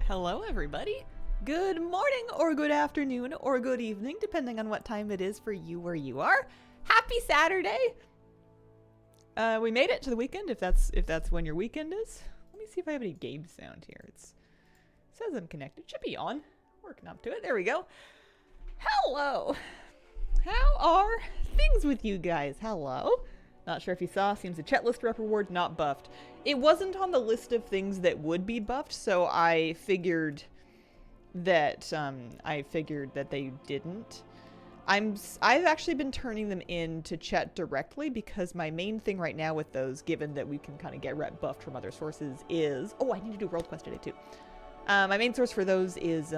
Hello everybody. Good morning or good afternoon or good evening, depending on what time it is for you where you are. Happy Saturday. We made it to the weekend, if that's when your weekend is. Let me see if I have any game sound here. It says I'm connected. Should be on. Working up to it. There we go. Hello. How are things with you guys? Hello. Not sure if you saw, seems the chet list rep reward not buffed. It wasn't on the list of things that would be buffed, so I figured that they didn't. I've actually been turning them in to chet directly because my main thing right now with those, given that we can kind of get rep buffed from other sources, is I need to do a world quest today too. My main source for those is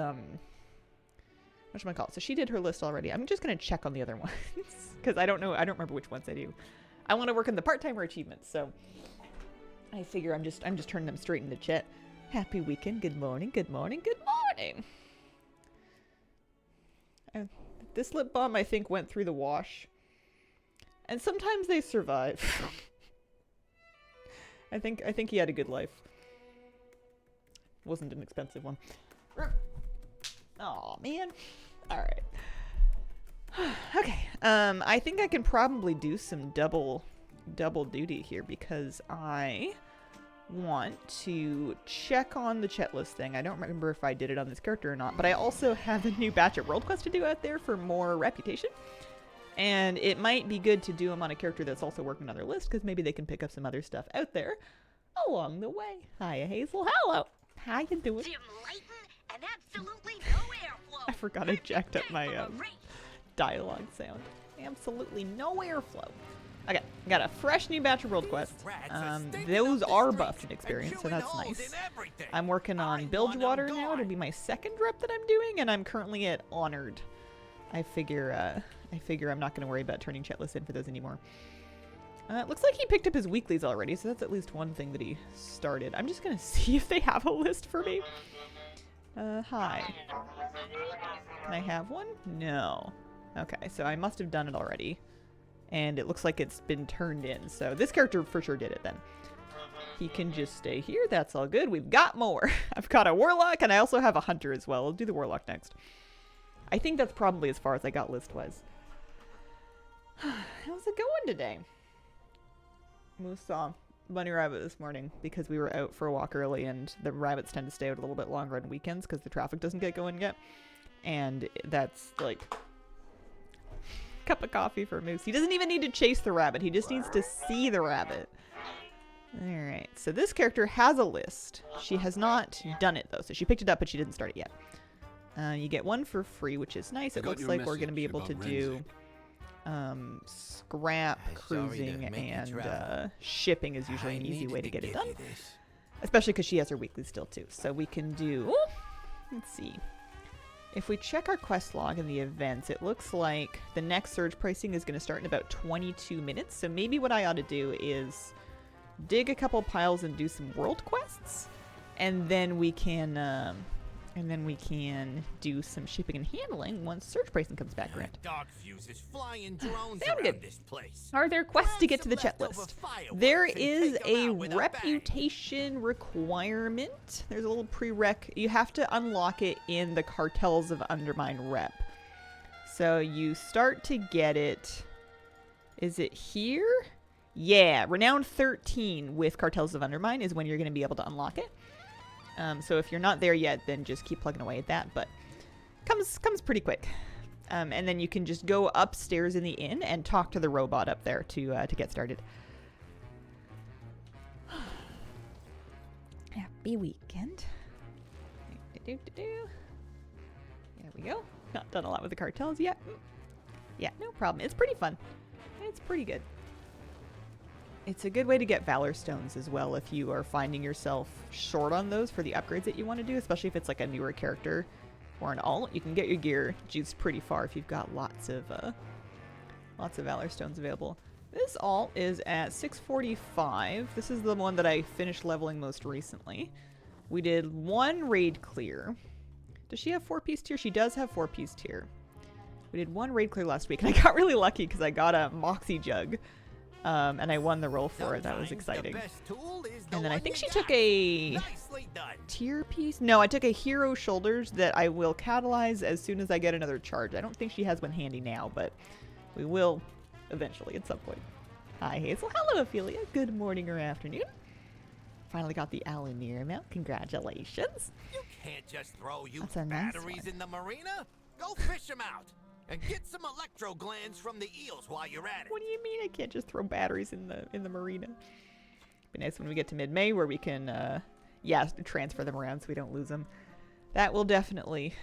whatchamacallit. So she did her list already. I'm just gonna check on the other ones because I don't remember which ones I do. I want to work on the part-timer achievements, so I figure I'm just turning them straight into chat. Happy weekend. Good morning. Good morning. Good morning. This lip balm I think went through the wash, and sometimes they survive. I think he had a good life. Wasn't an expensive one. Oh man. All right. Okay, I think I can probably do some double duty here because I want to check on the chet list thing. I don't remember if I did it on this character or not, but I also have a new batch of world quest to do out there for more reputation. And it might be good to do them on a character that's also working on their list because maybe they can pick up some other stuff out there along the way. Hiya, Hazel. Hello. How you doing? And absolutely no airflow. I forgot I jacked up my dialogue sound. Absolutely no airflow. Okay, got a fresh new batch of world quests. Those are buffed in experience, so that's nice. I'm working on Bilgewater now. It'll be my second rep that I'm doing, and I'm currently at Honored. I figure I'm not going to worry about turning chet lists in for those anymore. It looks like he picked up his weeklies already, so that's at least one thing that he started. I'm just going to see if they have a list for me. Hi. Can I have one? No. Okay, so I must have done it already. And it looks like it's been turned in. So this character for sure did it then. He can just stay here. That's all good. We've got more. I've got a warlock and I also have a hunter as well. I'll do the warlock next. I think that's probably as far as I got list-wise. How's it going today? Moose saw bunny rabbit this morning because we were out for a walk early and the rabbits tend to stay out a little bit longer on weekends because the traffic doesn't get going yet. And that's like cup of coffee for Moose. He doesn't even need to chase the rabbit. He just needs to see the rabbit. Alright, so this character has a list. She has not done it though. So she picked it up but she didn't start it yet. You get one for free, which is nice. It looks like we're going to be able to do scrap, cruising, and shipping is usually an easy way to get it done. Especially because she has her weekly still too. So we can do, let's see. If we check our quest log in the events, it looks like the next surge pricing is going to start in about 22 minutes. So maybe what I ought to do is dig a couple piles and do some world quests, and then we can do some shipping and handling once surge pricing comes back around. Dog fuses flying drones Sounded around good. this place. Are there quests to get to the chet list? There is a reputation requirement. There's a little prereq. You have to unlock it in the Cartels of Undermine rep. So you start to get it. Is it here? Yeah, Renowned 13 with Cartels of Undermine is when you're going to be able to unlock it. So if you're not there yet, then just keep plugging away at that, but comes pretty quick. And then you can just go upstairs in the inn and talk to the robot up there to get started. Happy weekend. There we go. Not done a lot with the cartels yet. Yeah, no problem. It's pretty fun. It's pretty good. It's a good way to get Valor Stones as well if you are finding yourself short on those for the upgrades that you want to do, especially if it's like a newer character or an alt. You can get your gear juiced pretty far if you've got lots of Valor Stones available. This alt is at 645. This is the one that I finished leveling most recently. We did one raid clear. Does she have 4-piece tier? She does have 4-piece tier. We did one raid clear last week, and I got really lucky because I got a Moxie Jug And I won the roll for it. That was Sometimes the exciting. best tool is the And then I one think you she took got. a Nicely done. tier piece. No, I took a hero shoulders that I will catalyze as soon as I get another charge. I don't think she has one handy now, but we will eventually at some point. Hi, Hazel. Hello, Ophelia. Good morning or afternoon. Finally got the Alanir mount. Congratulations. You can't just throw you That's a nice batteries one. in the marina. Go fish them out and get some electro glands from the eels while you're at it. What do you mean I can't just throw batteries in the marina? Be nice when we get to mid-May where we can, yeah, transfer them around so we don't lose them. That will definitely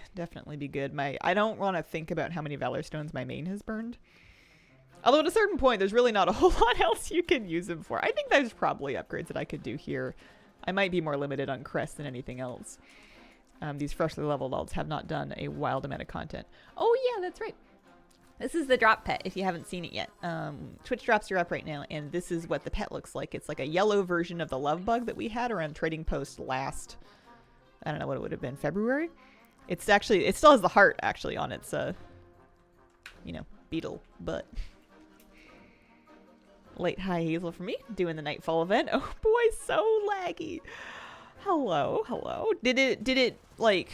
be good. I don't want to think about how many Valor Stones my main has burned. Although at a certain point, there's really not a whole lot else you can use them for. I think there's probably upgrades that I could do here. I might be more limited on Crest than anything else. These freshly leveled alts have not done a wild amount of content. Oh yeah, that's right. This is the drop pet, if you haven't seen it yet. Twitch drops are up right now, and this is what the pet looks like. It's like a yellow version of the love bug that we had around Trading Post last, I don't know what it would have been, February? It still has the heart, actually, on its, you know, beetle butt. Late High Hazel for me, doing the Nightfall event. Oh boy, so laggy. Hello, hello. Did it, like,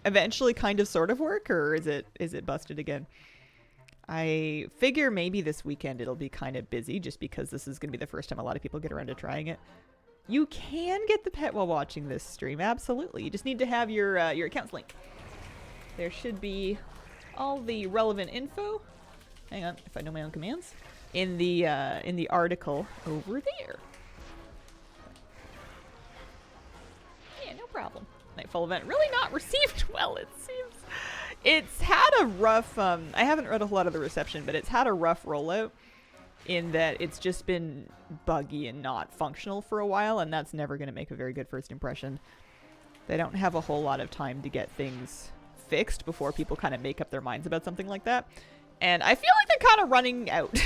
eventually kind of sort of work, or is it busted again? I figure maybe this weekend it'll be kind of busy just because this is going to be the first time a lot of people get around to trying it. You can get the pet while watching this stream, absolutely. You just need to have your accounts link. There should be all the relevant info. Hang on, if I know my own commands. In the article over there. Yeah, no problem. Nightfall event really not received well, it seems. It's had a rough, I haven't read a whole lot of the reception, but it's had a rough rollout in that it's just been buggy and not functional for a while, and that's never going to make a very good first impression. They don't have a whole lot of time to get things fixed before people kind of make up their minds about something like that. And I feel like they're kind of running out.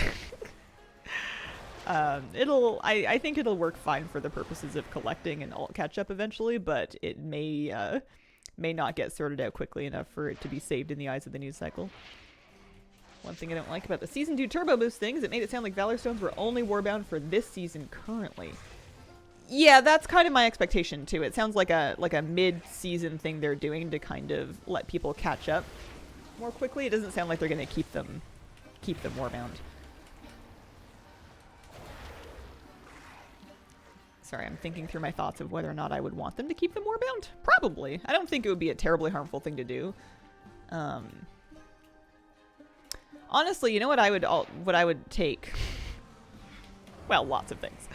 I think it'll work fine for the purposes of collecting and alt catch up eventually, but it may not get sorted out quickly enough for it to be saved in the eyes of the news cycle. One thing I don't like about the Season 2 Turbo Boost thing is it made it sound like Valor Stones were only warbound for this season currently. Yeah, that's kind of my expectation too. It sounds like a mid-season thing they're doing to kind of let people catch up more quickly. It doesn't sound like they're going to keep them warbound. Sorry, I'm thinking through my thoughts of whether or not I would want them to keep them warbound. Probably. I don't think it would be a terribly harmful thing to do. Honestly, you know what I would take? Well, lots of things.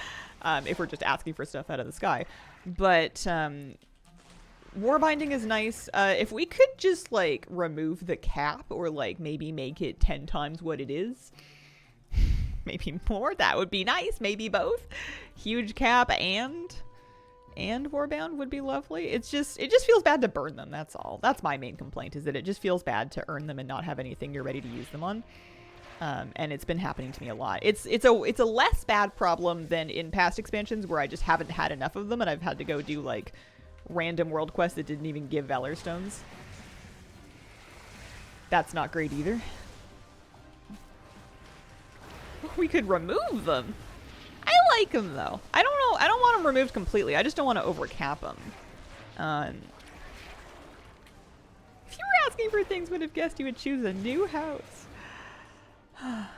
If we're just asking for stuff out of the sky. But warbinding is nice. If we could just like remove the cap or like maybe make it 10 times what it is. Maybe more, that would be nice. Maybe both. Huge cap and warbound would be lovely. It just feels bad to burn them, that's all. That's my main complaint, is that it just feels bad to earn them and not have anything you're ready to use them on. And it's been happening to me a lot. It's a less bad problem than in past expansions where I just haven't had enough of them and I've had to go do like random world quests that didn't even give Valor Stones. That's not great either. We could remove them. I like them though. I don't know. I don't want them removed completely. I just don't want to overcap them. If you were asking for things, would have guessed you would choose a new house.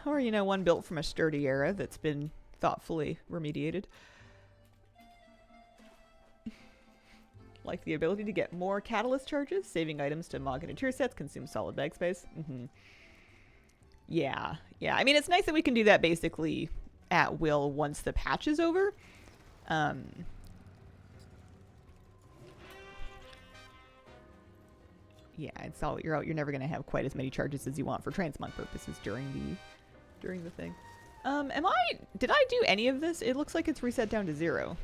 Or, you know, one built from a sturdy era that's been thoughtfully remediated. Like the ability to get more catalyst charges, saving items to Mog and tier sets, consume solid bag space. Yeah. I mean, it's nice that we can do that basically at will once the patch is over. Yeah, it's all you're never gonna have quite as many charges as you want for transmog purposes during the thing. Did I do any of this? It looks like it's reset down to 0.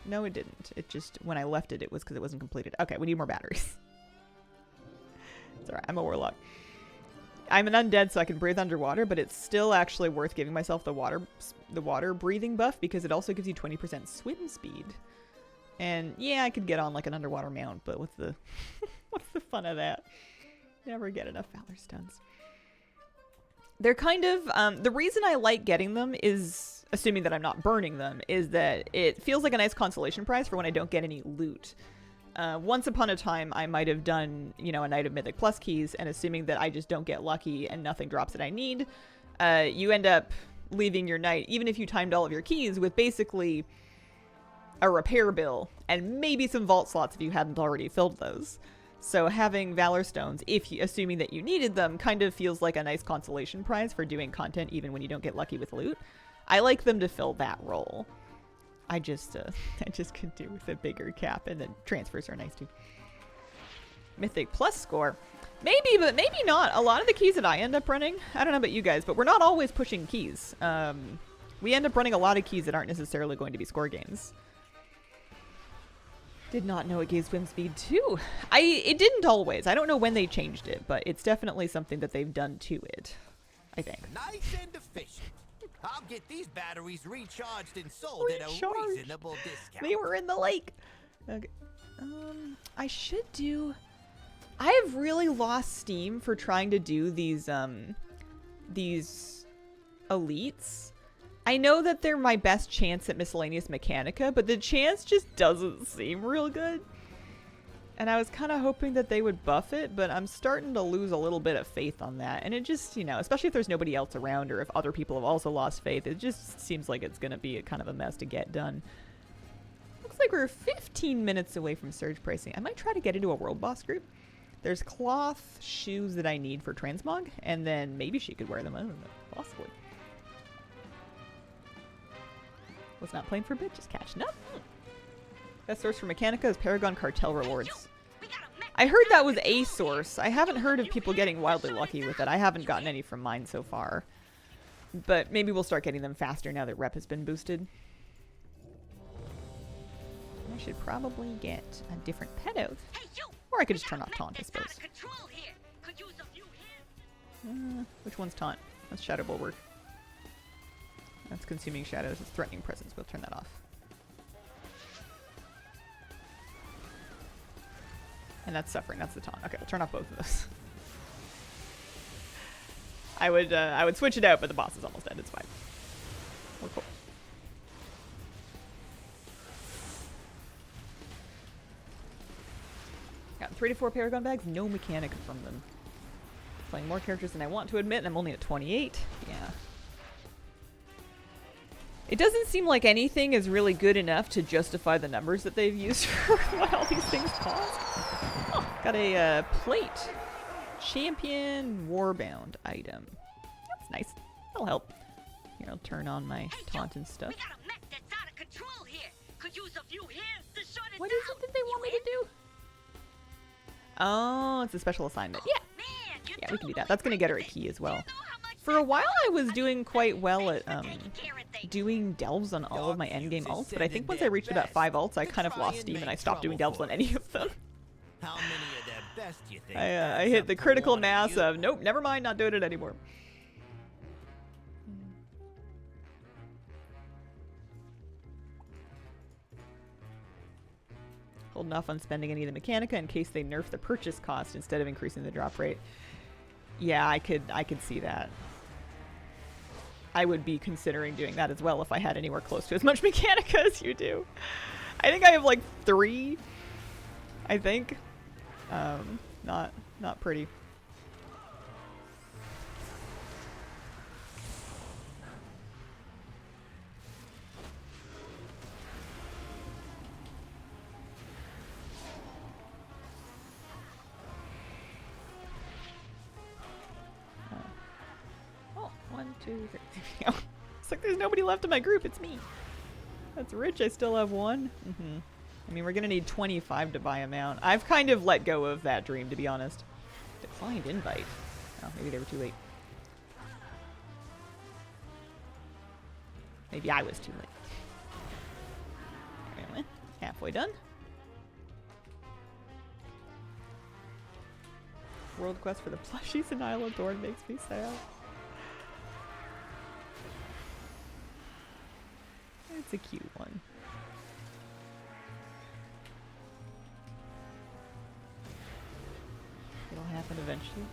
No, it didn't. It just, when I left it, it was because it wasn't completed. Okay, we need more batteries. It's alright, I'm a warlock. I'm an undead, so I can breathe underwater, but it's still actually worth giving myself the water breathing buff because it also gives you 20% swim speed. And yeah, I could get on like an underwater mount, but what's the what's the fun of that? Never get enough Valor Stones. They're kind of, the reason I like getting them is, assuming that I'm not burning them, is that it feels like a nice consolation prize for when I don't get any loot. Once upon a time, I might have done, you know, a Night of Mythic Plus keys, and assuming that I just don't get lucky and nothing drops that I need, you end up leaving your night, even if you timed all of your keys, with basically a repair bill and maybe some vault slots if you hadn't already filled those. So having Valor Stones, assuming that you needed them, kind of feels like a nice consolation prize for doing content even when you don't get lucky with loot. I like them to fill that role. I just could do with a bigger cap, and then transfers are nice too. Mythic Plus score. Maybe, but maybe not. A lot of the keys that I end up running, I don't know about you guys, but we're not always pushing keys. We end up running a lot of keys that aren't necessarily going to be score games. Did not know it gave swim speed too. It didn't always. I don't know when they changed it, but it's definitely something that they've done to it, I think. Nice and efficient. I'll get these batteries recharged and sold at a reasonable discount. They were in the lake. Okay. I should do... I have really lost steam for trying to do these elites. I know that they're my best chance at Miscellaneous Mechanica, but the chance just doesn't seem real good. And I was kind of hoping that they would buff it, but I'm starting to lose a little bit of faith on that. And it just, you know, especially if there's nobody else around or if other people have also lost faith, it just seems like it's going to be a kind of a mess to get done. Looks like we're 15 minutes away from surge pricing. I might try to get into a world boss group. There's cloth shoes that I need for Transmog, and then maybe she could wear them. I don't know. Possibly. Was not playing for a bit, just catching up. Best source for Mechanica is Paragon Cartel rewards. I heard that was a source. I haven't heard of people getting wildly lucky with it. I haven't gotten any from mine so far. But maybe we'll start getting them faster now that rep has been boosted. I should probably get a different pet out. Or I could just turn off taunt, I suppose. Which one's taunt? That's Shadow Bulwark. That's consuming shadows. It's threatening presence. We'll turn that off. And that's suffering. That's the taunt. Okay, we'll turn off both of those. I would switch it out, but the boss is almost dead. It's fine. We're cool. Got 3 to 4 Paragon bags. No Mechanica from them. Playing more characters than I want to admit, and I'm only at 28. Yeah. It doesn't seem like anything is really good enough to justify the numbers that they've used for what all these things cost. Oh, got a plate. Champion Warbound item. That's nice. That'll help. Here, I'll turn on my taunt and stuff. What is it that they want me to do? Oh, it's a special assignment. Yeah. Yeah, we can do that. That's going to get her a key as well. For a while, I was doing quite well at doing delves on all of my endgame ults, but I think once I reached about 5 ults, I kind of lost steam and I stopped doing delves on any of them. How many of their best you think? I hit the critical mass of, nope, never mind, not doing it anymore. Holding off on spending any of the Mechanica in case they nerf the purchase cost instead of increasing the drop rate. Yeah, I could see that. I would be considering doing that as well if I had anywhere close to as much Mechanica as you do. I think I have like 3. I think. Not pretty. Oh, 1, 2, 3. It's like there's nobody left in my group. It's me. That's rich. I still have 1. I mean, we're gonna need 25 to buy a mount. I've kind of let go of that dream, to be honest. Declined invite. Oh, maybe they were too late. Maybe I was too late. Anyway, halfway done. World quest for the plushies in Isle of Thorn makes me sad. It's a cute one. It'll happen eventually.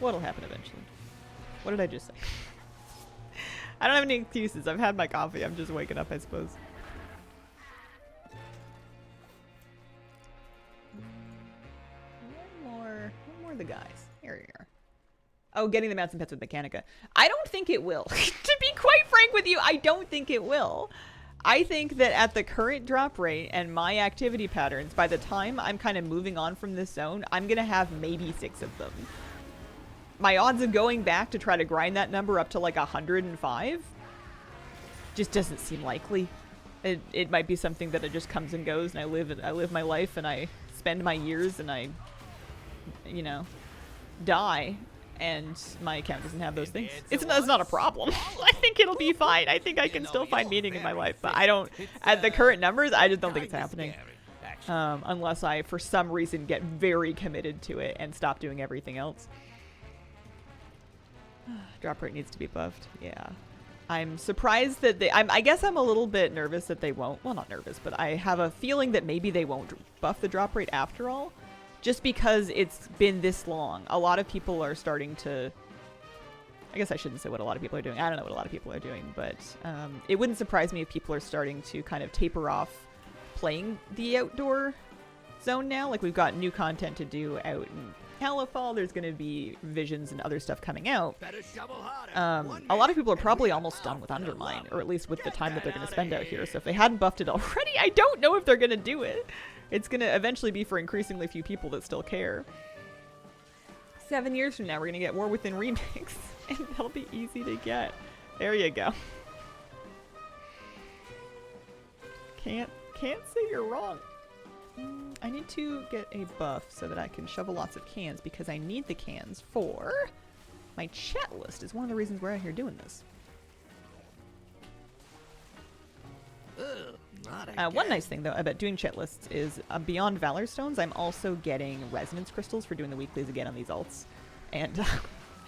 What'll happen eventually? What did I just say? I don't have any excuses. I've had my coffee. I'm just waking up, I suppose. One more of the guys. Here you are. Oh, getting the mounts and pets with Mechanica. I don't think it will. To be quite frank with you, I don't think it will. I think that at the current drop rate and my activity patterns, by the time I'm kind of moving on from this zone, I'm going to have maybe 6 of them. My odds of going back to try to grind that number up to like 105 just doesn't seem likely. It might be something that it just comes and goes, and I live my life, and I spend my years, and I, you know, die, and my account doesn't have those things. It's not a problem. I think it'll be fine. I think I can still find meaning in my life, but I don't, at the current numbers, I just don't think it's happening. Unless I, for some reason, get very committed to it and stop doing everything else. Drop rate needs to be buffed. Yeah. I'm surprised that I guess I'm a little bit nervous that they won't. Well, not nervous, but I have a feeling that maybe they won't buff the drop rate after all. Just because it's been this long. A lot of people are starting to... I guess I shouldn't say what a lot of people are doing. I don't know what a lot of people are doing, but it wouldn't surprise me if people are starting to kind of taper off playing the outdoor zone now. Like, we've got new content to do out in Califall. There's going to be visions and other stuff coming out. A lot of people are probably almost done with Undermine, or at least with the time that they're going to spend out here. So if they hadn't buffed it already, I don't know if they're going to do it. It's going to eventually be for increasingly few people that still care. 7 years from now, we're going to get War Within Remix, and they'll be easy to get. There you go. Can't say you're wrong. I need to get a buff so that I can shovel lots of cans, because I need the cans for my chat list. Is one of the reasons we're out here doing this. One nice thing though about doing chat lists is beyond Valor Stones, I'm also getting resonance crystals for doing the weeklies again on these alts, and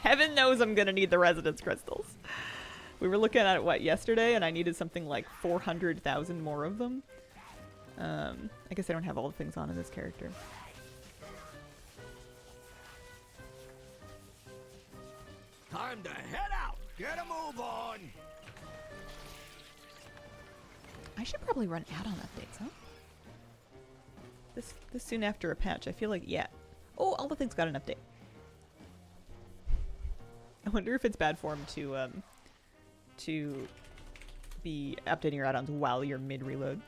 heaven knows I'm gonna need the resonance crystals. We were looking at it yesterday, and I needed something like 400,000 more of them. I guess I don't have all the things on in this character. Time to head out. Get a move on. I should probably run add-on updates, huh? This soon after a patch. I feel like, yeah. Oh, all the things got an update. I wonder if it's bad form to be updating your add-ons while you're mid-reload.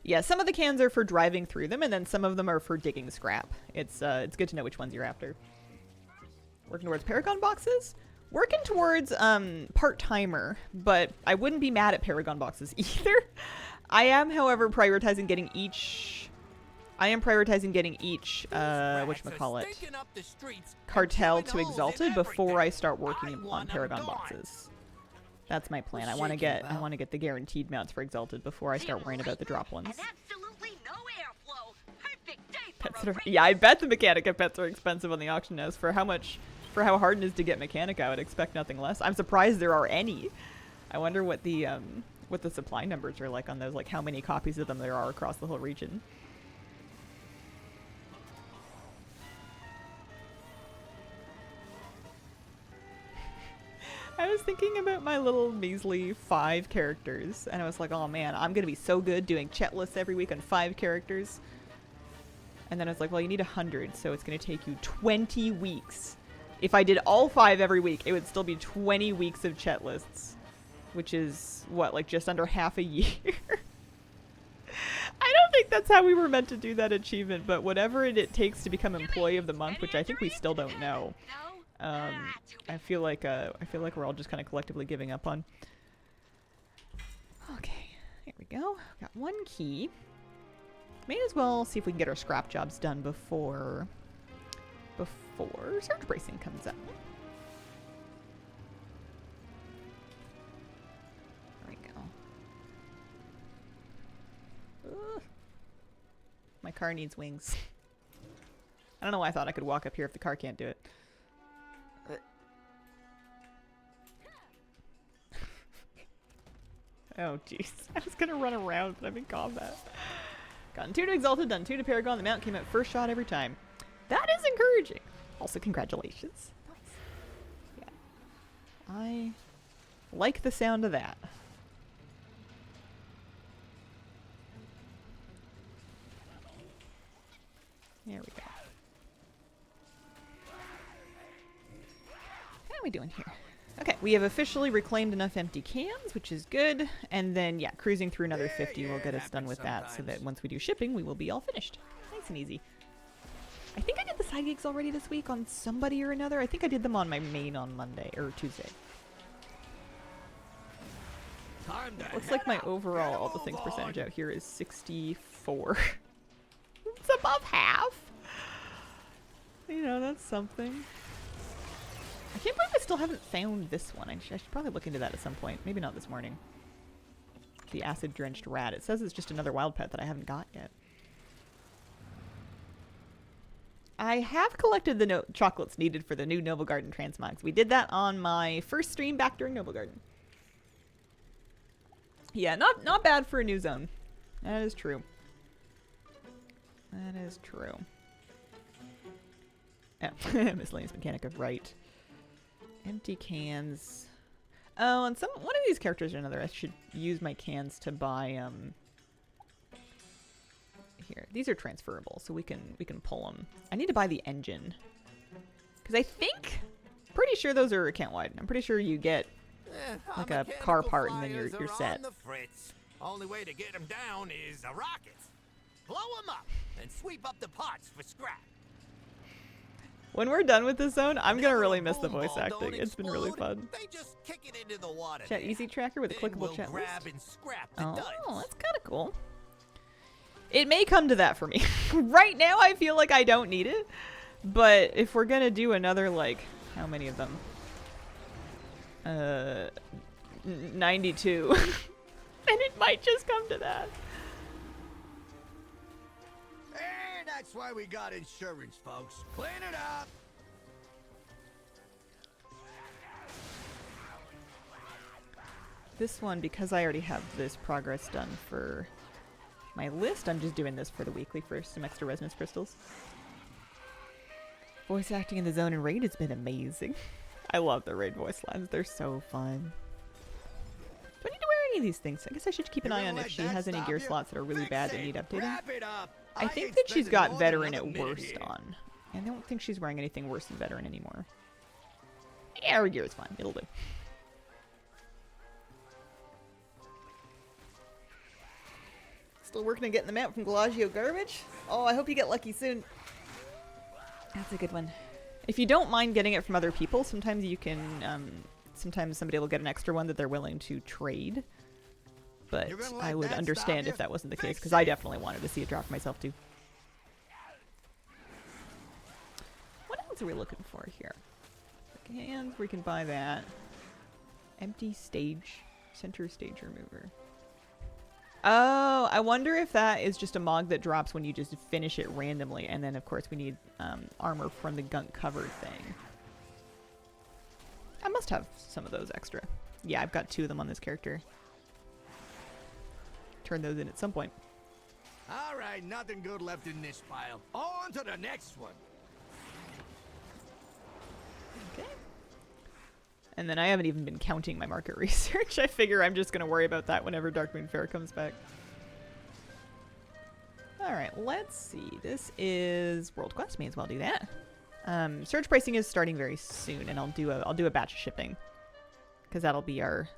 Yeah, some of the cans are for driving through them, and then some of them are for digging scrap. It's good to know which ones you're after. Working towards Paragon boxes? Working towards part-timer, but I wouldn't be mad at Paragon boxes either. I am, however, prioritizing getting each... whatchamacallit, cartel to Exalted before I start working on Paragon boxes. That's my plan. I want to get the guaranteed mounts for Exalted before I start worrying about the drop ones. Pets are, yeah, I bet the Mechanica pets are expensive on the auction house for how hard it is to get Mechanica. I would expect nothing less. I'm surprised there are any. I wonder what the supply numbers are like on those, like how many copies of them there are across the whole region. I was thinking about my little measly 5 characters, and I was like, oh man, I'm gonna be so good doing chat lists every week on 5 characters. And then I was like, well, you need 100, so it's gonna take you 20 weeks. If I did all 5 every week, it would still be 20 weeks of chat lists, which is, what, like just under half a year? I don't think that's how we were meant to do that achievement, but whatever it takes to become Employee of the Month, which I think we still don't know. I feel like we're all just kind of collectively giving up on. Okay, here we go. Got 1 key. May as well see if we can get our scrap jobs done before surge bracing comes up. There we go. Ugh. My car needs wings. I don't know why I thought I could walk up here if the car can't do it. Oh jeez, I was gonna run around, but I'm in combat. Gotten 2 to Exalted, done 2 to Paragon. The mount came out first shot every time. That is encouraging. Also, congratulations. Nice. Yeah. I like the sound of that. There we go. How are we doing here? Okay, we have officially reclaimed enough empty cans, which is good. And then, yeah, cruising through another 50 will get us done with that, so that once we do shipping, we will be all finished. Nice and easy. I think I did the side gigs already this week on somebody or another. I think I did them on my main on Monday, or Tuesday. Looks like my overall all the things percentage out here is 64. It's above half. You know, that's something. I can't believe I still haven't found this one. I should probably look into that at some point. Maybe not this morning. The acid-drenched rat. It says it's just another wild pet that I haven't got yet. I have collected the chocolates needed for the new Noble Garden transmogs. We did that on my first stream back during Noble Garden. Yeah, not bad for a new zone. That is true. That is true. Yeah, miscellaneous mechanic of right. Empty cans. Oh, and one of these characters or another, I should use my cans to buy, here. These are transferable, so we can pull them. I need to buy the engine. Because pretty sure those are account-wide. I'm pretty sure you get, like, a car part and then you're set. Only way to get them down is a rocket. Blow them up and sweep up the parts for scrap. When we're done with this zone, I'm gonna really miss the voice acting. It's been really fun. They just kick it into the water. Chat easy tracker with a clickable chat list. Oh, that's kind of cool. It may come to that for me. Right now, I feel like I don't need it. But if we're gonna do another, like, how many of them? 92. Then it might just come to that. That's why we got insurance, folks. Clean it up. This one, because I already have this progress done for my list, I'm just doing this for the weekly for some extra resonance crystals. Voice acting in the zone and raid has been amazing. I love the raid voice lines. They're so fun. Do I need to wear any of these things? I guess I should keep an eye on if she has any gear slots that are really bad that need updating. I think that she's got veteran at worst on. I don't think she's wearing anything worse than veteran anymore. Yeah, her gear is fine. It'll do. Still working on getting them out from Galagio Garbage. Oh, I hope you get lucky soon. That's a good one. If you don't mind getting it from other people, sometimes you can, sometimes somebody will get an extra one that they're willing to trade. But I would understand if that wasn't the case, because I definitely wanted to see it drop myself too. What else are we looking for here? Hands, we can buy that. Empty stage, center stage remover. Oh, I wonder if that is just a mog that drops when you just finish it randomly. And then, of course, we need armor from the gunk covered thing. I must have some of those extra. Yeah, I've got 2 of them on this character. Turn those in at some point. All right, nothing good left in this pile. On to the next one. Okay. And then I haven't even been counting my market research. I figure I'm just going to worry about that whenever Darkmoon Fair comes back. Alright, let's see. This is World Quest. May as well do that. Surge pricing is starting very soon, and I'll do a batch of shipping. Because that'll be our...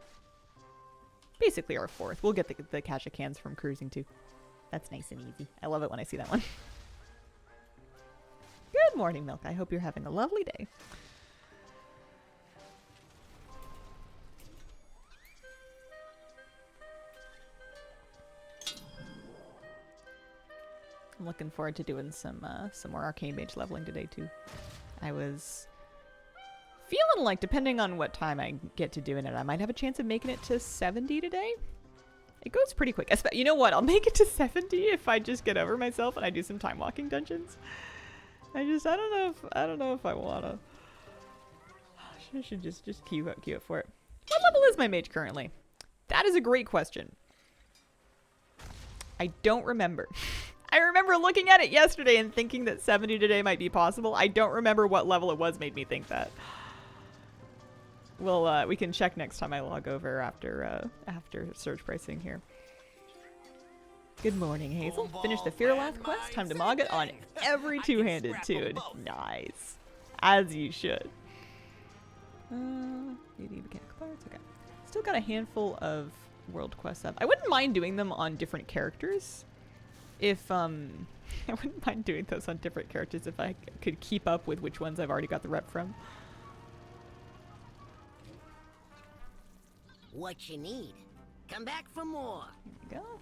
basically our 4th. We'll get the cache of cans from cruising too. That's nice and easy. I love it when I see that one. Good morning, Milk. I hope you're having a lovely day. I'm looking forward to doing some more Arcane Mage leveling today too. I was feeling like, depending on what time I get to doing it, I might have a chance of making it to 70 today. It goes pretty quick. You know what? I'll make it to 70 if I just get over myself and I do some time walking dungeons. I don't know if I wanna. I should just queue up for it. What level is my mage currently? That is a great question. I don't remember. I remember looking at it yesterday and thinking that 70 today might be possible. I don't remember what level it was made me think that. Well, we can check next time I log over after surge pricing here. Good morning, Hazel. Finish the Fearlath quest. Time to mog it on every two-handed tune. Nice. As you should. Maybe mechanical parts. Okay. Still got a handful of world quests up. I wouldn't mind doing them on different characters. If, I wouldn't mind doing those on different characters if I could keep up with which ones I've already got the rep from. What you need? Come back for more. There we go.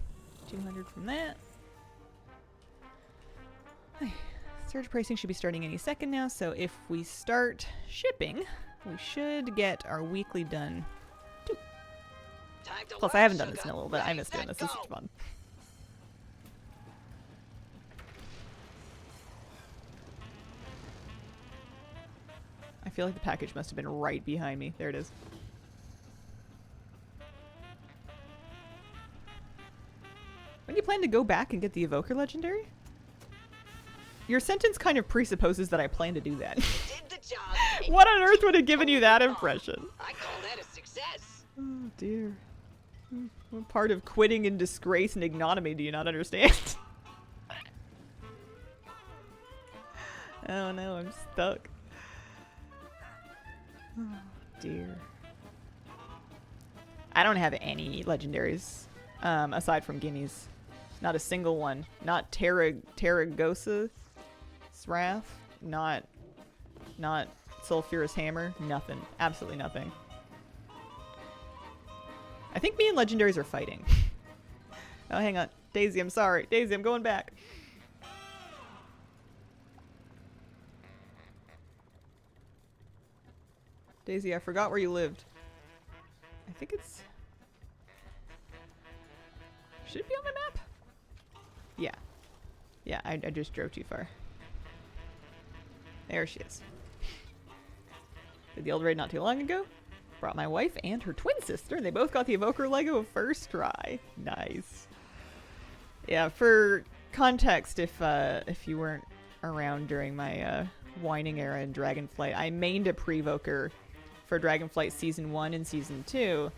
200 from that. Surge pricing should be starting any second now, so if we start shipping, we should get our weekly done too. Plus, I haven't done this in a little bit. I miss doing this. This is fun. I feel like the package must have been right behind me. There it is. When do you plan to go back and get the Evoker Legendary? Your sentence kind of presupposes that I plan to do that. Did the job. What on earth would have given you that impression? I call that a success. Oh dear. What part of quitting in disgrace and ignominy do you not understand? Oh no, I'm stuck. Oh dear. I don't have any legendaries aside from guineas. Not a single one. Not Terragosa Wrath. Not Sulphurous Hammer. Nothing. Absolutely nothing. I think me and legendaries are fighting. Oh, hang on. Daisy, I'm sorry. Daisy, I'm going back. Daisy, I forgot where you lived. I think it's... Should it be on my map? Yeah. Yeah, I just drove too far. There she is. Did the old raid not too long ago. Brought my wife and her twin sister, and they both got the Evoker Lego first try. Nice. Yeah, for context, if you weren't around during my whining era in Dragonflight, I mained a pre-Voker for Dragonflight Season 1 and Season 2,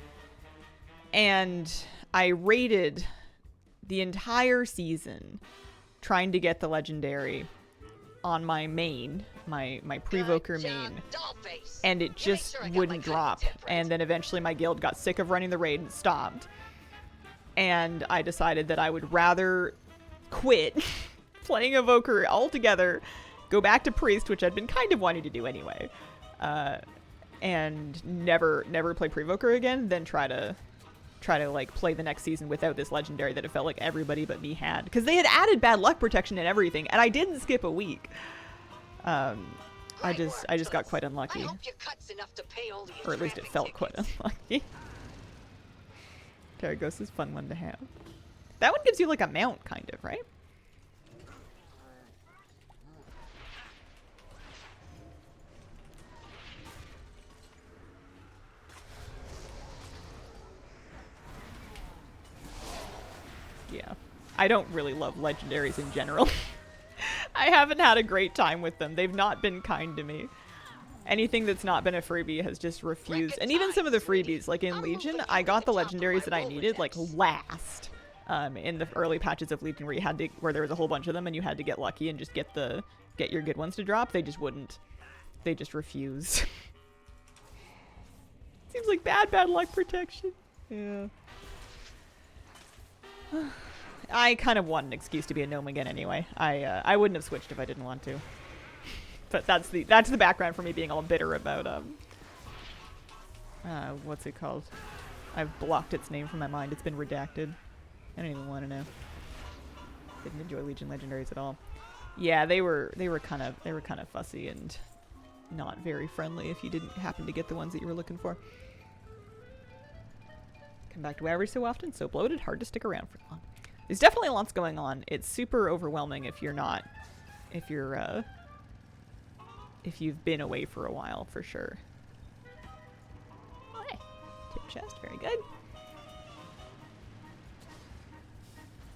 and I raided the entire season trying to get the legendary on my main, my pre-Voker main, and it just wouldn't drop. And then eventually my guild got sick of running the raid and stopped. And I decided that I would rather quit playing Evoker altogether, go back to Priest, which I'd been kind of wanting to do anyway, and never play pre-Voker again, than try to like play the next season without this legendary that it felt like everybody but me had, because they had added bad luck protection and everything, and I didn't skip a week. I just got quite unlucky, or at least it felt quite unlucky. Terragos is a fun one to have. That one gives you like a mount, kind of, right? Yeah. I don't really love legendaries in general. I haven't had a great time with them. They've not been kind to me. Anything that's not been a freebie has just refused. And even some of the freebies, like in Legion, I got the legendaries that I needed, like, last. In the early patches of Legion where there was a whole bunch of them and you had to get lucky and just get your good ones to drop. They just wouldn't. They just refused. Seems like bad luck protection. Yeah. I kind of want an excuse to be a gnome again anyway. I wouldn't have switched if I didn't want to. But that's the background for me being all bitter about what's it called? I've blocked its name from my mind. It's been redacted. I don't even want to know. Didn't enjoy Legion legendaries at all. Yeah, they were kind of fussy and not very friendly if you didn't happen to get the ones that you were looking for. Come back to WoW every so often, so bloated, hard to stick around for long. There's definitely lots going on. It's super overwhelming if you've been away for a while, for sure. Oh, hey. Tip chest, very good.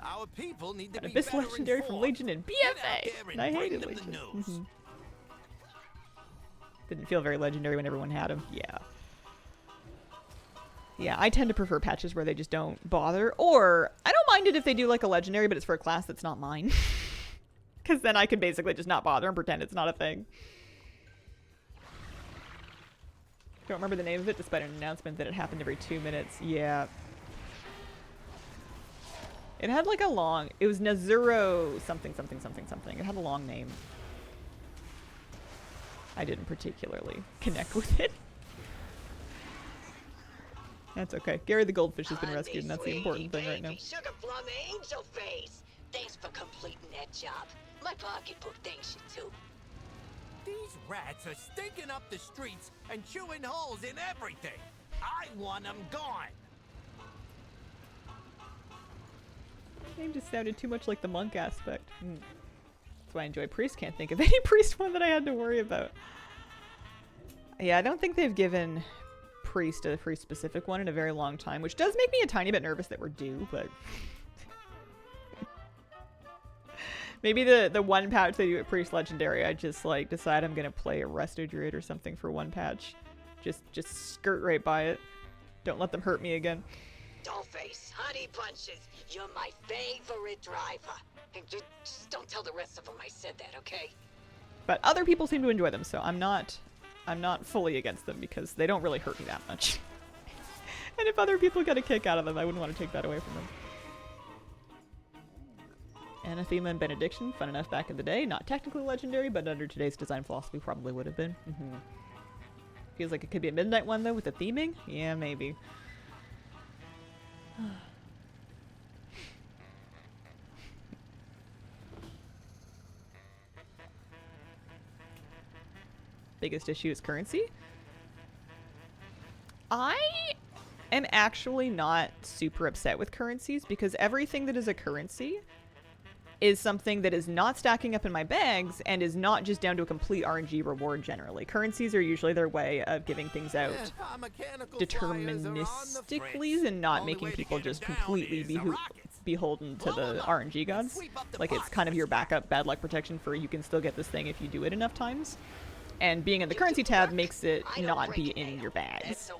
Our people need to Got be Abyss better Legendary from informed. Legion and Get out BFA. there And I bring hated them the Legion. news. Didn't feel very legendary when everyone had them. Yeah. Yeah, I tend to prefer patches where they just don't bother. Or, I don't mind it if they do like a legendary, but it's for a class that's not mine. Because then I can basically just not bother and pretend it's not a thing. Don't remember the name of it, despite an announcement that it happened every 2 minutes. Yeah. It had like a long... It was Nazuro something, something, something, something. It had a long name. I didn't particularly connect with it. That's okay. Gary the Goldfish has been rescued, and that's the important thing right now. Sugar plum angel face. Thanks for completing that job. My pocketbook thanks you too. These rats are stinking up the streets and chewing holes in everything. I want them gone. Name just sounded too much like the monk aspect. That's why I enjoy priest. Can't think of any priest one that I had to worry about. Yeah, I don't think they've given priest a priest specific one in a very long time, which does make me a tiny bit nervous that we're due, but maybe the one patch they do at priest legendary, I just like decide I'm gonna play a resto druid or something for one patch. Just skirt right by it. Don't let them hurt me again. Dollface, honey punches. You're my favorite driver. And just don't tell the rest of them I said that, okay? But other people seem to enjoy them, so I'm not fully against them because they don't really hurt me that much. And if other people get a kick out of them, I wouldn't want to take that away from them. Anathema and Benediction, fun enough back in the day. Not technically legendary, but under today's design philosophy probably would have been. Feels like it could be a midnight one though with the theming? Yeah, maybe. Biggest issue is currency. I am actually not super upset with currencies because everything that is a currency is something that is not stacking up in my bags and is not just down to a complete RNG reward generally. Currencies are usually their way of giving things out deterministically and not making people just completely beholden to the RNG gods. Like it's kind of your backup bad luck protection for you can still get this thing if you do it enough times. And being in the currency tab makes it not be in your bags.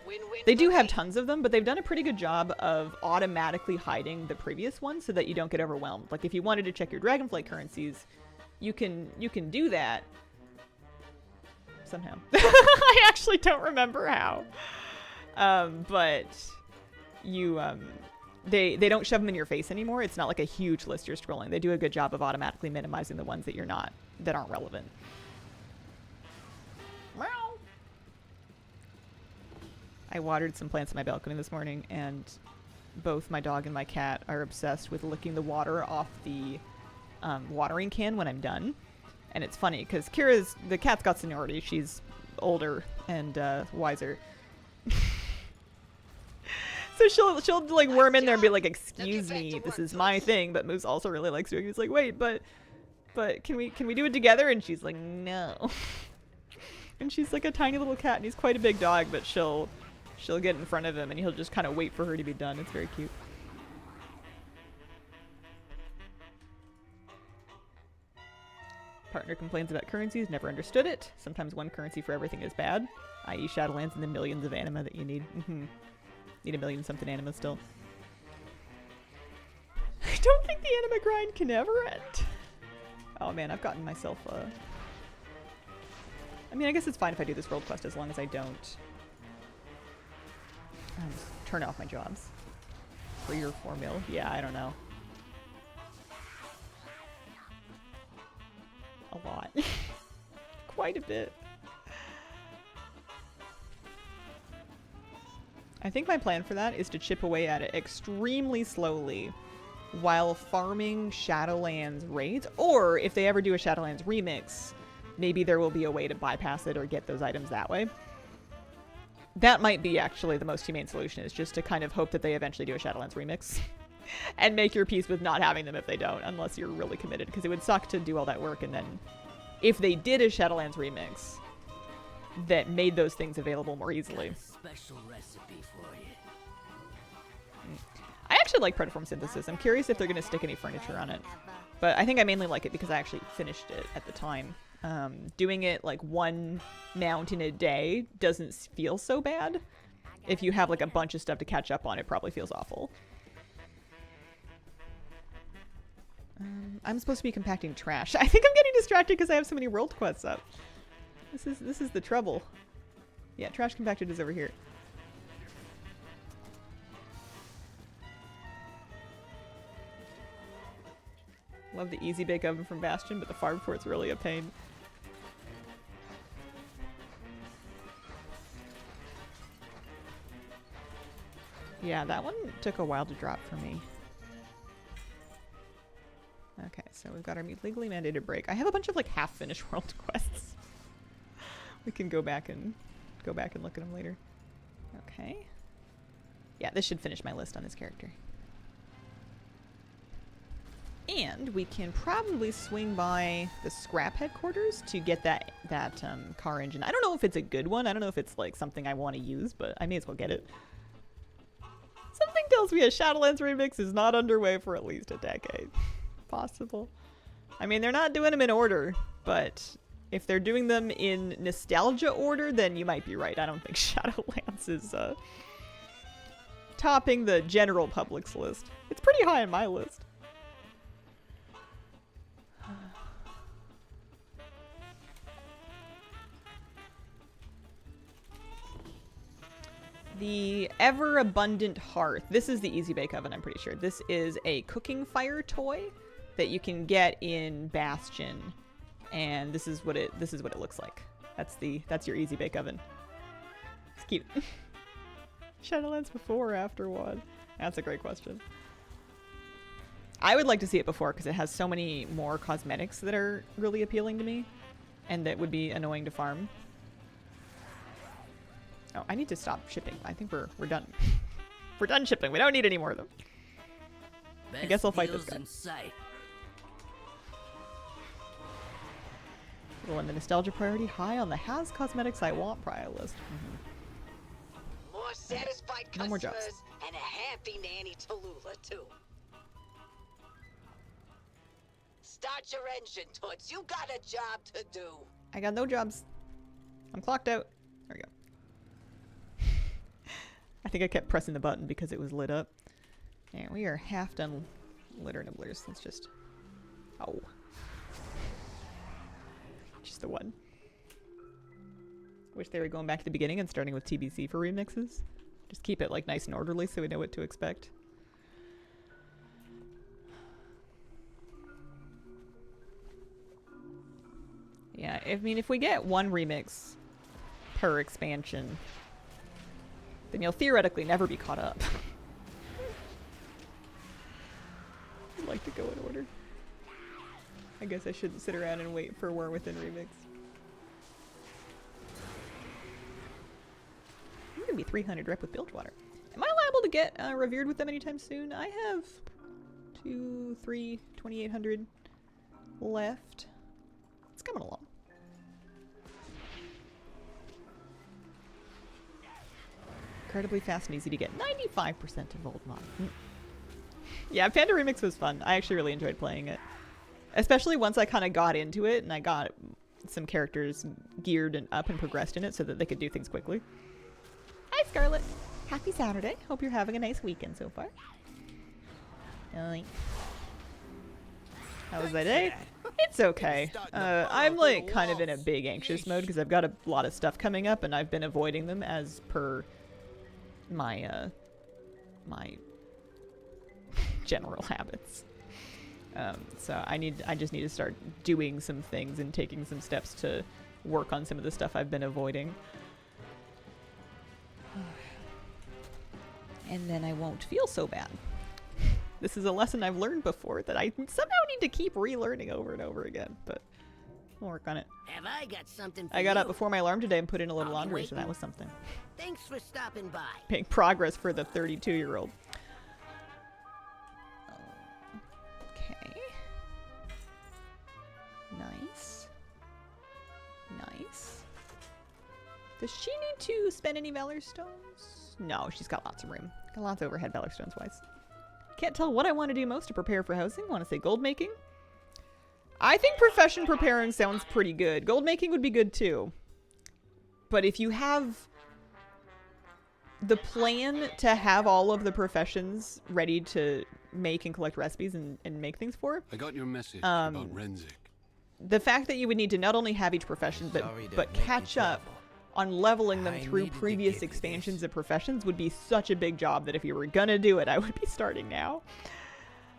They do have tons of them, but they've done a pretty good job of automatically hiding the previous ones so that you don't get overwhelmed. Like if you wanted to check your Dragonflight currencies, you can do that somehow. I actually don't remember how. But you they don't shove them in your face anymore. It's not like a huge list you're scrolling. They do a good job of automatically minimizing the ones that that aren't relevant. I watered some plants on my balcony this morning, and both my dog and my cat are obsessed with licking the water off the watering can when I'm done. And it's funny, because the cat's got seniority. She's older and wiser. So she'll like worm in there and be like, excuse me, this is my thing, but Moose also really likes doing it. He's like, wait, but can we do it together? And she's like, no. And she's like a tiny little cat, and he's quite a big dog, but she'll get in front of him and he'll just kind of wait for her to be done. It's very cute. Partner complains about currencies, never understood it. Sometimes one currency for everything is bad, i.e. Shadowlands and the millions of anima that you need. Need a million something anima still. I don't think the anima grind can ever end. Oh man, I've gotten myself I mean, I guess it's fine if I do this world quest as long as I don't turn off my jobs. 3 or 4 mil? Yeah, I don't know. A lot. Quite a bit. I think my plan for that is to chip away at it extremely slowly while farming Shadowlands raids, or if they ever do a Shadowlands remix, maybe there will be a way to bypass it or get those items that way. That might be actually the most humane solution, is just to kind of hope that they eventually do a Shadowlands remix and make your peace with not having them if they don't, unless you're really committed, because it would suck to do all that work and then if they did a Shadowlands remix that made those things available more easily. Special recipe for you. I actually actually like Pretiform Synthesis. I'm curious if they're going to stick any furniture on it. But I think I mainly like it because I actually finished it at the time. Doing it like one mount in a day doesn't feel so bad. If you have like a bunch of stuff to catch up on, it probably feels awful. I'm supposed to be compacting trash. I think I'm getting distracted because I have so many world quests up. This is the trouble. Yeah, trash compacted is over here. Love the easy bake oven from Bastion, but the farm port's really a pain. Yeah, that one took a while to drop for me. Okay, so we've got our legally mandated break. I have a bunch of like half-finished world quests. We can go back and look at them later. Okay. Yeah, this should finish my list on this character. And we can probably swing by the scrap headquarters to get that car engine. I don't know if it's a good one. I don't know if it's like something I want to use, but I may as well get it. Something tells me a Shadowlands remix is not underway for at least a decade. Possible. I mean, they're not doing them in order, but if they're doing them in nostalgia order, then you might be right. I don't think Shadowlands is topping the general public's list. It's pretty high on my list. The Ever-Abundant Hearth. This is the Easy Bake Oven, I'm pretty sure. This is a cooking fire toy that you can get in Bastion. And this is what it looks like. That's your Easy Bake Oven. It's cute. Shadowlands before or after WoD? That's a great question. I would like to see it before because it has so many more cosmetics that are really appealing to me and that would be annoying to farm. Oh, I need to stop shipping. I think we're done. We're done shipping. We don't need any more of them. I guess I'll fight this guy. Well, and the nostalgia priority high on the has cosmetics I want prior list. More satisfied No more jobs. customers and a happy Nanny Tallulah too. Start your engine, Toots. You got a job to do. I got no jobs. I'm clocked out. There we go. I think I kept pressing the button because it was lit up. And we are half done litter nibblers. Let's just... Oh. Just the one. Wish they were going back to the beginning and starting with TBC for remixes. Just keep it like nice and orderly so we know what to expect. Yeah, I mean, if we get one remix per expansion, then you'll theoretically never be caught up. I'd like to go in order. I guess I shouldn't sit around and wait for War Within Remix. I'm gonna be 300 rep with Bilgewater. Am I liable to get revered with them anytime soon? I have 2,800 left. It's coming along. Incredibly fast and easy to get. 95% of old mod. Yeah, Panda Remix was fun. I actually really enjoyed playing it. Especially once I kind of got into it and I got some characters geared and up and progressed in it so that they could do things quickly. Hi, Scarlet. Happy Saturday. Hope you're having a nice weekend so far. How was that day? It's okay. I'm like kind of in a big anxious mode because I've got a lot of stuff coming up and I've been avoiding them as per my my general habits. So I just need to start doing some things and taking some steps to work on some of the stuff I've been avoiding. And then I won't feel so bad. This is a lesson I've learned before that I somehow need to keep relearning over and over again, but we'll work on it. Have I got something for I got you? up before my alarm today and put in a little laundry, so that was something. Thanks for stopping by. Making progress for the 32-year-old. Okay. Nice. Nice. Does she need to spend any Valor Stones? No, she's got lots of room. Got lots of overhead Valor Stones wise. Can't tell what I want to do most to prepare for housing. Want to say gold making? I think profession preparing sounds pretty good. Gold making would be good too. But if you have the plan to have all of the professions ready to make and collect recipes and make things for, I got your message about Renzik. the fact that you would need to not only have each profession, but catch up on leveling them through previous expansions of professions would be such a big job that if you were gonna do it, I would be starting now.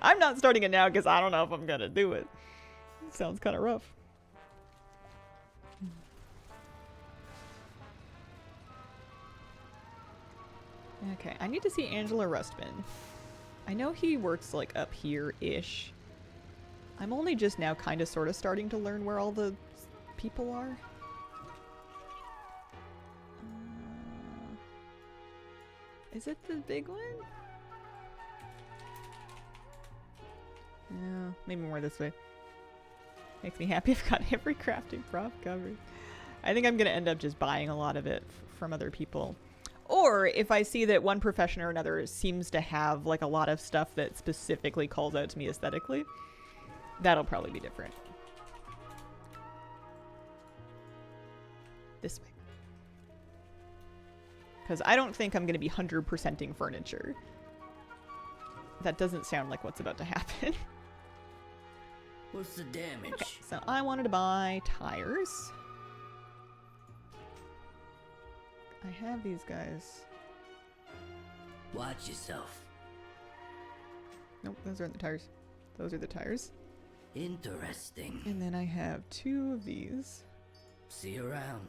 I'm not starting it now because I don't know if I'm gonna do it. Sounds kind of rough. Okay, I need to see Angela Rustman. I know he works like up here-ish. I'm only just now kind of sort of starting to learn where all the people are. Is it the big one? Yeah, maybe more this way. Makes me happy I've got every crafting prop covered. I think I'm going to end up just buying a lot of it from other people. Or if I see that one profession or another seems to have like a lot of stuff that specifically calls out to me aesthetically, that'll probably be different. This way. Because I don't think I'm going to be 100%ing furniture. That doesn't sound like what's about to happen. What's the damage? Okay, so I wanted to buy tires. I have these guys. Watch yourself. Nope, those aren't the tires. Those are the tires. Interesting. And then I have 2 of these. See you around.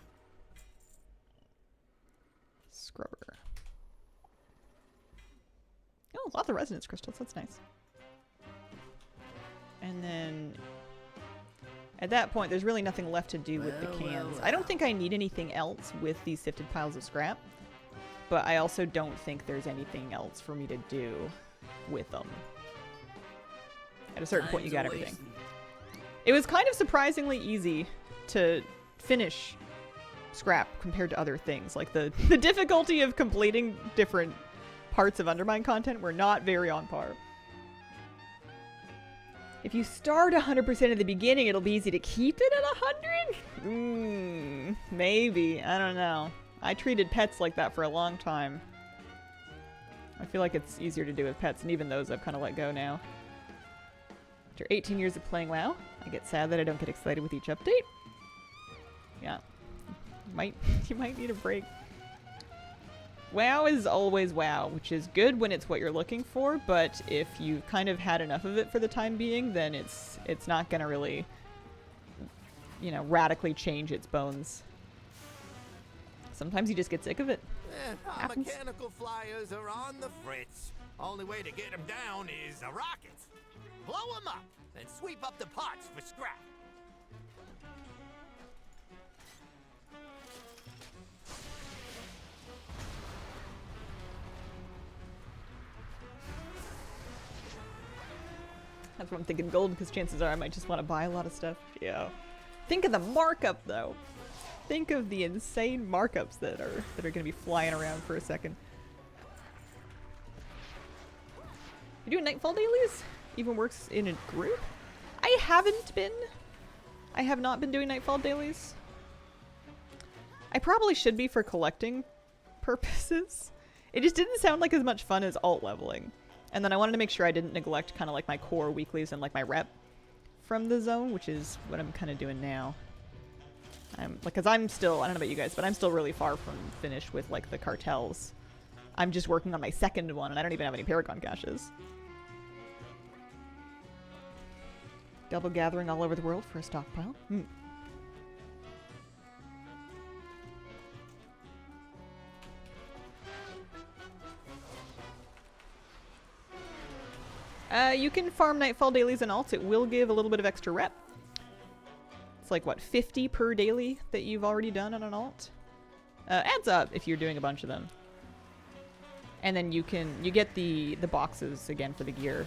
Scrubber. Oh, lots of resonance crystals. That's nice. And then at that point, there's really nothing left to do with the cans. I don't think I need anything else with these sifted piles of scrap, but I also don't think there's anything else for me to do with them. At a certain point, you got everything. It was kind of surprisingly easy to finish scrap compared to other things. Like the difficulty of completing different parts of Undermine content were not very on par. If you start 100% at the beginning, it'll be easy to keep it at 100? Maybe. I don't know. I treated pets like that for a long time. I feel like it's easier to do with pets, and even those I've kind of let go now. After 18 years of playing WoW, I get sad that I don't get excited with each update. Yeah. You might need a break. WoW is always WoW, which is good when it's what you're looking for, but if you've kind of had enough of it for the time being, then it's not gonna really, you know, radically change its bones. Sometimes you just get sick of it. Our mechanical flyers are on the fritz. Only way to get them down is a rocket. Blow them up and sweep up the pots for scrap. That's what I'm thinking, gold, because chances are I might just want to buy a lot of stuff. Yeah. Think of the markup, though. Think of the insane markups that are going to be flying around for a second. You doing Nightfall dailies? Even works in a group? I haven't been. I have not been doing Nightfall dailies. I probably should be for collecting purposes. It just didn't sound like as much fun as alt leveling. And then I wanted to make sure I didn't neglect kind of like my core weeklies and like my rep from the zone, which is what I'm kind of doing now. Because I'm still, I don't know about you guys, but I'm still really far from finished with like the cartels. I'm just working on my second one, and I don't even have any Paragon caches. Double gathering all over the world for a stockpile. You can farm Nightfall dailies and alts. It will give a little bit of extra rep. It's like, what, 50 per daily that you've already done on an alt? Adds up if you're doing a bunch of them. And then you get the boxes again for the gear.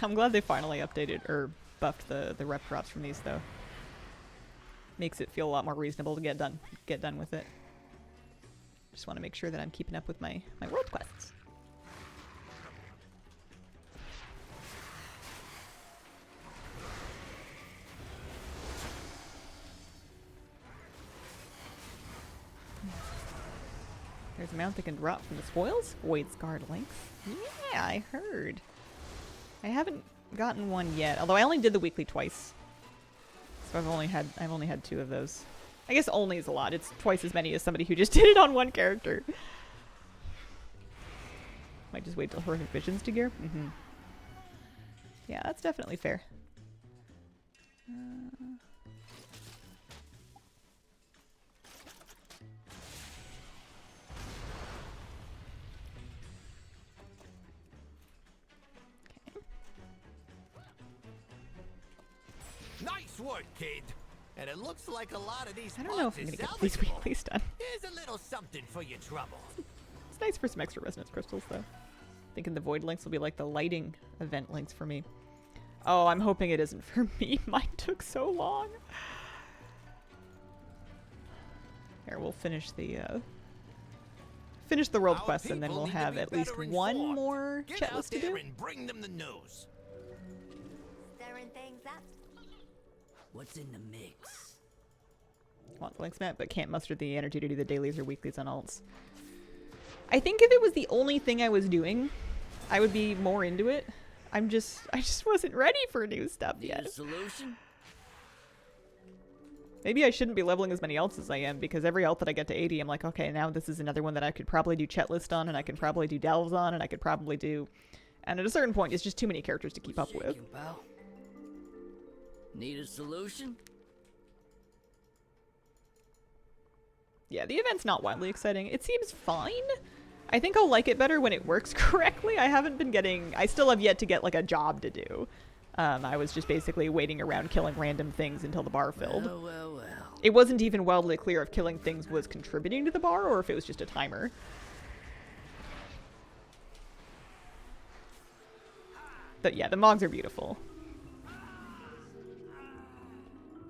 I'm glad they finally updated or buffed the rep drops from these though. Makes it feel a lot more reasonable to get done with it. Just want to make sure that I'm keeping up with my world quests. There's a mount that can drop from the spoils. Void Scarred Lynx. Yeah, I heard. I haven't gotten one yet, although I only did the weekly twice. So I've only had 2 of those. I guess only is a lot. It's twice as many as somebody who just did it on one character. Might just wait till Horrific Visions to gear. Yeah, that's definitely fair. Nice work, kid. And it looks like a lot of these I don't know if I'm gonna get these salvageable. weeklies done. Here's a little something for your trouble. It's nice for some extra resonance crystals, though. Thinking the void links will be like the lighting event links for me. Oh, I'm hoping it isn't for me. Mine took so long. Here, we'll finish the world quest, and then we'll have at least one more chat list to do. And bring them the news. Stirring things up. What's in the mix? Want the links map, but can't muster the energy to do the dailies or weeklies on alts. I think if it was the only thing I was doing, I would be more into it. I just wasn't ready for new stuff yet. Need a solution? Maybe I shouldn't be leveling as many alts as I am, because every alt that I get to 80, I'm like, okay, now this is another one that I could probably do chat list on, and I could probably do delves on, and I could probably do... And at a certain point, it's just too many characters to keep up with. Shaking, pal. Need a solution? Yeah, the event's not wildly exciting. It seems fine. I think I'll like it better when it works correctly. I still have yet to get like a job to do. I was just basically waiting around killing random things until the bar filled. Well. It wasn't even wildly clear if killing things was contributing to the bar or if it was just a timer. But yeah, the mogs are beautiful.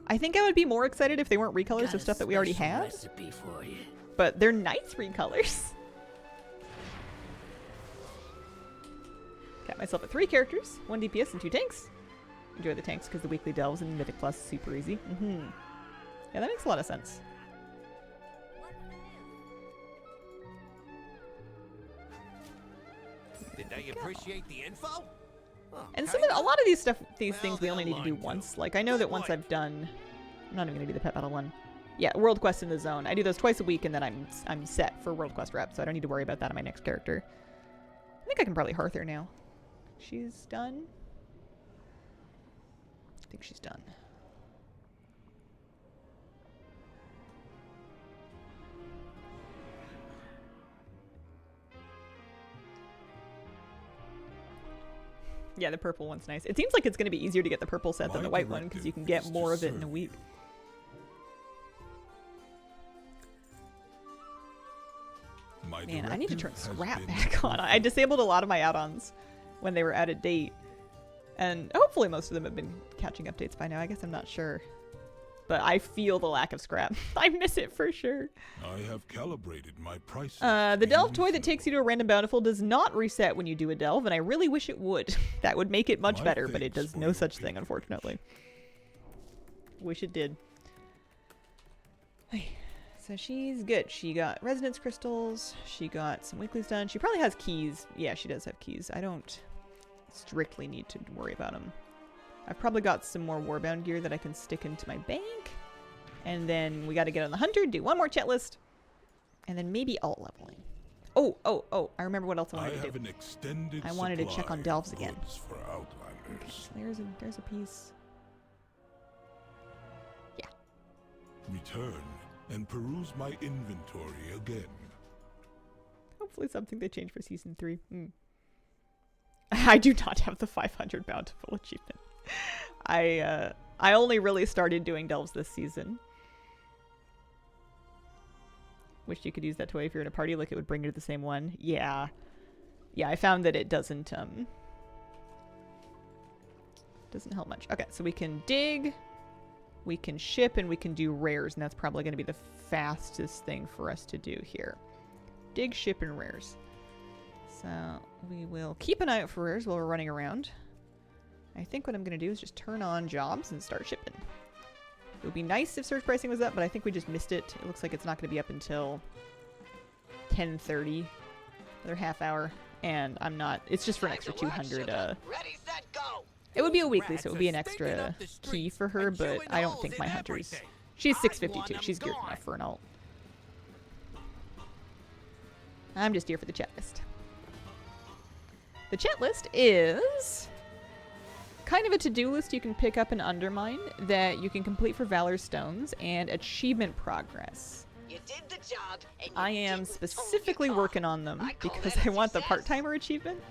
I think I would be more excited if they weren't recolors of stuff that we already have. Recipe for you. But they're nice recolors. Got myself at 3 characters, 1 DPS and 2 tanks. Enjoy the tanks because the weekly delves and Mythic Plus is super easy. Yeah, that makes a lot of sense. Did they appreciate the info? And a lot of these things we only need to do once. Like I know that once I've done, I'm not even gonna do the pet battle one. Yeah, World Quest in the zone. I do those twice a week, and then I'm set for World Quest rep, so I don't need to worry about that on my next character. I think I can probably hearth her now. She's done. I think she's done. Yeah, the purple one's nice. It seems like it's going to be easier to get the purple set than the white one because you can get more of it in a week. Man, I need to turn scrap back on. I disabled a lot of my add-ons when they were out of date. And hopefully most of them have been catching updates by now. I guess I'm not sure. But I feel the lack of scrap. I miss it for sure. I have calibrated my prices. The delve toy that takes you to a random bountiful does not reset when you do a delve, and I really wish it would. That would make it much better, but it does no such thing, unfortunately. Wish it did. So she's good. She got resonance crystals. She got some weeklies done. She probably has keys. Yeah, she does have keys. I don't strictly need to worry about them. I've probably got some more Warbound gear that I can stick into my bank. And then we got to get on the hunter, do one more chat list. And then maybe alt leveling. Oh, I remember what else I wanted to do. I wanted to check on delves again. Okay, so there's a piece. Yeah. Return and peruse my inventory again. Hopefully something they changed for season 3. I do not have the 500 bountiful achievement. I only really started doing delves this season. Wish you could use that toy if you're in a party, like it would bring you to the same one. Yeah, I found that it doesn't doesn't help much. Okay, so we can dig, we can ship, and we can do rares, and that's probably going to be the fastest thing for us to do here. Dig, ship, and rares. So we will keep an eye out for rares while we're running around. I think what I'm going to do is just turn on jobs and start shipping. It would be nice if surge pricing was up, but I think we just missed it. It looks like it's not going to be up until 10:30, another half hour, and I'm not. It's just for an extra 200. Ready, set, go. It would be a weekly, so it would be an extra key for her, but I don't think my hunter's. She's 652. She's geared enough for an alt. I'm just here for the chat list. The chat list is kind of a to-do list you can pick up and undermine that you can complete for Valor Stones and achievement progress. You did the job, and you I am didn't specifically tone your working on them I call because that a I want the success. part-timer achievement.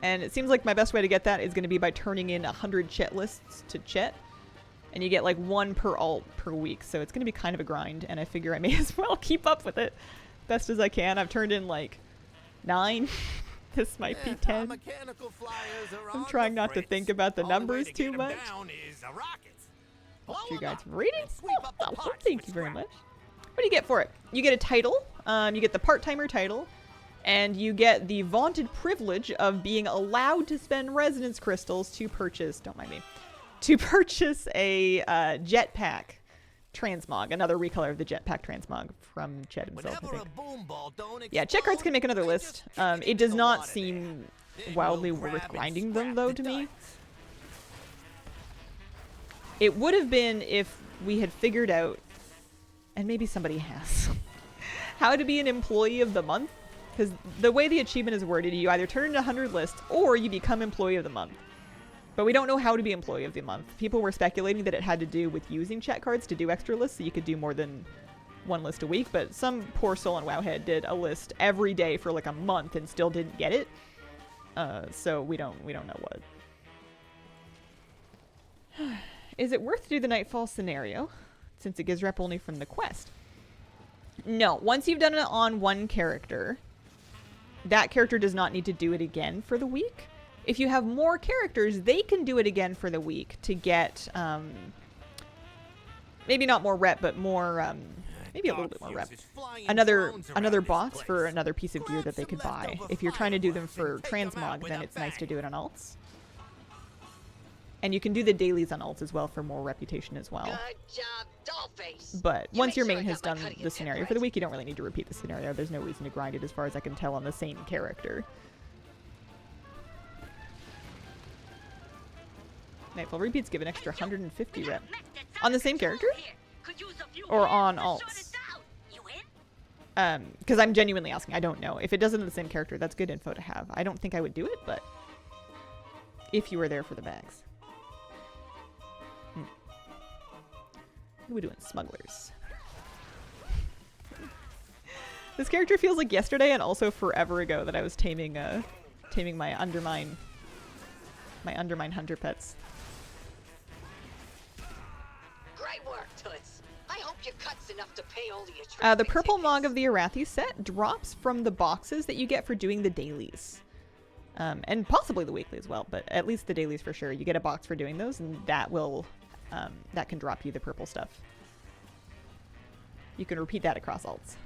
And it seems like my best way to get that is going to be by turning in 100 chet lists to chet. And you get like 1 per alt per week, so it's going to be kind of a grind, and I figure I may as well keep up with it best as I can. I've turned in like 9. This might be 10. I'm trying not to think about the numbers too much. You guys reading? Oh, thank you very much. What do you get for it? You get a title, you get the part-timer title, and you get the vaunted privilege of being allowed to spend resonance crystals to purchase, don't mind me, to purchase a jetpack transmog, another recolor of the jetpack transmog from Chett himself, I think. Yeah, Chett cards can make another list. It does not seem wildly worth grinding them, though, to me. It would have been if we had figured out, and maybe somebody has, how to be an employee of the month. Because the way the achievement is worded, you either turn in 100 lists or you become employee of the month. But we don't know how to be employee of the month. People were speculating that it had to do with using Chett cards to do extra lists, so you could do more than 1 list a week. But some poor soul on Wowhead did a list every day for like a month and still didn't get it. So we don't know what. Is it worth to do the Nightfall scenario, since it gives rep only from the quest? No. Once you've done it on one character, that character does not need to do it again for the week. If you have more characters, they can do it again for the week to get, maybe not more rep, but more, maybe a little bit more rep. Another boss for another piece of gear that they could buy. If you're trying to do them for transmog, then it's nice to do it on alts. And you can do the dailies on alts as well for more reputation as well. Good job, Dollface. But You once make your sure main I has got my done cutting the edge scenario right. for the week, you don't really need to repeat the scenario. There's no reason to grind it as far as I can tell on the same character. Nightfall repeats give an extra 150 rep. On the same character? Or on alts? Because I'm genuinely asking. I don't know. If it does it in the same character, that's good info to have. I don't think I would do it, but if you were there for the bags. Who are we doing? Smugglers. This character feels like yesterday and also forever ago that I was taming my Undermine hunter pets. Great work, Toots. I hope your cut's enough to pay all your The purple mog of the Arathi set drops from the boxes that you get for doing the dailies. And possibly the weekly as well, but at least the dailies for sure. You get a box for doing those, and that will that can drop you the purple stuff. You can repeat that across alts.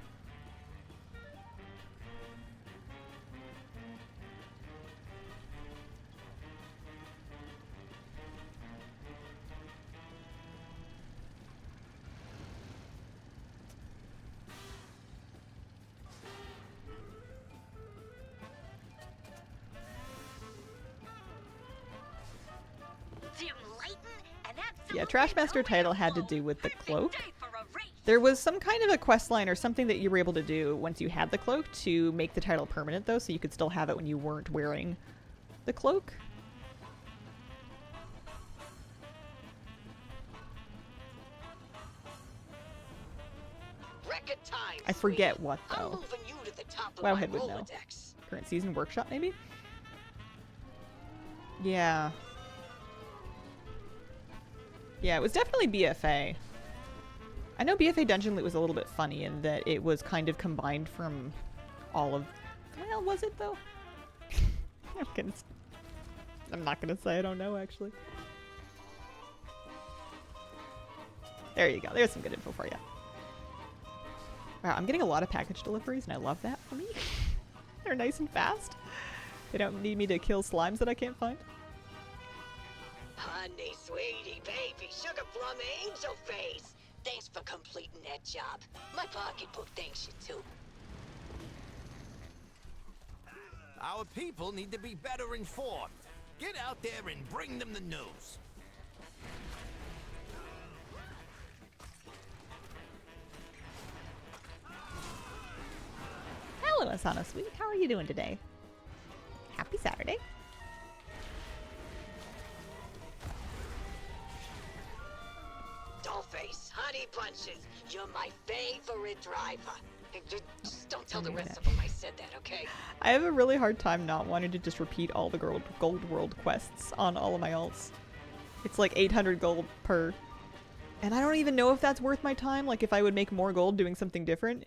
Yeah, Trashmaster title had to do with the cloak. There was some kind of a quest line or something that you were able to do once you had the cloak to make the title permanent, though, so you could still have it when you weren't wearing the cloak. I forget what, though. Wowhead would know. Current season workshop, maybe? Yeah. Yeah, it was definitely BFA. I know BFA Dungeon Loot was a little bit funny in that it was kind of combined from all of... Well, was it, though? I'm gonna I'm not gonna say I don't know, actually. There you go. There's some good info for you. Wow, I'm getting a lot of package deliveries, and I love that for me. They're nice and fast. They don't need me to kill slimes that I can't find. Honey, sweetie, baby, sugar plum angel face. Thanks for completing that job. My pocketbook thanks you too. Our people need to be better informed. Get out there and bring them the news. Hello, Asana Sweet. How are you doing today? Happy Saturday. Dollface, honey bunches, you're my favorite driver. Hey, just don't tell the rest of them I said that, okay? I have a really hard time not wanting to just repeat all the gold world quests on all of my alts. It's like 800 gold per. And I don't even know if that's worth my time, like if I would make more gold doing something different.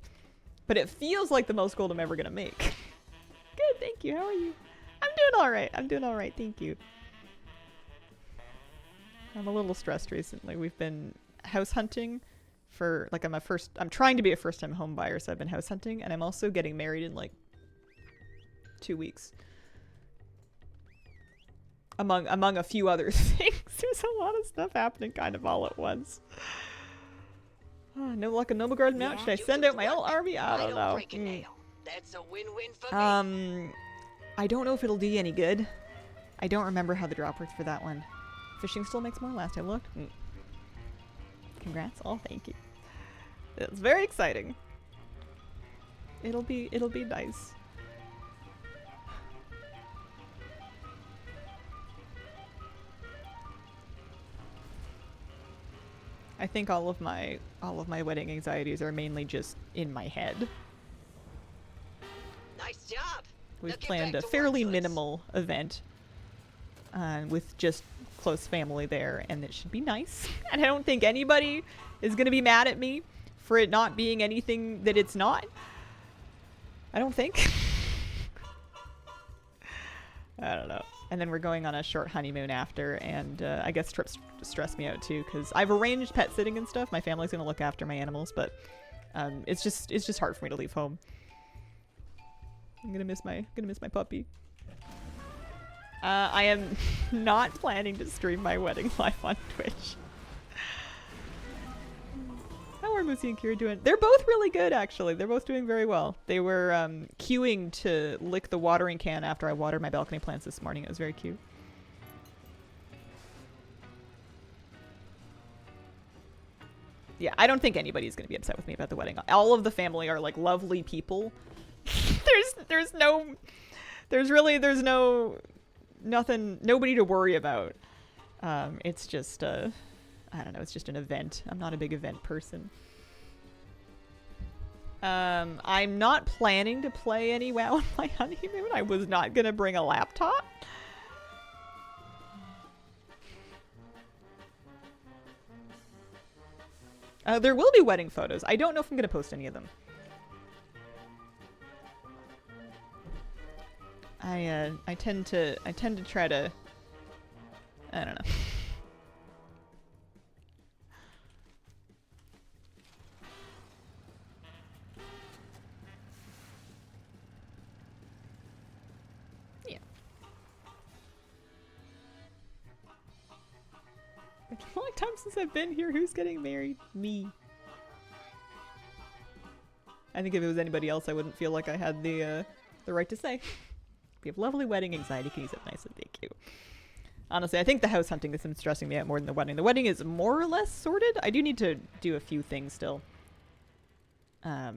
But it feels like the most gold I'm ever gonna make. Good, thank you. How are you? I'm doing alright. I'm doing alright, thank you. I'm a little stressed recently. We've been house hunting for, like, I'm trying to be a first-time home buyer, so I've been house hunting, and I'm also getting married in, like, 2 weeks. Among a few other things. There's a lot of stuff happening kind of all at once. Oh, no luck in Noble Garden now. Should I send out my alt army? I don't know. Break a nail. That's a win-win for me. I don't know if it'll do you any good. I don't remember how the drop works for that one. Fishing still makes more last I looked. Congrats. Oh, thank you. It's very exciting. It'll be nice. I think all of my wedding anxieties are mainly just in my head. Nice job. We've Now get planned back a to fairly work, Toots. minimal event with just close family there, and it should be nice. And I don't think anybody is going to be mad at me for it not being anything that it's not. I don't think. I don't know. And then we're going on a short honeymoon after, and I guess trips stress me out too, because I've arranged pet sitting and stuff. My family's gonna look after my animals, but it's just hard for me to leave home. I'm gonna miss my puppy. I am not planning to stream my wedding live on Twitch. How are Moosey and Kira doing? They're both really good, actually. They're both doing very well. They were queuing to lick the watering can after I watered my balcony plants this morning. It was very cute. Yeah, I don't think anybody's going to be upset with me about the wedding. All of the family are, like, lovely people. there's nobody to worry about. It's just, I don't know, it's just an event. I'm not a big event person. I'm not planning to play any WoW on my honeymoon. I was not gonna bring a laptop. There will be wedding photos. I don't know if I'm gonna post any of them. I tend to try to, I don't know. Yeah. It's a long time since I've been here. Who's getting married? Me. I think if it was anybody else, I wouldn't feel like I had the right to say. We have lovely wedding anxiety. Can you sit nicely? Thank you. Honestly, I think the house hunting is stressing me out more than the wedding. The wedding is more or less sorted. I do need to do a few things still. That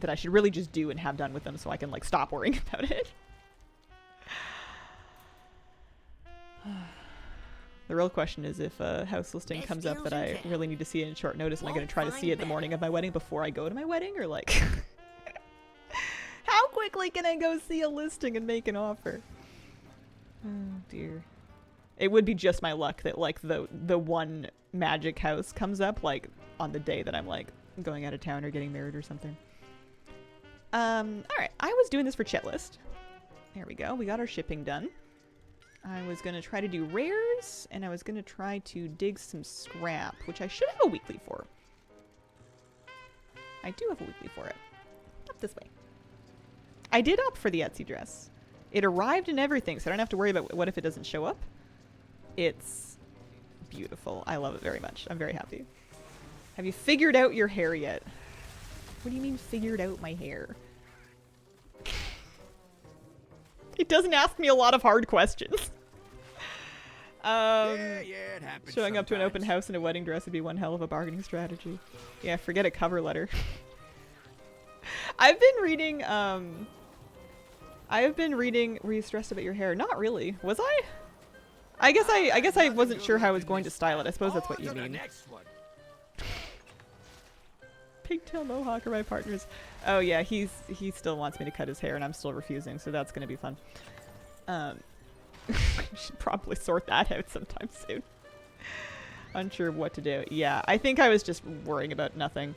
I should really just do and have done with them so I can, like, stop worrying about it. The real question is if a house listing comes up that I really need to see it in short notice, am I going to try to see it the morning of my wedding before I go to my wedding? Or, like, how quickly can I go see a listing and make an offer? Oh, dear. It would be just my luck that, like, the one magic house comes up, like, on the day that I'm, like, going out of town or getting married or something. Alright. I was doing this for checklist. There we go. We got our shipping done. I was going to try to do rares, and I was going to try to dig some scrap, which I should have a weekly for. I do have a weekly for it. Up this way. I did opt for the Etsy dress. It arrived and everything, so I don't have to worry about what if it doesn't show up. It's beautiful. I love it very much. I'm very happy. Have you figured out your hair yet? What do you mean figured out my hair? It doesn't ask me a lot of hard questions. It happens Showing up to an open sometimes. house in a wedding dress would be one hell of a bargaining strategy. Yeah, forget a cover letter. I've been reading, were you stressed about your hair? Not really. Was I? I guess I wasn't sure how I was going to style it. I suppose that's what you mean. Pigtail mohawk are my partners. Oh yeah, he still wants me to cut his hair and I'm still refusing, so that's gonna be fun. Should probably sort that out sometime soon. Unsure of what to do. Yeah, I think I was just worrying about nothing.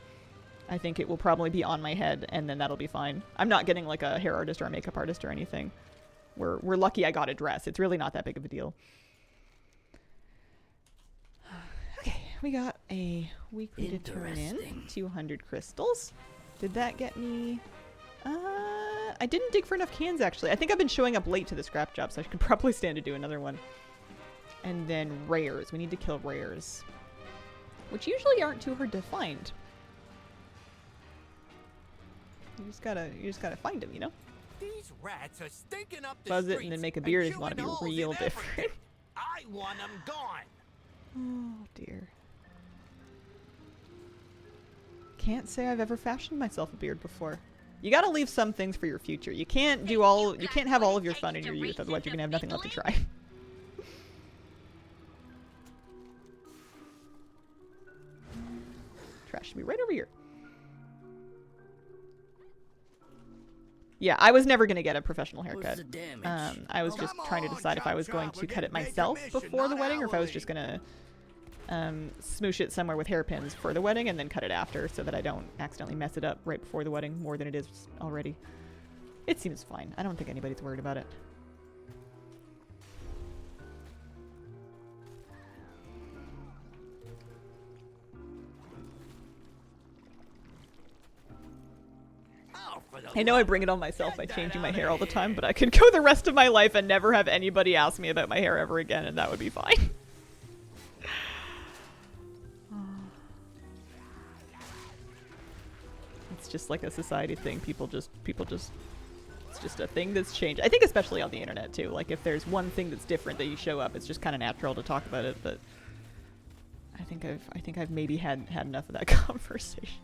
I think it will probably be on my head and then that'll be fine. I'm not getting like a hair artist or a makeup artist or anything. We're lucky I got a dress. It's really not that big of a deal. Okay, we got a weekly to turn in. 200 crystals. Did that get me... I didn't dig for enough cans, actually. I think I've been showing up late to the scrap job, so I could probably stand to do another one. And then rares. We need to kill rares. Which usually aren't too hard to find. You just gotta find them, you know? These rats are stinking up the Fuzz it and then make a beard if you want to be real different. different. I want them gone. Oh dear. Can't say I've ever fashioned myself a beard before. You gotta leave some things for your future. You can't have all of your fun in your youth, otherwise you're gonna have nothing left to try. Trash should be right over here. Yeah, I was never going to get a professional haircut. I was just trying to decide if I was going to cut it myself before the wedding or if I was just going to smoosh it somewhere with hairpins for the wedding and then cut it after so that I don't accidentally mess it up right before the wedding more than it is already. It seems fine. I don't think anybody's worried about it. I know I bring it on myself by changing my hair all the time, but I could go the rest of my life and never have anybody ask me about my hair ever again, and that would be fine. It's just like a society thing. People just, it's just a thing that's changed. I think especially on the internet too. Like if there's one thing that's different that you show up, it's just kind of natural to talk about it, but I think I've maybe had enough of that conversation.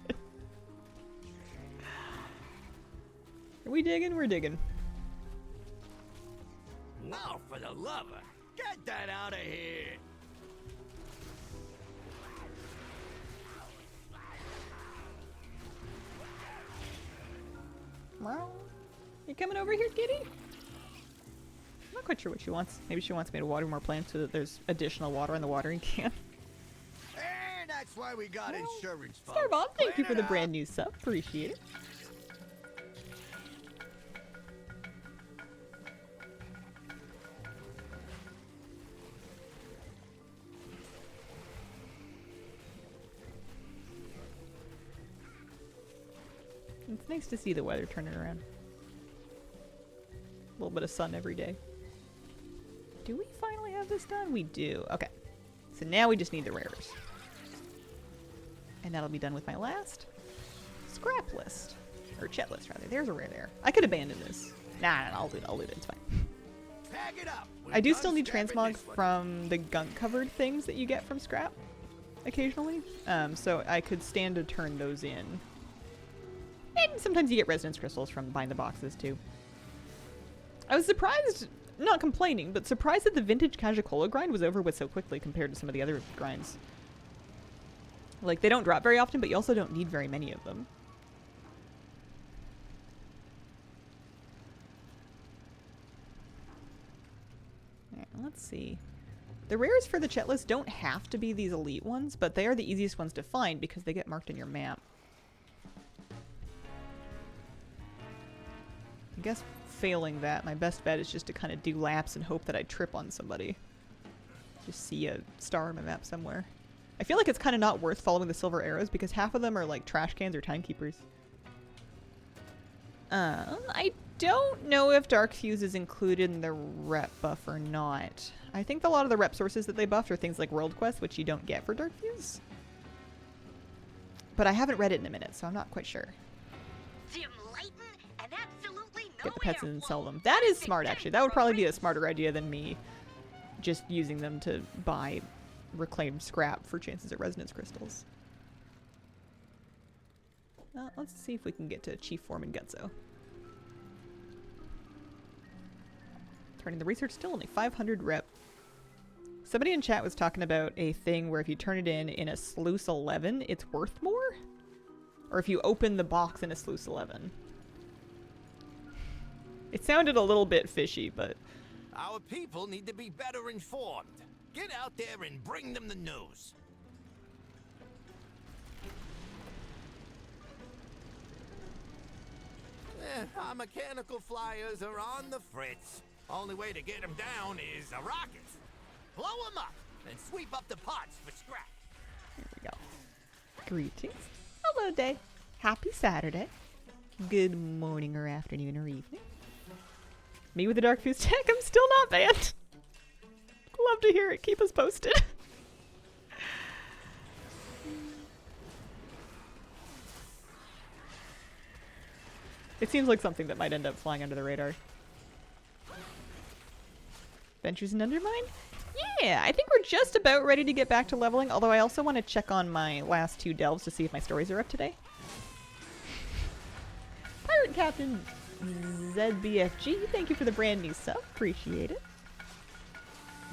Are we digging? We're digging. Now for the lover, get that out of here. You coming over here, kitty? I'm not quite sure what she wants. Maybe she wants me to water more plants so that there's additional water in the watering can. And that's why we got insurance, folks. Starbomb, thank you Clean for it the up. brand new sub. Appreciate it. It's nice to see the weather turning around. A little bit of sun every day. Do we finally have this done? We do. Okay. So now we just need the rares. And that'll be done with my last scrap list. Or chett list, rather. There's a rare there. I could abandon this. Nah, I'll do it. It's fine. Pack it up. We're I do done still need scrapping transmog this one. from the gunk-covered things that you get from scrap. Occasionally. So I could stand to turn those in. And sometimes you get resonance crystals from buying the boxes, too. I was surprised, not complaining, but surprised that the vintage Cajicola grind was over with so quickly compared to some of the other grinds. Like, they don't drop very often, but you also don't need very many of them. Alright, let's see. The rares for the chett list don't have to be these elite ones, but they are the easiest ones to find because they get marked in your map. I guess failing that, my best bet is just to kind of do laps and hope that I trip on somebody. Just see a star on my map somewhere. I feel like it's kind of not worth following the silver arrows because half of them are like trash cans or timekeepers. I don't know if Dark Fuse is included in the rep buff or not. I think a lot of the rep sources that they buffed are things like World Quest, which you don't get for Dark Fuse. But I haven't read it in a minute, so I'm not quite sure. Get the pets and sell them. That is smart, actually. That would probably be a smarter idea than me just using them to buy reclaimed scrap for chances at resonance crystals. Let's see if we can get to Chief Foreman Gutso. Turning the research still only 500 rep. Somebody in chat was talking about a thing where if you turn it in a Sluice 11, it's worth more? Or if you open the box in a Sluice 11. It sounded a little bit fishy, but... Our people need to be better informed. Get out there and bring them the news. Our mechanical flyers are on the fritz. Only way to get them down is a rocket. Blow them up and sweep up the pots for scrap. There we go. Greetings. Hello, day. Happy Saturday. Good morning or afternoon or evening. Me with the Dark Fuse tech, I'm still not banned. Love to hear it. Keep us posted. It seems like something that might end up flying under the radar. Ventures in Undermine? Yeah, I think we're just about ready to get back to leveling, although I also want to check on my last 2 delves to see if my stories are up today. Pirate Captain ZBFG, thank you for the brand new sub. Appreciate it.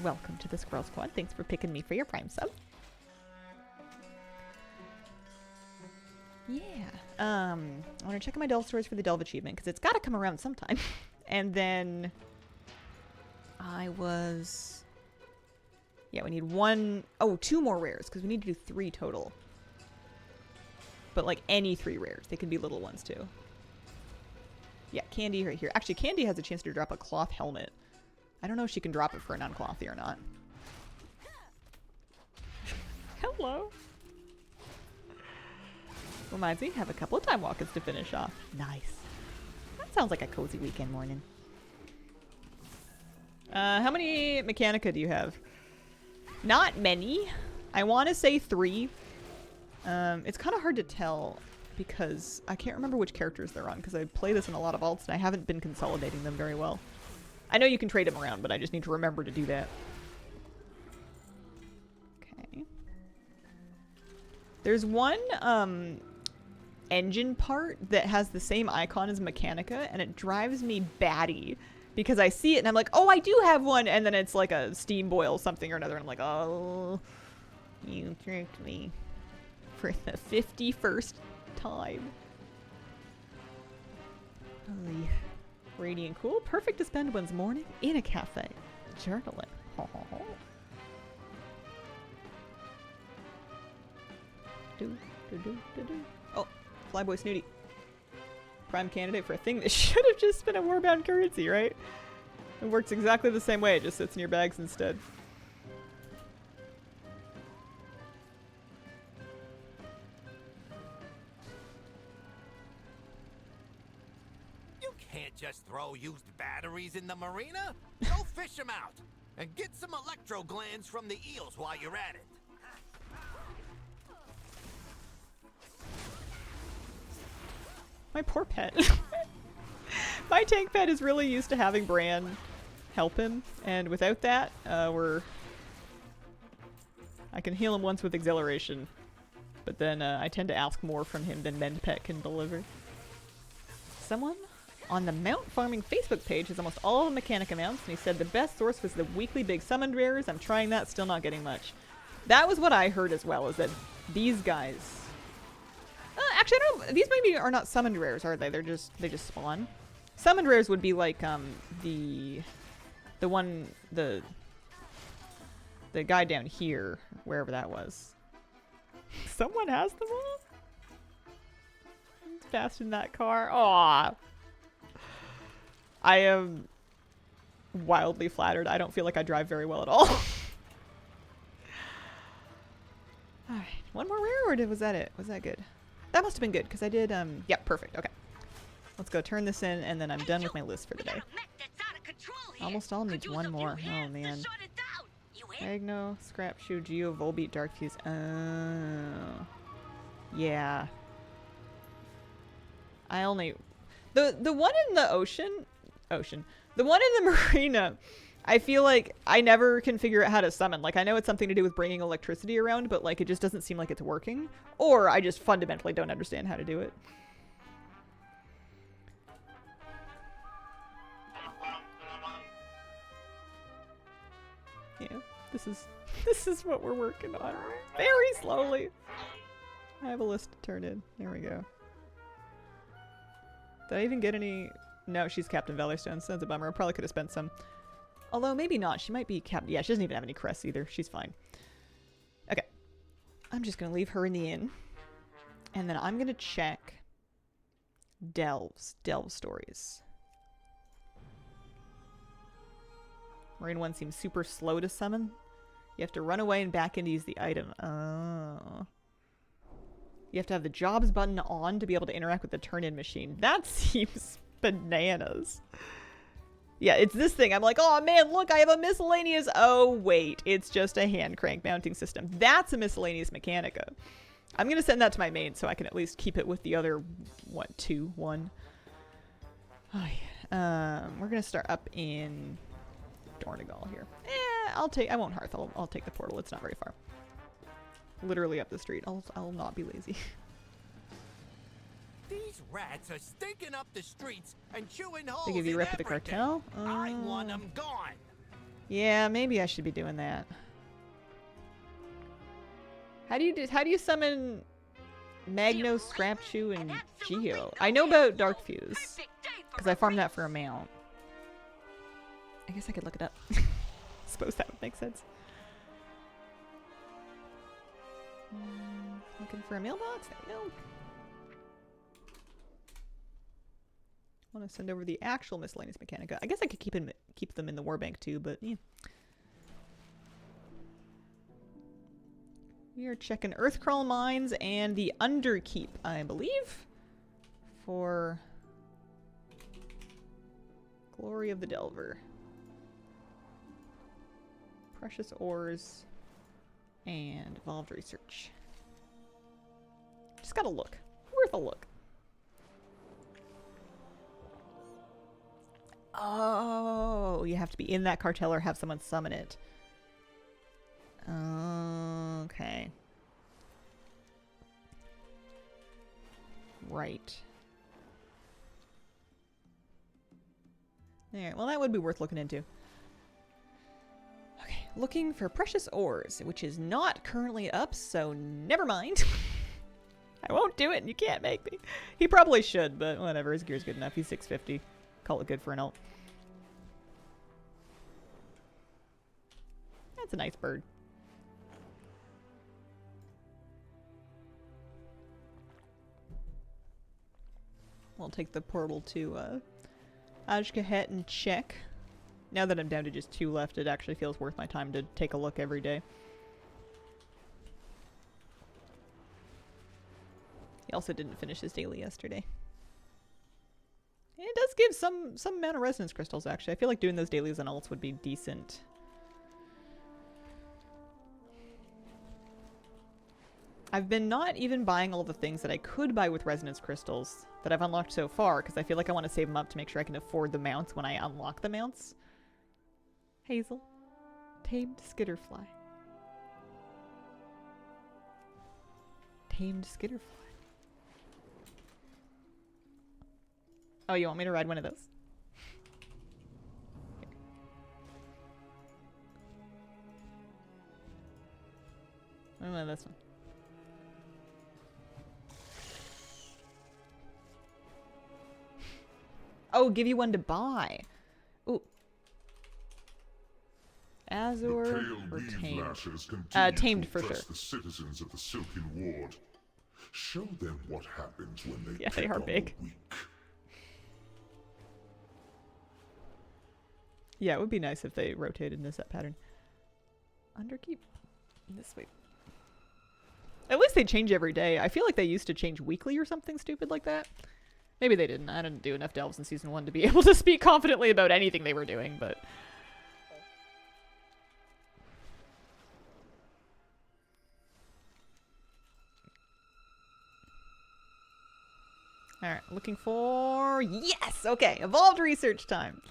Welcome to the Squirrel Squad. Thanks for picking me for your Prime sub. Yeah. I want to check on my delve stories for the delve achievement because it's got to come around sometime. And then yeah, we need 2 more rares because we need to do 3 total. But like any 3 rares. They can be little ones too. Yeah, Candy right here. Actually, Candy has a chance to drop a cloth helmet. I don't know if she can drop it for a non-clothy or not. Hello. Reminds me, have a couple of time walkers to finish off. Nice. That sounds like a cozy weekend morning. How many Mechanica do you have? Not many. I want to say 3. It's kind of hard to tell because I can't remember which characters they're on because I play this in a lot of alts and I haven't been consolidating them very well. I know you can trade them around, but I just need to remember to do that. Okay. There's one engine part that has the same icon as Mechanica, and it drives me batty because I see it and I'm like, oh, I do have one, and then it's like a steam boil something or another, and I'm like, oh, you tricked me for the 51st time. Oh, yeah. Radiant cool. Perfect to spend one's morning in a cafe. Journaling. Oh, Flyboy Snooty. Prime candidate for a thing that should have just been a warbound currency, right? It works exactly the same way. It just sits in your bags instead. Can't just throw used batteries in the marina. Go fish them out and get some electro glands from the eels while you're at it. My poor pet. My tank pet is really used to having Bran help him, and without that, I can heal him once with exhilaration, but then I tend to ask more from him than Mend Pet can deliver. Someone on the Mount Farming Facebook page has almost all the Mechanica mounts, and he said the best source was the weekly big summoned rares. I'm trying that, still not getting much. That was what I heard as well, is that these guys... actually, I don't know. These maybe are not summoned rares, are they? They just spawn. Summoned rares would be like the guy down here, wherever that was. Someone has them all? Fast in that car. Aww. I am wildly flattered. I don't feel like I drive very well at all. Alright, one more rare, or was that it? Was that good? That must have been good, because I did, yeah, perfect, okay. Let's go turn this in, and then I'm done with my list for the day. Almost all needs one more. Oh, man. Agno, Scrap Shoe, Geo, Volbeat, Dark Fuse. Oh. Yeah. I only... The one in the ocean... The one in the marina, I feel like I never can figure out how to summon. Like, I know it's something to do with bringing electricity around, but, like, it just doesn't seem like it's working. Or I just fundamentally don't understand how to do it. Yeah, this is what we're working on. Very slowly. I have a list to turn in. There we go. Did I even get any... No, she's Captain Valorstone, so that's a bummer. I probably could have spent some. Although, maybe not. She might be Captain... Yeah, she doesn't even have any crests either. She's fine. Okay. I'm just going to leave her in the inn. And then I'm going to check... Delve stories. Marine 1 seems super slow to summon. You have to run away and back in to use the item. Oh. You have to have the jobs button on to be able to interact with the turn-in machine. That seems bananas. Yeah, it's this thing. I'm like, oh man, look, I have a miscellaneous. Oh, wait, it's just a hand crank mounting system. That's a miscellaneous Mechanica. I'm going to send that to my main so I can at least keep it with the other, what, 2, 1. Oh, yeah. We're going to start up in Dornegal here. I won't Hearth. I'll take the portal. It's not very far. Literally up the street. I'll not be lazy. These rats are stinking up the streets and chewing holes. They give you a rep with the cartel? I want them gone. Yeah, maybe I should be doing that. How do you summon Magno, Scrap Shoe, and Geo? I know about Dark Fuse because I farmed that for a mount. I guess I could look it up. Suppose that would make sense. Looking for a mailbox? There we go. I want to send over the actual miscellaneous Mechanica. I guess I could keep them in the Warbank too, but yeah. We are checking Earthcrawl Mines and the Underkeep, I believe, for Glory of the Delver. Precious Ores and Evolved Research. Just gotta look. Worth a look. Oh, you have to be in that cartel or have someone summon it. Okay. Right. Alright, well that would be worth looking into. Okay, looking for Precious Ores, which is not currently up, so never mind. I won't do it, and you can't make me. He probably should, but whatever, his gear's good enough. He's 650. Call it good for an ult. That's a nice bird. We'll take the portal to Ajkahet and check. Now that I'm down to just 2 left, it actually feels worth my time to take a look every day. He also didn't finish his daily yesterday. It does give some amount of resonance crystals, actually. I feel like doing those dailies and ults would be decent. I've been not even buying all the things that I could buy with resonance crystals that I've unlocked so far, because I feel like I want to save them up to make sure I can afford the mounts when I unlock the mounts. Hazel. Tamed Skitterfly. Tamed Skitterfly. Oh, you want me to ride one of those? Here. What about this one? Oh, give you one to buy. Ooh. Azure or tamed? Tamed for sure. The citizens of the Silken Ward. Show them what happens when they they are big. Weak. Yeah, it would be nice if they rotated in a set pattern. Underkeep this way. At least they change every day. I feel like they used to change weekly or something stupid like that. Maybe they didn't. I didn't do enough delves in season 1 to be able to speak confidently about anything they were doing, but... Alright, looking for... Yes! Okay, evolved research time.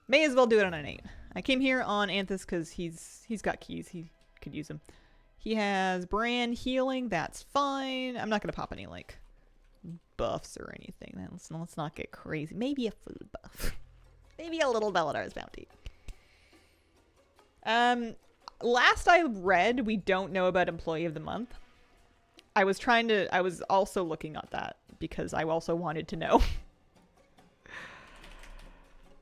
May as well do it on an 8. I came here on Anthus because he's got keys. He could use them. He has brand healing. That's fine. I'm not going to pop any, like, buffs or anything. Let's not get crazy. Maybe a food buff. Maybe a little Beladar's Bounty. Last I read, we don't know about Employee of the Month. I was also looking at that because I also wanted to know.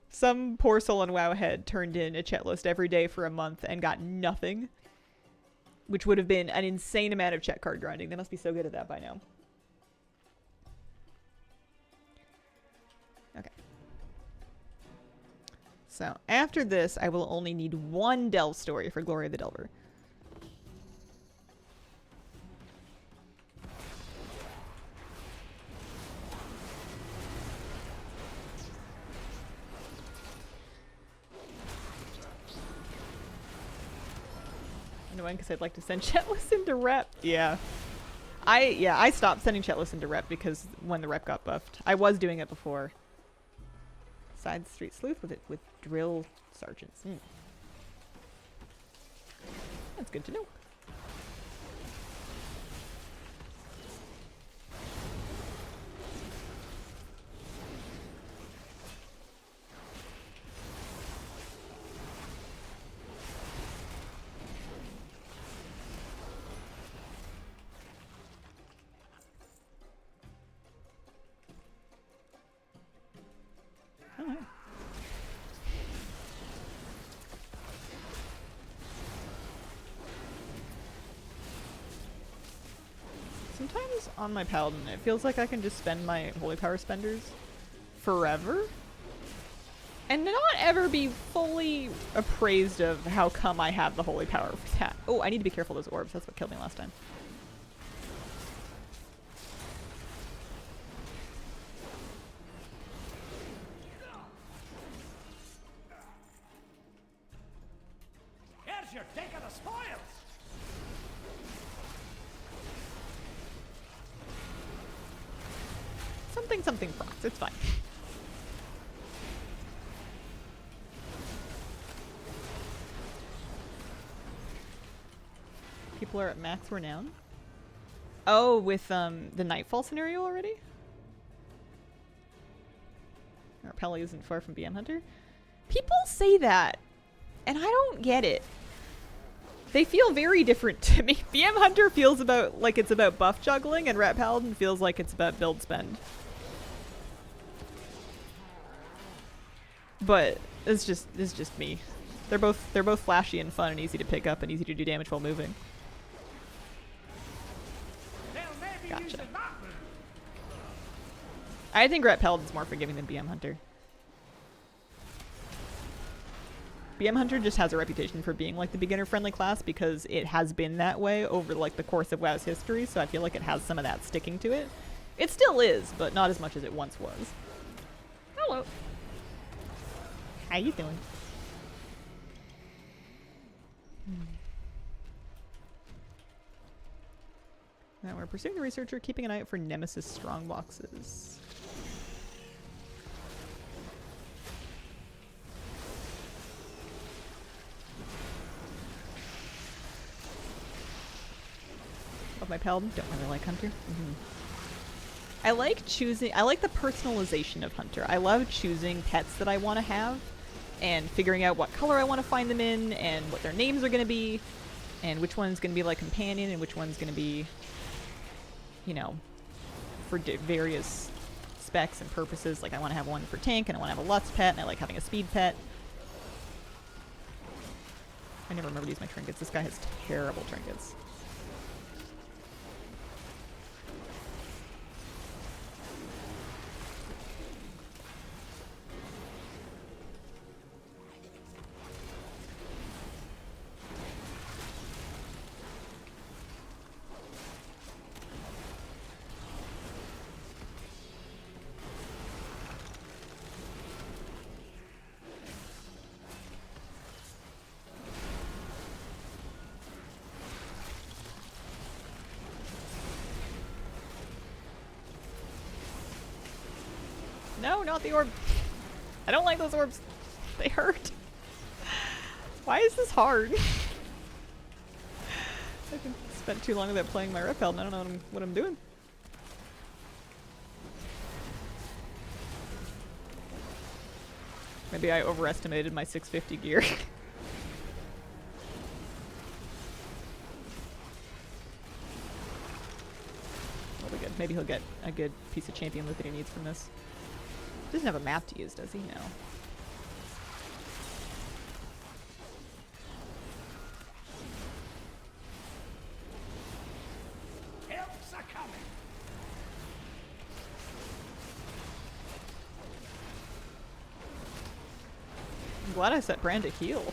Some poor soul on Wowhead turned in a chet list every day for a month and got nothing. Which would have been an insane amount of chet card grinding. They must be so good at that by now. Okay. So, after this, I will only need one delve story for Glory of the Delver. Annoying because I'd like to send Chetless into rep. Yeah. I stopped sending Chetless into rep because when the rep got buffed. I was doing it before. Side Street Sleuth with drill sergeants. That's good to know. Sometimes on my Paladin, it feels like I can just spend my Holy Power spenders forever and not ever be fully appraised of how come I have the Holy Power for that. Oh, I need to be careful of those orbs. That's what killed me last time. Here's your take of the spoils! Something procs. It's fine. People are at max renown. Oh, with the Nightfall scenario already? Our Pele isn't far from BM Hunter. People say that, and I don't get it. They feel very different to me. BM Hunter feels like it's about buff juggling, and Rat Paladin feels like it's about build spend. But it's just me. They're both flashy and fun and easy to pick up and easy to do damage while moving. Gotcha. I think Rat Paladin's more forgiving than BM Hunter. BM Hunter just has a reputation for being like the beginner-friendly class because it has been that way over like the course of WoW's history, so I feel like it has some of that sticking to it. It still is, but not as much as it once was. Hello. How you doing? Now we're pursuing the researcher, keeping an eye out for Nemesis strong boxes. Love my Paladin. Don't really like Hunter. I like the personalization of Hunter. I love choosing pets that I want to have and figuring out what color I want to find them in and what their names are going to be and which one's going to be like companion and which one's going to be, you know, for various specs and purposes. Like I want to have one for tank and I want to have a Lutz pet and I like having a speed pet. I never remember to use my trinkets. This guy has terrible trinkets. No, not the orb. I don't like those orbs. They hurt. Why is this hard? I spent too long without playing my repel and I don't know what I'm doing. Maybe I overestimated my 650 gear. That'll be good. Maybe he'll get a good piece of champion loot that he needs from this. He doesn't have a map to use, does he? No. Helps are coming. I'm glad I set Brand to heal.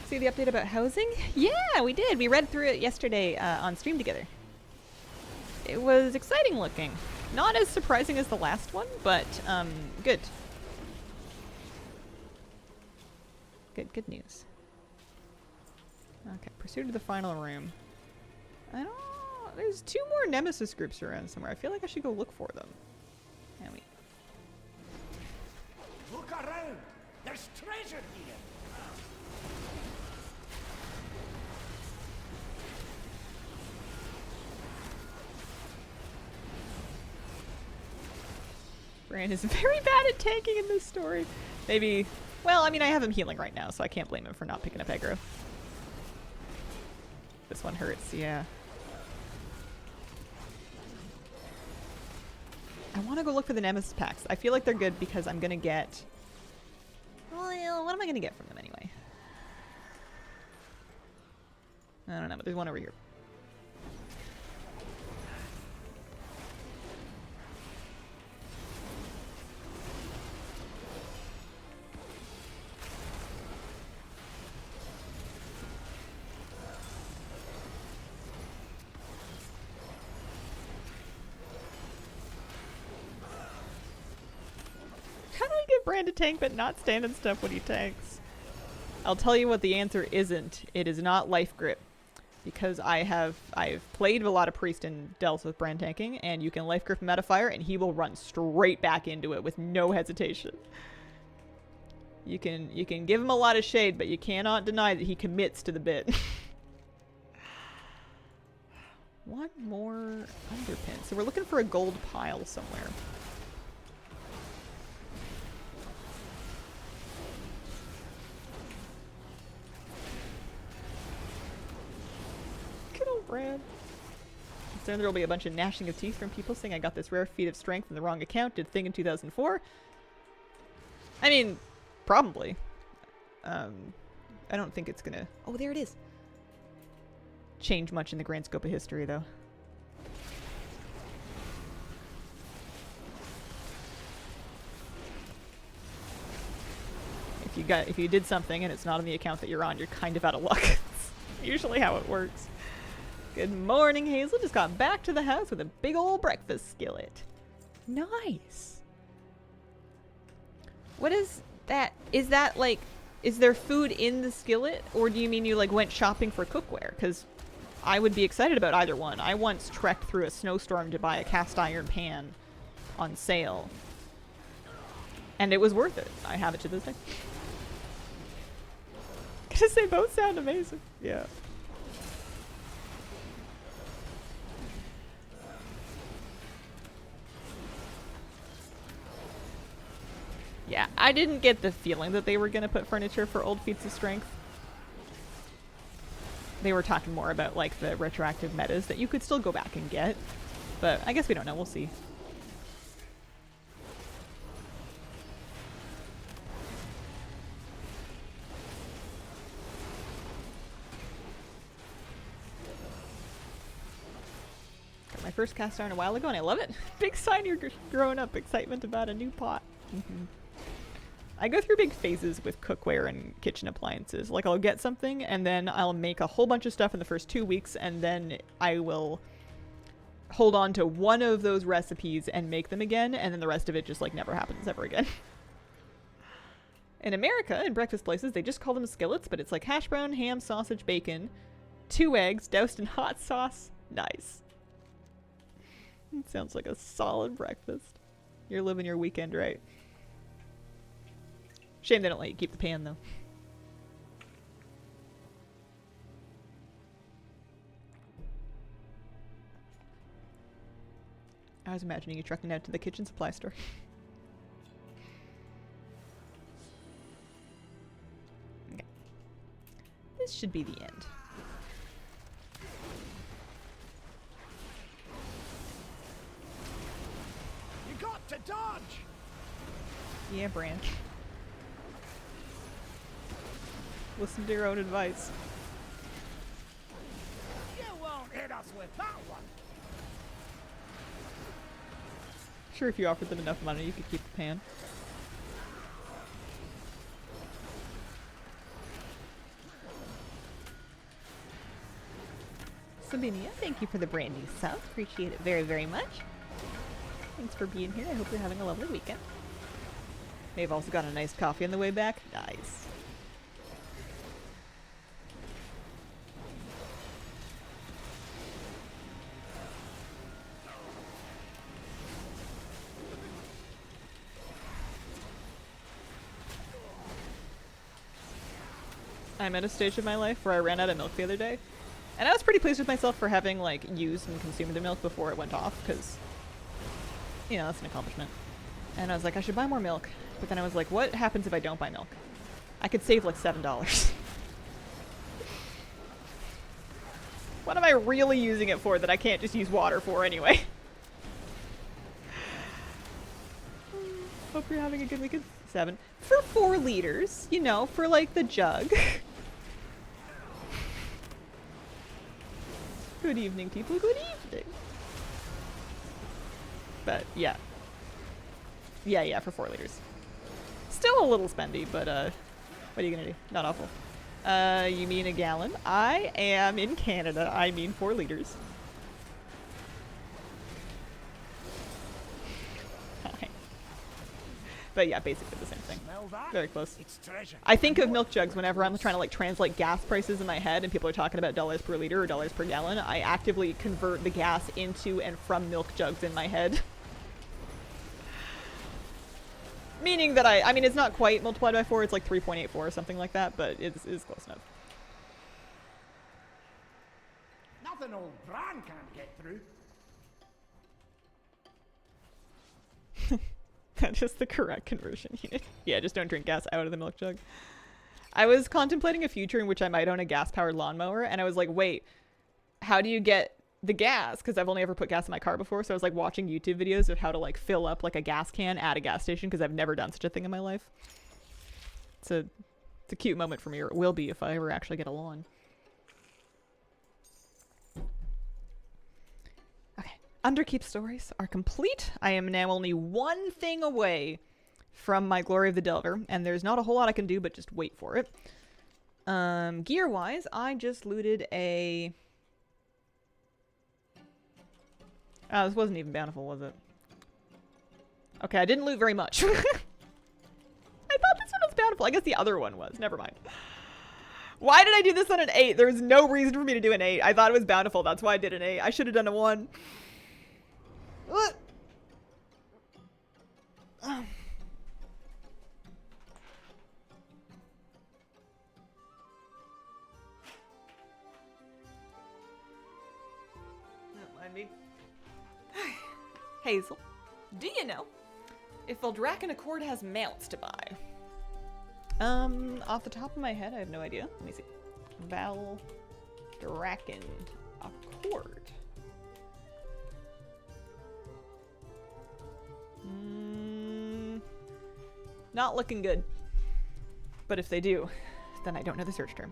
See the update about housing? Yeah, we did. We read through it yesterday on stream together. It was exciting looking. Not as surprising as the last one, but good. Good news. Okay, pursuit to the final room. I don't... There's 2 more Nemesis groups around somewhere. I feel like I should go look for them. Yeah, wait. Look around. There's treasure here. Brand is very bad at tanking in this story. Maybe... Well, I mean, I have him healing right now, so I can't blame him for not picking up aggro. This one hurts, yeah. I want to go look for the Nemesis packs. I feel like they're good because I'm going to get... Well, what am I going to get from them anyway? I don't know, but there's one over here. How do I get Brand to tank but not stand and stuff when he tanks? I'll tell you what the answer isn't. It is not life grip. Because I've played a lot of Priest and Dells with Brand tanking, and you can life grip Metaphire and he will run straight back into it with no hesitation. You can give him a lot of shade, but you cannot deny that he commits to the bit. One more underpin. So we're looking for a gold pile somewhere. Good old Brand. Concerned there will be a bunch of gnashing of teeth from people saying I got this rare feat of strength in the wrong account, did thing in 2004. I mean, probably. I don't think it's gonna... Oh, there it is. Change much in the grand scope of history, though. If you did something and it's not on the account that you're on, you're kind of out of luck. It's usually how it works. Good morning, Hazel. Just got back to the house with a big old breakfast skillet. Nice. What is that? Is that like, is there food in the skillet, or do you mean you like went shopping for cookware? Because I would be excited about either one. I once trekked through a snowstorm to buy a cast iron pan on sale, and it was worth it. I have it to this day. Gonna say both sound amazing. Yeah. Yeah, I didn't get the feeling that they were going to put furniture for old feats of strength. They were talking more about like the retroactive metas that you could still go back and get. But I guess we don't know. We'll see. Got my first cast iron a while ago and I love it. Big sign you're growing up. Excitement about a new pot. I go through big phases with cookware and kitchen appliances. Like I'll get something and then I'll make a whole bunch of stuff in the first 2 weeks and then I will hold on to one of those recipes and make them again, and then the rest of it just like never happens ever again. In America, in breakfast places, they just call them skillets, but it's like hash brown, ham, sausage, bacon, 2 eggs doused in hot sauce. Nice. It sounds like a solid breakfast. You're living your weekend right. Shame they don't let you keep the pan though. I was imagining you trucking out to the kitchen supply store. Okay. This should be the end. You got to dodge! Yeah, Branch. Listen to your own advice. You won't hit us with that one! Sure, if you offered them enough money, you could keep the pan. Sabinia, thank you for the brand new sub. Appreciate it very, very much. Thanks for being here. I hope you're having a lovely weekend. They've also got a nice coffee on the way back. Nice. I'm at a stage of my life where I ran out of milk the other day. And I was pretty pleased with myself for having, like, used and consumed the milk before it went off, because, you know, that's an accomplishment. And I was like, I should buy more milk. But then I was like, what happens if I don't buy milk? I could save, like, $7. What am I really using it for that I can't just use water for anyway? Hope you're having a good weekend. 7. For 4 liters, you know, for, like, the jug. Good evening, people. Good evening. But, yeah. Yeah, for 4 liters. Still a little spendy, but, what are you gonna do? Not awful. You mean a gallon? I am in Canada. I mean 4 liters. But yeah, basically the same thing. Very close. I think of milk jugs whenever I'm trying to like translate gas prices in my head and people are talking about dollars per liter or dollars per gallon. I actively convert the gas into and from milk jugs in my head. Meaning that I mean, it's not quite multiplied by 4, it's like 3.84 or something like that, but it is close enough. Nothing old Bran can't get through. That is the correct conversion unit. Yeah, just don't drink gas out of the milk jug. I was contemplating a future in which I might own a gas-powered lawnmower, and I was like, wait, how do you get the gas? Because I've only ever put gas in my car before, so I was like watching YouTube videos of how to like fill up like a gas can at a gas station, because I've never done such a thing in my life. It's a cute moment for me, or it will be if I ever actually get a lawn. Underkeep stories are complete. I am now only 1 thing away from my Glory of the Delver, and there's not a whole lot I can do but just wait for it. Gear-wise, I just looted a... Oh, this wasn't even bountiful, was it? Okay, I didn't loot very much. I thought this one was bountiful. I guess the other one was. Never mind. Why did I do this on an 8? There was no reason for me to do an 8. I thought it was bountiful. That's why I did an 8. I should have done a 1. What? That might be. Hazel, do you know if Valdraken Accord has mounts to buy? Off the top of my head, I have no idea. Let me see. Valdraken Accord. Not looking good. But if they do, then I don't know the search term.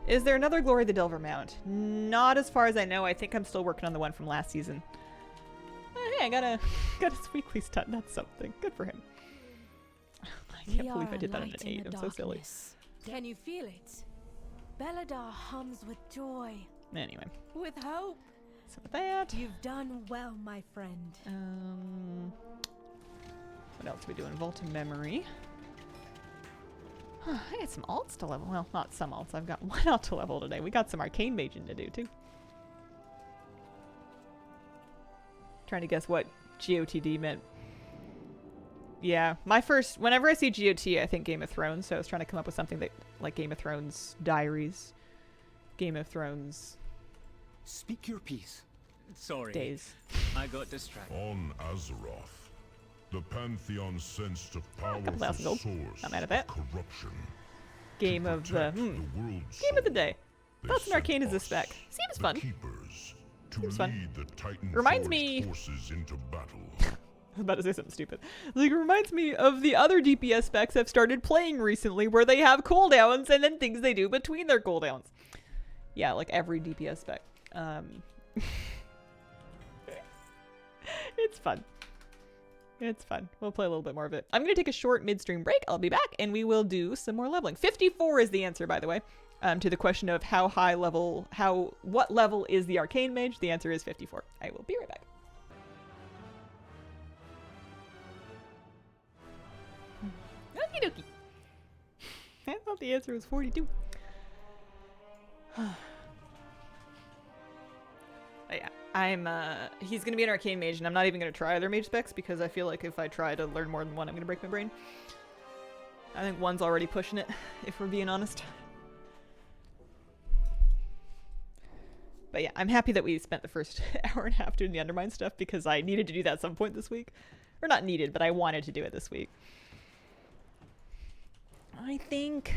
Is there another Glory the Delver mount? Not as far as I know. I think I'm still working on the one from last season. Hey, I got a weekly stud. That's something. Good for him. I can't believe I did that on an 8. I'm so silly. Can you feel it? Belladar hums with joy. Anyway. With hope. So with that. You've done well, my friend. What else are we doing? Vault of Memory. I got some alts to level. Well, not some alts. I've got one alt to level today. We got some arcane maging to do too. Trying to guess what GOTD meant. Yeah, my first, whenever I see GOT, I think Game of Thrones, so I was trying to come up with something that, like Game of Thrones Diaries, Game of Thrones Speak your piece. Sorry. Days. I got distracted. On Azeroth, the Pantheon sensed a Couple powerful thousand gold. source Not mad at of that. corruption. Game of the, Protect the world's Game of the soul, day. they Thoughts and sent Arcane is a us, spec. Seems the fun. Keepers, to Seems fun. lead the Titan Reminds forged me- forces into battle. I was about to say something stupid. Like, it reminds me of the other DPS specs I've started playing recently where they have cooldowns and then things they do between their cooldowns. Yeah, like every DPS spec. It's fun. It's fun. We'll play a little bit more of it. I'm going to take a short midstream break. I'll be back and we will do some more leveling. 54 is the answer, by the way, to the question of how high level, what level is the Arcane Mage? The answer is 54. I will be right back. Okie dokie. I thought the answer was 42. Yeah, he's gonna be an Arcane Mage, and I'm not even gonna try other mage specs because I feel like if I try to learn more than one, I'm gonna break my brain. I think one's already pushing it, if we're being honest. But yeah, I'm happy that we spent the first hour and a half doing the Undermine stuff because I needed to do that at some point this week. Or not needed, but I wanted to do it this week. I think...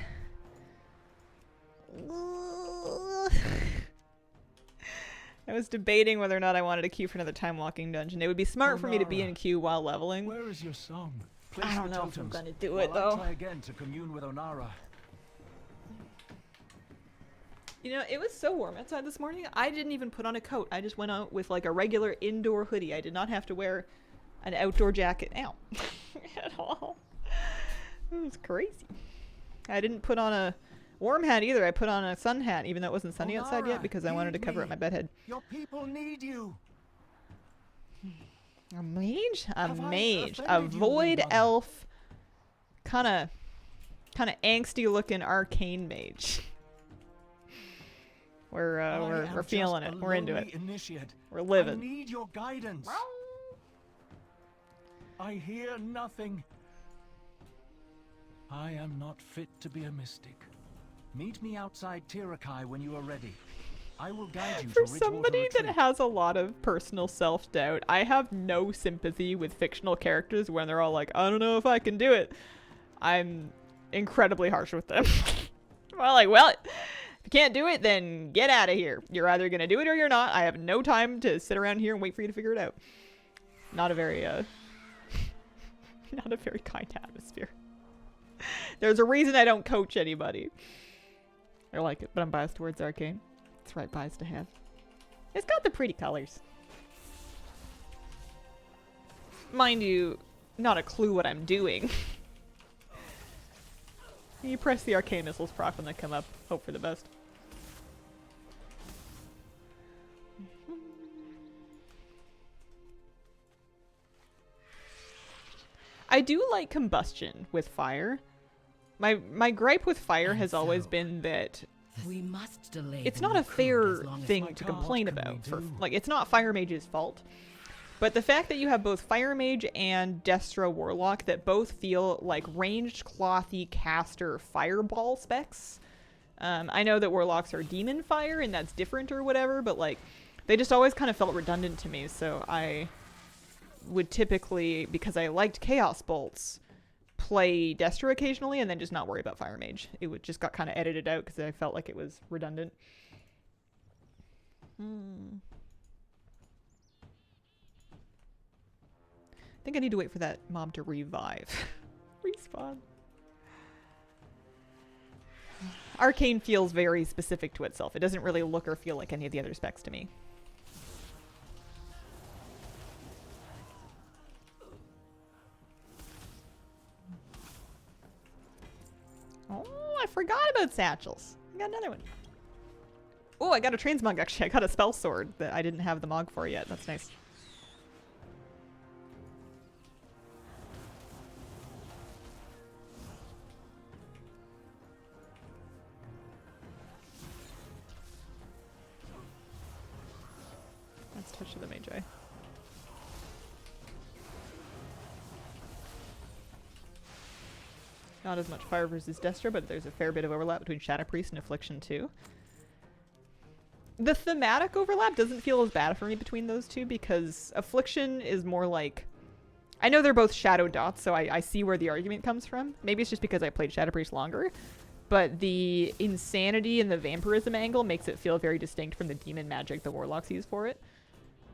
I was debating whether or not I wanted to queue for another time walking dungeon. It would be smart for me to be in queue while leveling. Where is your song? I don't know if I'm gonna do it I'll though. try again to commune with Onara. You know, it was so warm outside this morning. I didn't even put on a coat. I just went out with like a regular indoor hoodie. I did not have to wear an outdoor jacket now at all. It was crazy. I didn't put on a warm hat either. I put on a sun hat even though it wasn't sunny outside yet because I wanted to cover up my bedhead. Your people need you. A mage? A Have I mage. A offended you, void Wee Mother? elf kinda angsty looking arcane mage. We're I am we're feeling just it. a We're into it. lowly Initiate. We're I living. need your guidance. I hear nothing. I am not fit to be a mystic. Meet me outside Tirakai when you are ready. I will guide you For to Ridgewater somebody that Retreat. has a lot of personal self-doubt, I have no sympathy with fictional characters when they're all like, I don't know if I can do it. I'm incredibly harsh with them. Well, like, well, if you can't do it, then get out of here. You're either going to do it or you're not. I have no time to sit around here and wait for you to figure it out. Not a very, not a very kind atmosphere. There's a reason I don't coach anybody. I like it, but I'm biased towards Arcane. It's the right bias to have. It's got the pretty colors. Mind you, not a clue what I'm doing. You press the Arcane Missiles proc when they come up. Hope for the best. I do like combustion with fire. My gripe with fire has always been that We must delay. it's the not a recruit fair as long as thing my to God complain can we about. do? Like, it's not Fire Mage's fault. But the fact that you have both Fire Mage and Destro Warlock that both feel like ranged, clothy, caster, fireball specs. I know that Warlocks are Demon Fire and that's different or whatever, but like, they just always kind of felt redundant to me, so I would typically, because I liked Chaos Bolts, play Destro occasionally and then just not worry about Fire Mage. It would just got kind of edited out because I felt like it was redundant. I think I need to wait for that mob to revive. Respawn. Arcane feels very specific to itself. It doesn't really look or feel like any of the other specs to me. Oh, I forgot about satchels. I got another one. Oh, I got a transmog actually. I got a spell sword that I didn't have the mog for yet. That's nice. Not as much fire versus Destro, but there's a fair bit of overlap between Shadow Priest and Affliction too. The thematic overlap doesn't feel as bad for me between those two because Affliction is more like... I know they're both Shadow Dots, so I see where the argument comes from. Maybe it's just because I played Shadow Priest longer. But the insanity and the vampirism angle makes it feel very distinct from the demon magic the Warlocks use for it.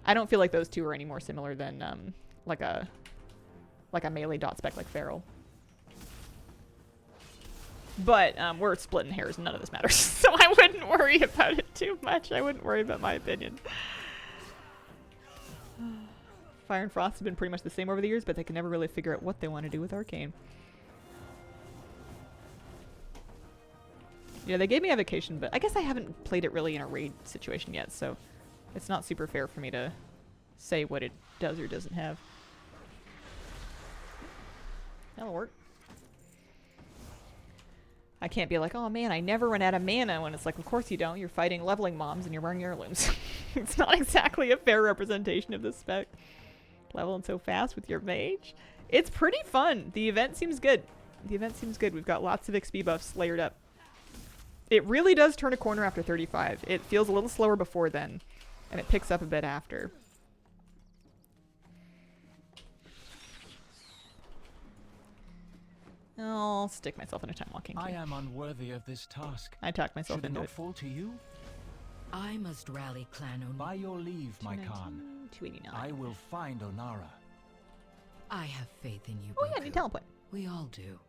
I don't feel like those two are any more similar than like a melee dot spec like Feral. But we're splitting hairs and none of this matters. So I wouldn't worry about it too much. I wouldn't worry about my opinion. Fire and Frost have been pretty much the same over the years, but they can never really figure out what they want to do with Arcane. Yeah, they gave me Evocation, but I guess I haven't played it really in a raid situation yet, so it's not super fair for me to say what it does or doesn't have. That'll work. I can't be like, oh man, I never run out of mana, when it's like, of course you don't. You're fighting leveling moms and you're wearing heirlooms. It's not exactly a fair representation of this spec. Leveling so fast with your mage. It's pretty fun. The event seems good. The event seems good. We've got lots of XP buffs layered up. It really does turn a corner after 35. It feels a little slower before then, and it picks up a bit after. I'll stick myself in a time walking. I am unworthy of this task. I talked myself Should it into not it. fall to you? I must rally Clan O'Nara. By your leave, my Khan. 289. I will find Onara. I have faith in you, Oh yeah, Boku. new talent point. We all do.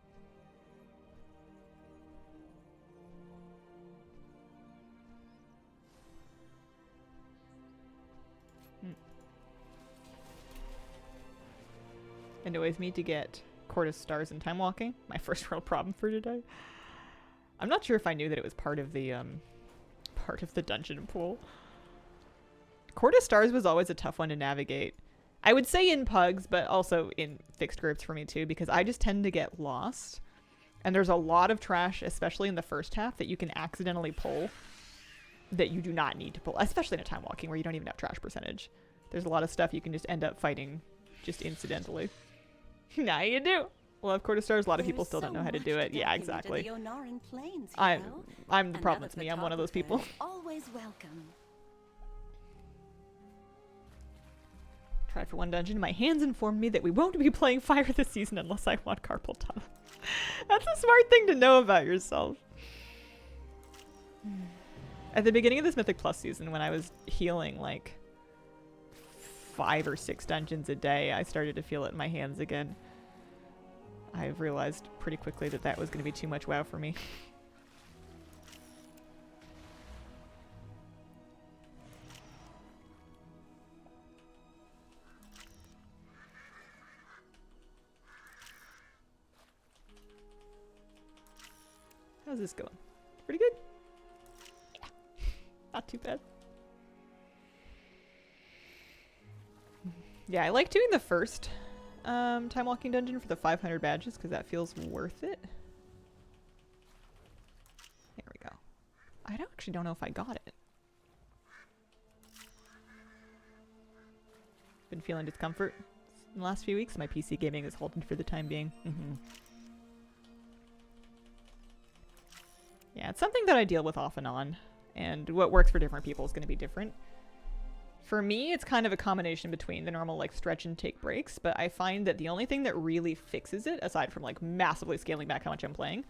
Annoys me to get Cortus Stars and Time Walking. My first real problem for today. I'm not sure if I knew that it was part of the dungeon pool. Cortus Stars was always a tough one to navigate. I would say in pugs, but also in fixed groups for me too, because I just tend to get lost. And there's a lot of trash, especially in the first half, that you can accidentally pull that you do not need to pull, especially in a time walking where you don't even have trash percentage. There's a lot of stuff you can just end up fighting just incidentally. Now you do. Love Cortus Stars. A lot of people still don't know how to do it. Yeah, exactly. I'm the problem. It's me. I'm one of those people. Always welcome. Tried for one dungeon. My hands informed me that we won't be playing fire this season unless I want carpal tunnel. That's a smart thing to know about yourself. At the beginning of this Mythic Plus season, when I was healing like 5 or 6 dungeons a day, I started to feel it in my hands again. I realized pretty quickly that that was going to be too much WoW for me. How's this going? Pretty good? Yeah. Not too bad. Yeah, I like doing the first time walking dungeon for the 500 badges because that feels worth it. There we go. I actually don't know if I got it. Been feeling discomfort in the last few weeks. My PC gaming is halted for the time being. Yeah, it's something that I deal with off and on, and what works for different people is going to be different. For me, it's kind of a combination between the normal like stretch and take breaks, but I find that the only thing that really fixes it, aside from like massively scaling back how much I'm playing,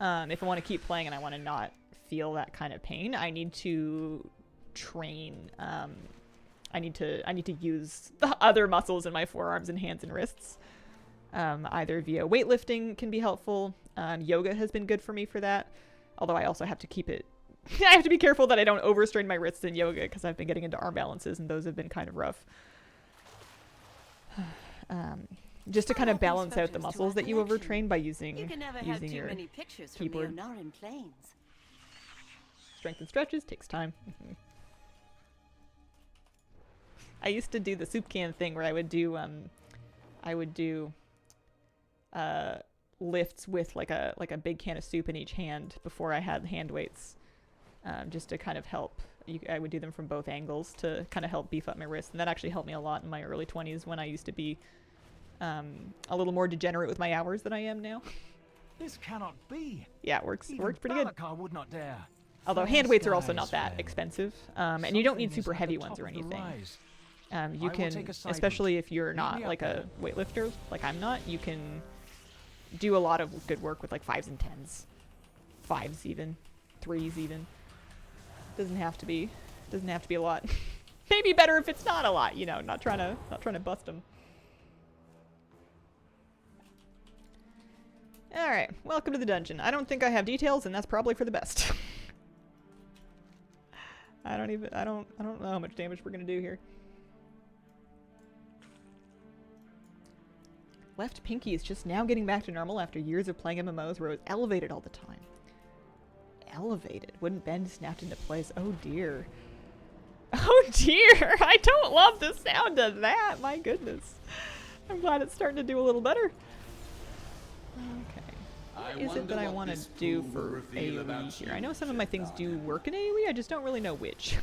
if I want to keep playing and I want to not feel that kind of pain, I need to train. I need to use other muscles in my forearms and hands and wrists. Either via weightlifting can be helpful. Yoga has been good for me for that, although I also have to keep it. I have to be careful that I don't overstrain my wrists in yoga because I've been getting into arm balances and those have been kind of rough. Just to kind of balance out the muscles that you overtrain by using your keyboard. Strength and stretches takes time. I used to do the soup can thing where I would do lifts with like a big can of soup in each hand before I had hand weights. Just to kind of help. I would do them from both angles to kind of help beef up my wrist. And that actually helped me a lot in my early 20s when I used to be a little more degenerate with my hours than I am now. This cannot be. Yeah, it works pretty good. Balakar would not dare. Although hand weights are also not that expensive, and you don't need Something is super at heavy the ones top or of the anything. rise. You I will can, take a side especially route. if you're Meet not me up like a there. weightlifter, like I'm not, you can do a lot of good work with like 5s and 10s. 5s even. 3s even. Doesn't have to be a lot. Maybe better if it's not a lot, you know, not trying to bust them. Alright, welcome to the dungeon. I don't think I have details, and that's probably for the best. I don't know how much damage we're gonna do here. Left Pinky is just now getting back to normal after years of playing MMOs where it was elevated all the time. Elevated? Wouldn't bend snapped into place. Oh dear. Oh dear! I don't love the sound of that! My goodness. I'm glad it's starting to do a little better. Okay. What is it that I want to do for AoE here? I know some of my things do work in AoE, I just don't really know which.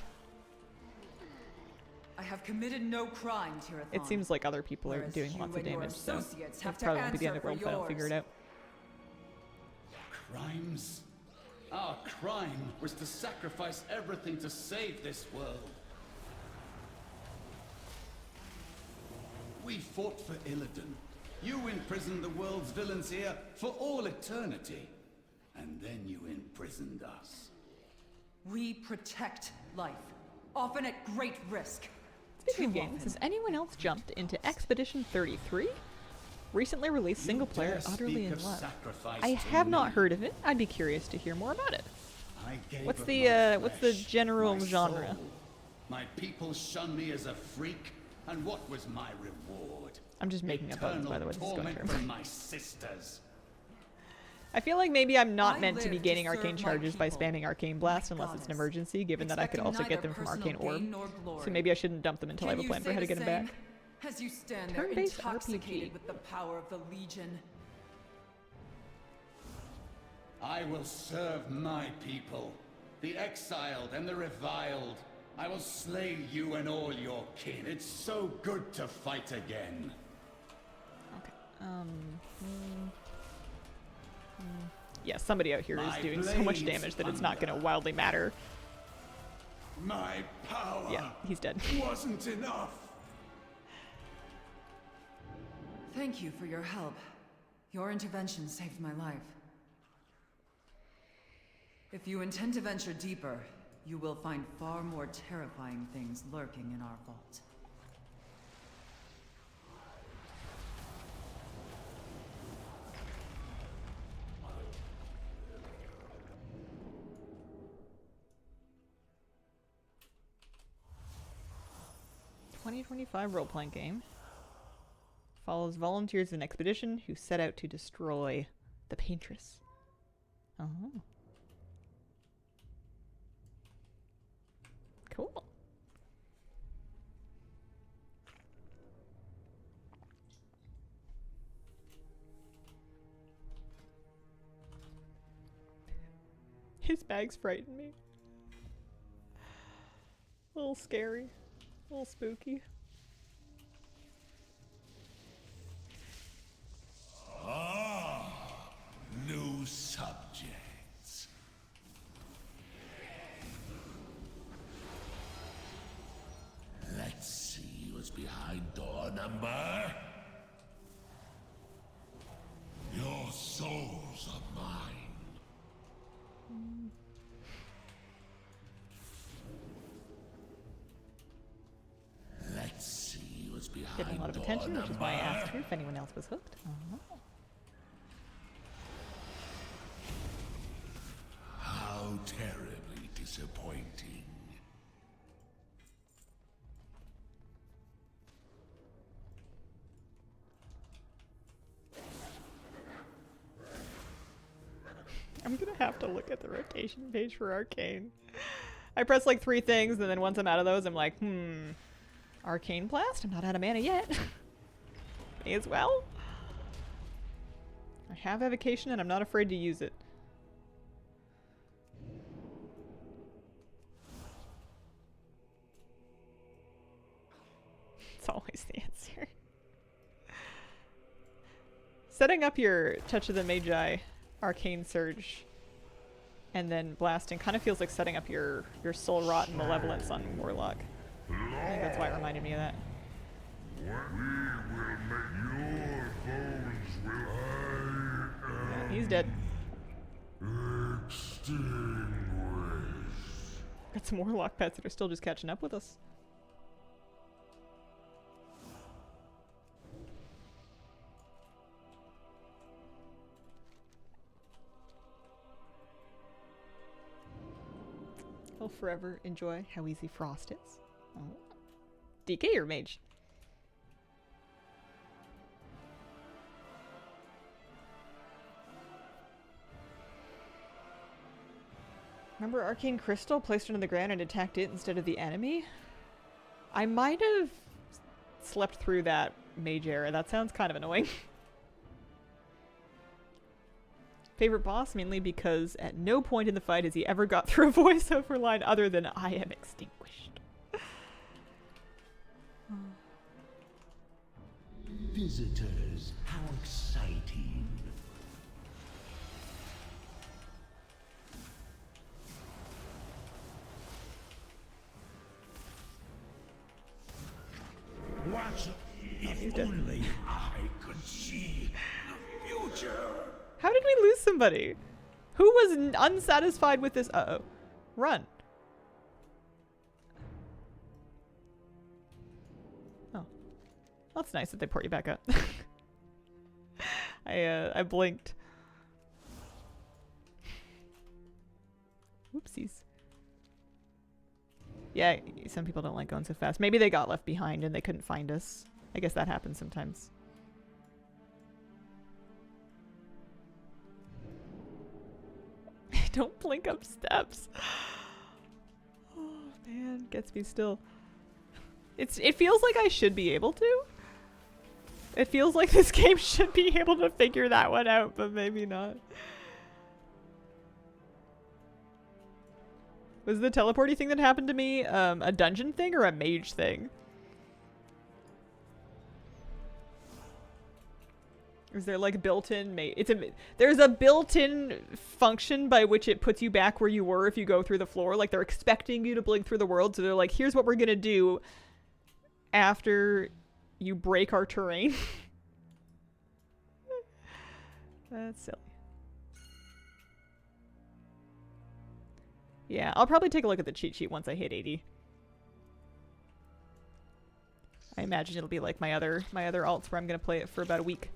I have committed no crime, Tirathon. It seems like other people are doing lots of damage, so that's probably won't be the end of the world if I don't figure it out. Crimes? Our crime was to sacrifice everything to save this world. We fought for Illidan. You imprisoned the world's villains here for all eternity. And then you imprisoned us. We protect life, often at great risk. Speaking of games, has anyone else jumped into Expedition 33? Recently released single player, Utterly in Love. I have not heard of it. I'd be curious to hear more about it. What's the general genre? My people shun me as a freak, and what was my reward? I'm just making up buttons, by the way. This is going from my sisters. I feel like maybe I'm not meant to be gaining arcane charges by spamming Arcane Blast unless it's an emergency, given that I could also get them from Arcane Orb. So maybe I shouldn't dump them until I have a plan for how to get them back. As you stand there Turn-based intoxicated RPG. with the power of the Legion. I will serve my people, the exiled and the reviled. I will slay you and all your kin. It's so good to fight again. Okay. Yeah, somebody out here is doing so much damage that it's not going to wildly matter. My power. Yeah, he's dead. Wasn't enough. Thank you for your help. Your intervention saved my life. If you intend to venture deeper, you will find far more terrifying things lurking in our vault. .25 role-playing game. Follows volunteers of an expedition who set out to destroy the Paintress. Oh. Cool. His bags frighten me. A little scary. A little spooky. New subjects. Let's see what's behind door number. Your souls are mine. Let's see what's behind Getting a lot of door attention, which is why I number. asked her if anyone else was hooked. Oh. How terribly disappointing. I'm gonna have to look at the rotation page for Arcane. I press like 3 things, and then once I'm out of those, I'm like, Arcane Blast? I'm not out of mana yet. May as well. I have Evocation, and I'm not afraid to use it. It's always the answer. Setting up your Touch of the Magi Arcane Surge, and then blasting kind of feels like setting up your Soul Rot and Malevolence on Warlock. I think that's why it reminded me of that. Yeah, he's dead. Got some Warlock pets that are still just catching up with us. I'll forever enjoy how easy Frost is. Oh. DK or Mage? Remember Arcane Crystal placed under the ground and attacked it instead of the enemy? I might have slept through that Mage era. That sounds kind of annoying. Favorite boss, mainly because at no point in the fight has he ever got through a voiceover line other than "I am extinguished." Visitors, how exciting. What if only I could see the future? How did we lose somebody? Who was unsatisfied with this? Uh-oh. Run. Oh. That's nice that they port you back up. I blinked. Whoopsies. Yeah, some people don't like going so fast. Maybe they got left behind and they couldn't find us. I guess that happens sometimes. Don't blink up steps. Oh man, gets me still. It feels like I should be able to. It feels like this game should be able to figure that one out, but maybe not. Was the teleporty thing that happened to me a dungeon thing or a mage thing? Is there like built-in there's a built-in function by which it puts you back where you were if you go through the floor. Like they're expecting you to blink through the world, so they're like, here's what we're gonna do after you break our terrain. That's silly. Yeah, I'll probably take a look at the cheat sheet once I hit 80. I imagine it'll be like my other alts where I'm gonna play it for about a week.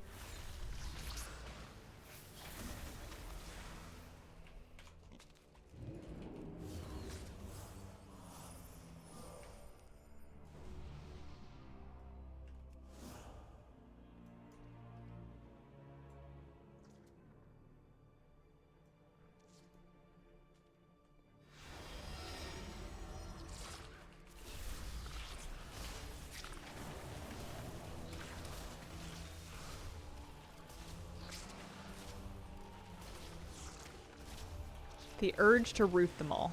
The urge to root them all.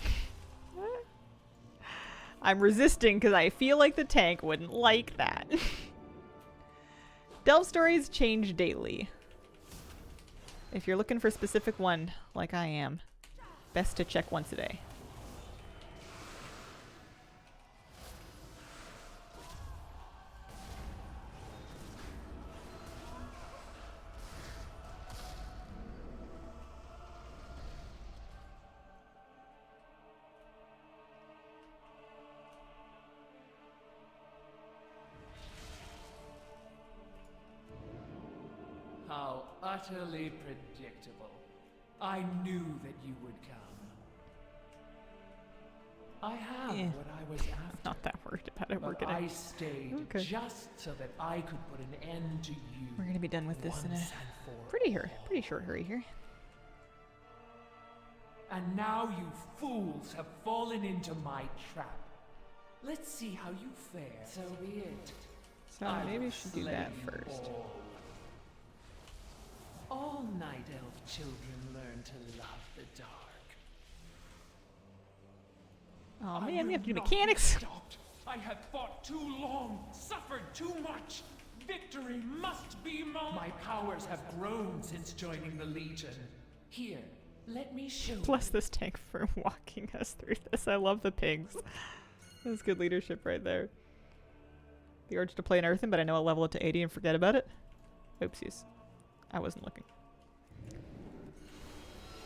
I'm resisting because I feel like the tank wouldn't like that. Delve stories change daily. If you're looking for a specific one, like I am, best to check once a day. How utterly predictable. I knew that you would come. I have what I was after. Not that worried about it. We're But gonna. I stayed just so that I could put an end to you. We're gonna be done with this in a once and for pretty short hurry here. And now you fools have fallen into my trap. Let's see how you fare. So be it. So maybe we should do that first. All Night Elf children learn to love the dark. Oh man, we have to do mechanics. Stopped. I have fought too long, suffered too much. Victory must be mine. My powers have grown since joining the Legion. Here, let me show you. Bless this tank for walking us through this. I love the pigs. That's good leadership right there. The urge to play an earthen, but I know I'll level it to 80 and forget about it. Oopsies. I wasn't looking.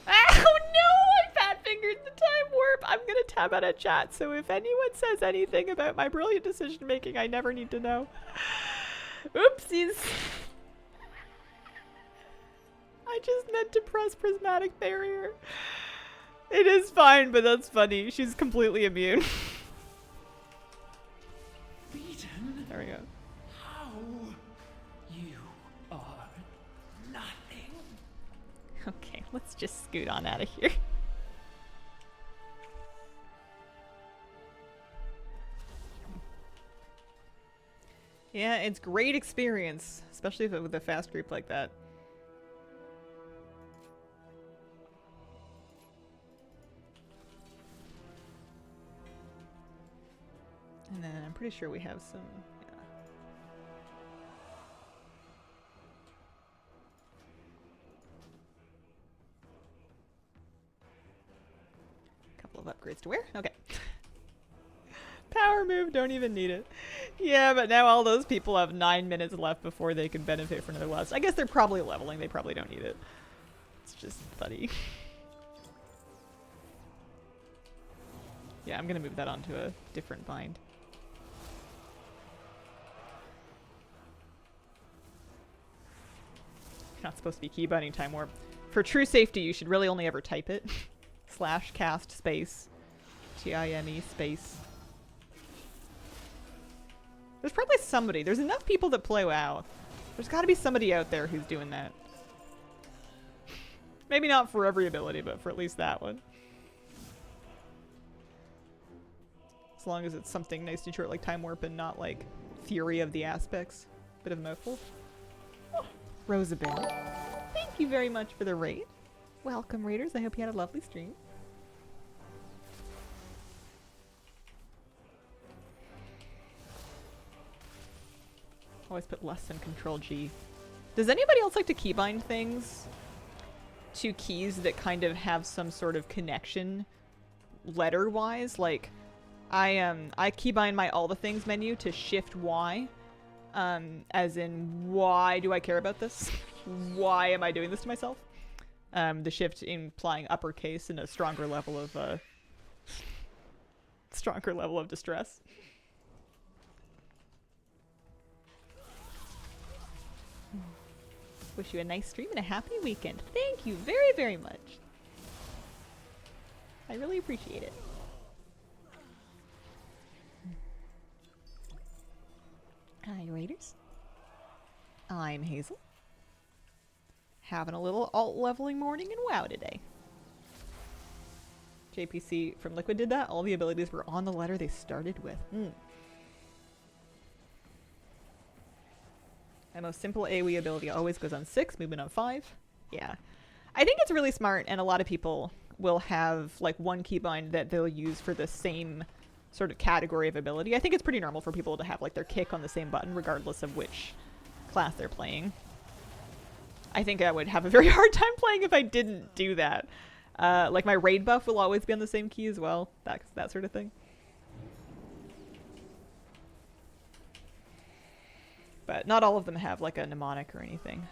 Oh no! I fat fingered the time warp! I'm gonna tab out of chat, so if anyone says anything about my brilliant decision making, I never need to know. Oopsies! I just meant to press prismatic barrier. It is fine, but that's funny. She's completely immune. Beaten? There we go. How? You are nothing. Okay, let's just scoot on out of here. Yeah, it's great experience, especially with a fast group like that. And then I'm pretty sure we have some, yeah. Couple of upgrades to wear. Okay. Power move, don't even need it. Yeah, but now all those people have 9 minutes left before they can benefit from another last. I guess they're probably leveling, they probably don't need it. It's just funny. Yeah, I'm gonna move that onto a different bind. You're not supposed to be keybinding time warp. For true safety, you should really only ever type it. / cast space. TIME space. There's probably somebody. There's enough people that play WoW. There's gotta be somebody out there who's doing that. Maybe not for every ability, but for at least that one. As long as it's something nice and short like Time Warp and not like Fury of the Aspects. Bit of a mouthful. Oh, Rosabelle. Thank you very much for the raid. Welcome, raiders. I hope you had a lovely stream. Always put less than Control G. Does anybody else like to keybind things to keys that kind of have some sort of connection letter-wise? Like, I keybind my all the things menu to Shift Y, as in, why do I care about this? Why am I doing this to myself? The shift implying uppercase and a stronger level of distress. Wish you a nice stream and a happy weekend. Thank you very, very much. I really appreciate it. Hi, Raiders. I'm Hazel. Having a little alt leveling morning in WoW today. JPC from Liquid did that. All the abilities were on the letter they started with. My most simple AoE ability always goes on 6, movement on 5. Yeah. I think it's really smart, and a lot of people will have like one keybind that they'll use for the same sort of category of ability. I think it's pretty normal for people to have like their kick on the same button regardless of which class they're playing. I think I would have a very hard time playing if I didn't do that. Like my raid buff will always be on the same key as well. That sort of thing. But not all of them have like a mnemonic or anything.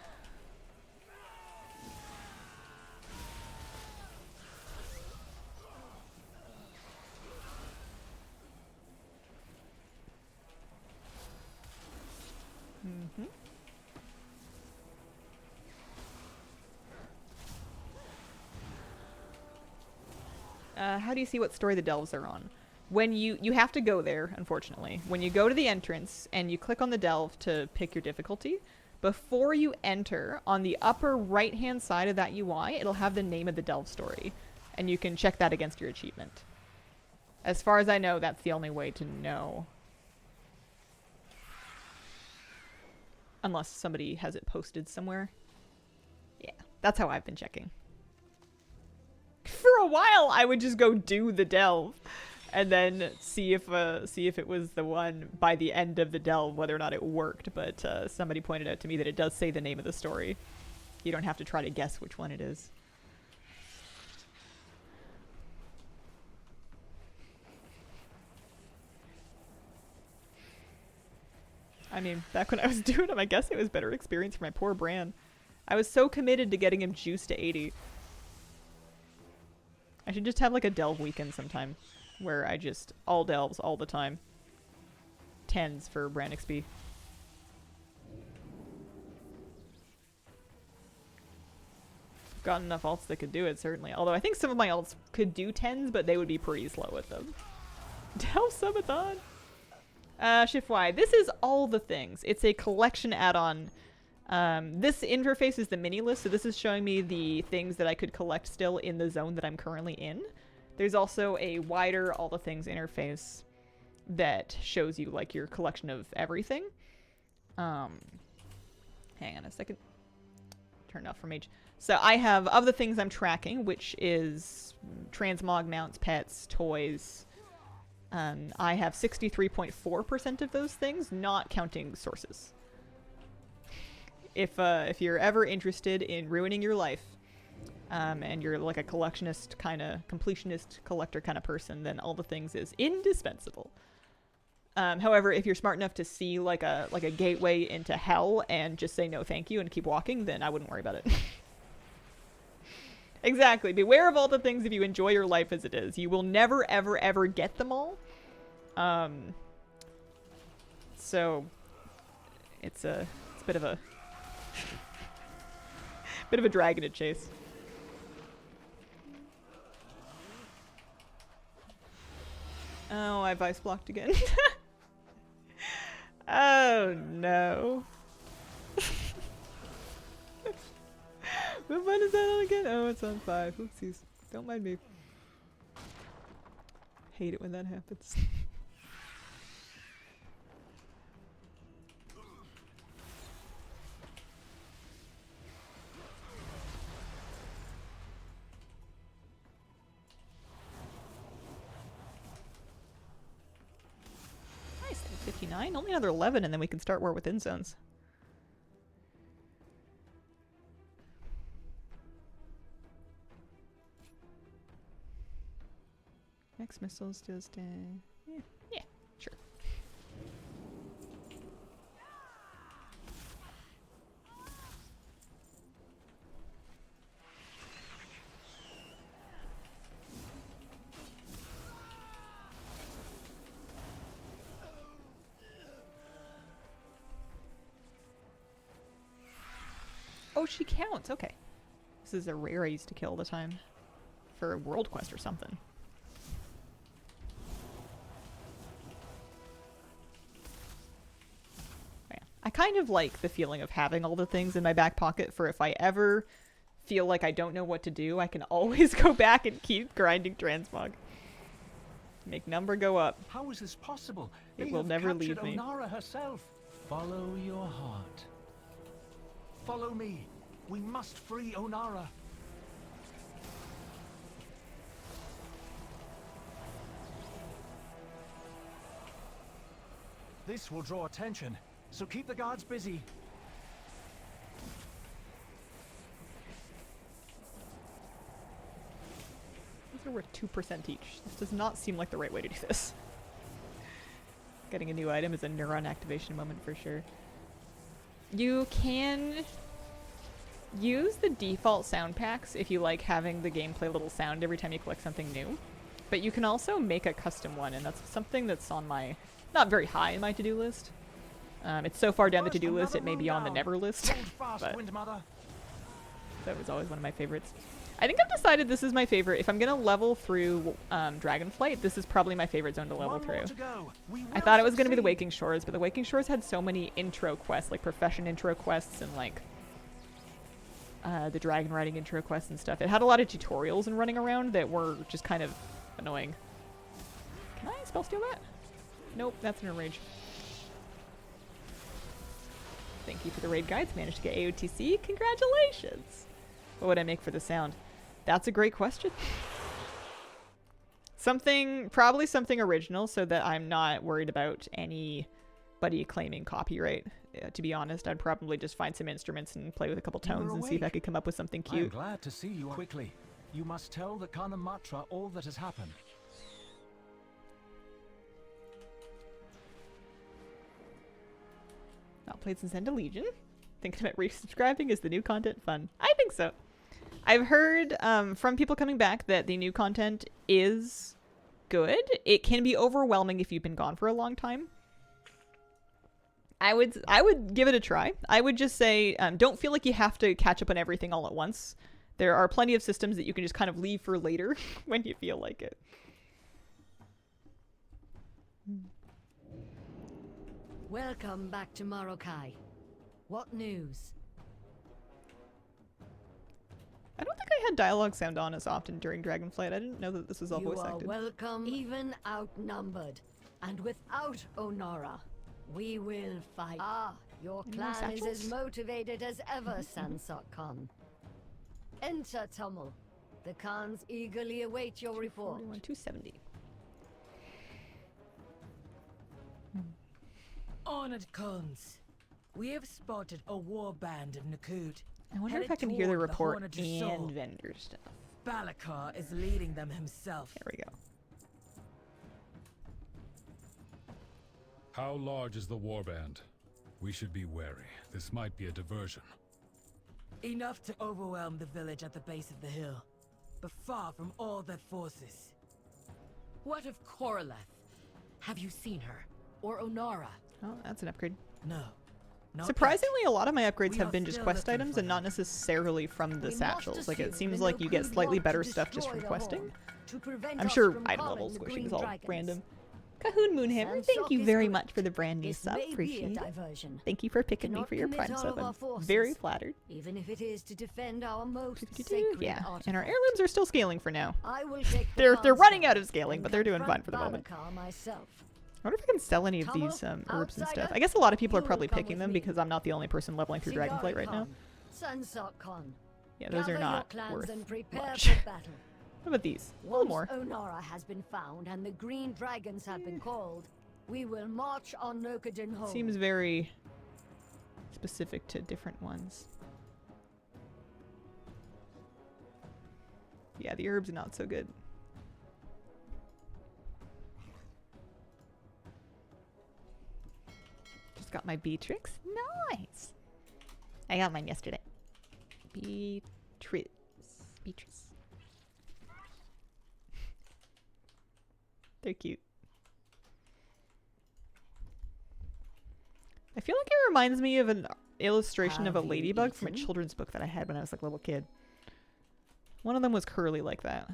How do you see what story the delves are on? When you have to go there, unfortunately. When you go to the entrance and you click on the delve to pick your difficulty, before you enter, on the upper right-hand side of that UI, it'll have the name of the delve story. And you can check that against your achievement. As far as I know, that's the only way to know. Unless somebody has it posted somewhere. Yeah, that's how I've been checking. For a while, I would just go do the delve. And then see if it was the one by the end of the delve, whether or not it worked. But somebody pointed out to me that it does say the name of the story. You don't have to try to guess which one it is. I mean, back when I was doing him, I guess it was better experience for my poor Bran. I was so committed to getting him juiced to 80. I should just have like a delve weekend sometime where I just all delves all the time. 10s for Bran XP. Got enough alts that could do it, certainly. Although I think some of my alts could do 10s, but they would be pretty slow with them. Delve Subathon! Shift Y. This is all the things. It's a collection add-on. This interface is the mini list, so this is showing me the things that I could collect still in the zone that I'm currently in. There's also a wider all the things interface that shows you like your collection of everything. Hang on a second. Turned off from H. So I have of the things I'm tracking, which is transmog mounts, pets, toys. I have 63.4% of those things, not counting sources. If you're ever interested in ruining your life, and you're like a collectionist kind of, completionist collector kind of person, then all the things is indispensable. However, if you're smart enough to see like a gateway into hell and just say no thank you and keep walking, then I wouldn't worry about it. Exactly. Beware of all the things if you enjoy your life as it is. You will never, ever, ever get them all. So it's a bit of a dragon to chase. Oh, I vice blocked again. Oh no. What button is that on again? Oh, it's on 5. Oopsies. Don't mind me. Hate it when that happens. Nice. 59. Only another 11 and then we can start war within zones. Next missiles just yeah, sure. Oh, she counts. Okay. This is a rare I used to kill all the time for a world quest or something. I kind of like the feeling of having all the things in my back pocket for if I ever feel like I don't know what to do, I can always go back and keep grinding transmog. Make number go up. How is this possible? It will never leave me. Onara herself. Follow your heart. Follow me. We must free Onara. This will draw attention. So keep the guards busy. These are worth 2% each. This does not seem like the right way to do this. Getting a new item is a neuron activation moment for sure. You can use the default sound packs if you like having the game play a little sound every time you collect something new. But you can also make a custom one, and that's something that's on my, not very high in my to-do list. It's so far down the to-do list, it may be on the never list. But that was always one of my favorites. I think I've decided this is my favorite. If I'm going to level through Dragonflight, this is probably my favorite zone to level through. I thought it was going to be the Waking Shores, but the Waking Shores had so many intro quests, like profession intro quests and like the dragon riding intro quests and stuff. It had a lot of tutorials and running around that were just kind of annoying. Can I spell steal that? Nope, that's an enrage. Thank you for the raid guides. Managed to get AOTC. Congratulations! What would I make for the sound? That's a great question. Probably something original so that I'm not worried about anybody claiming copyright. To be honest, I'd probably just find some instruments and play with a couple tones and see if I could come up with something cute. I'm glad to see you quickly. You must tell the Kana Matra all that has happened. played since End of Legion. Thinking about resubscribing. Is the new content fun? I think so. I've heard from people coming back that the new content is good. It can be overwhelming if you've been gone for a long time. I would give it a try. I would just say don't feel like you have to catch up on everything all at once. There are plenty of systems that you can just kind of leave for later when you feel like it. Welcome back to Morokai. What news? I don't think I had dialogue sound on as often during Dragonflight. I didn't know that this was all voice acted. You are welcome, even outnumbered. And without Onara, we will fight. Ah, your clan is as motivated as ever, Sansok Khan. Enter, Tummel. The Khans eagerly await your report. 270. Honored Khans, we have spotted a war band of Nakut. I wonder if I can hear the report and vendor stuff. Balakar is leading them himself. There we go. How large is the warband? We should be wary. This might be a diversion. Enough to overwhelm the village at the base of the hill, but far from all their forces. What of Koroleth? Have you seen her? Or Onara? Oh, that's an upgrade. No. Surprisingly, a lot of my upgrades have been just quest items and not necessarily from the satchels. Like, it seems like you get slightly better stuff just from questing. I'm sure item level squishing is all random. Cahoon Moonhammer, thank you very much for the brand new sub. Appreciate it. Thank you for picking me for your prime sub. I'm very flattered. Even if it is to defend our most sacred Yeah, artifacts. and our heirlooms are still scaling for now. I will take They're the running out of scaling, but they're doing fine for the moment. Balakar myself. I wonder if I can sell any of these herbs and stuff. I guess a lot of people are probably picking them because I'm not the only person leveling through Dragonflight right now. Sansok Khan. Yeah, those are Gather not your clans worth and prepare much. for battle. What about these? A little more. Once Onara has been found and the green dragons have been called, we will march on Nokadin home. Seems very specific to different ones. Yeah, the herbs are not so good. Just got my Beatrix. Nice. I got mine yesterday. Beatrice. They're cute. I feel like it reminds me of an illustration of a ladybug from a children's book that I had when I was like a little kid. One of them was curly like that.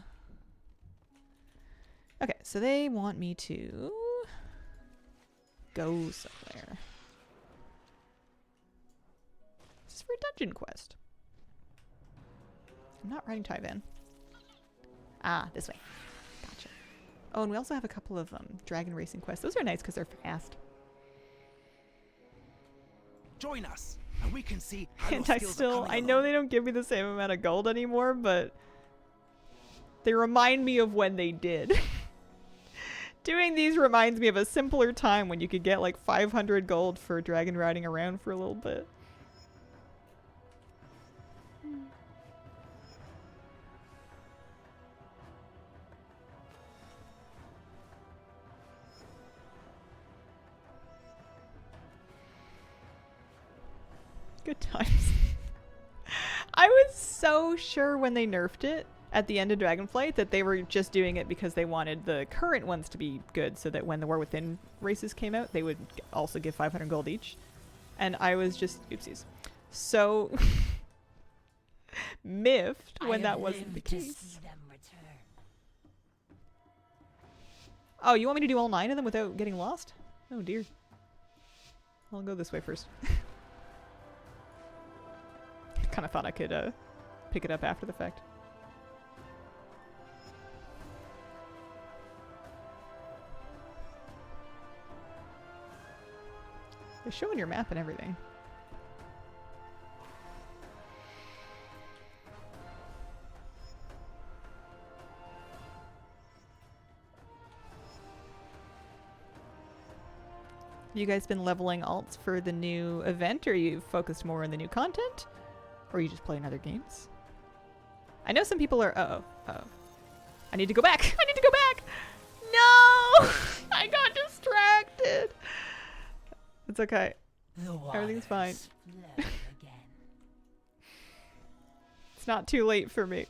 Okay, so they want me to go somewhere. This is for a dungeon quest. I'm not riding Tyvan. Ah, this way. Gotcha. Oh, and we also have a couple of dragon racing quests. Those are nice because they're fast. Join us, and we can see how And I know they don't give me the same amount of gold anymore, but they remind me of when they did. Doing these reminds me of a simpler time when you could get like 500 gold for dragon riding around for a little bit. Good times. I was so sure when they nerfed it at the end of Dragonflight that they were just doing it because they wanted the current ones to be good so that when the War Within races came out, they would also give 500 gold each. And I was just, oopsies, so miffed when that wasn't the case. Oh, you want me to do all 9 of them without getting lost? Oh dear. I'll go this way first. Kind of thought I could pick it up after the fact. They're showing your map and everything. Have you guys been leveling alts for the new event, or you focused more on the new content? Or you just playing other games? I know some people are... Uh-oh. I need to go back. I need to go back. No! I got distracted. It's okay. Everything's fine. It's not too late for me.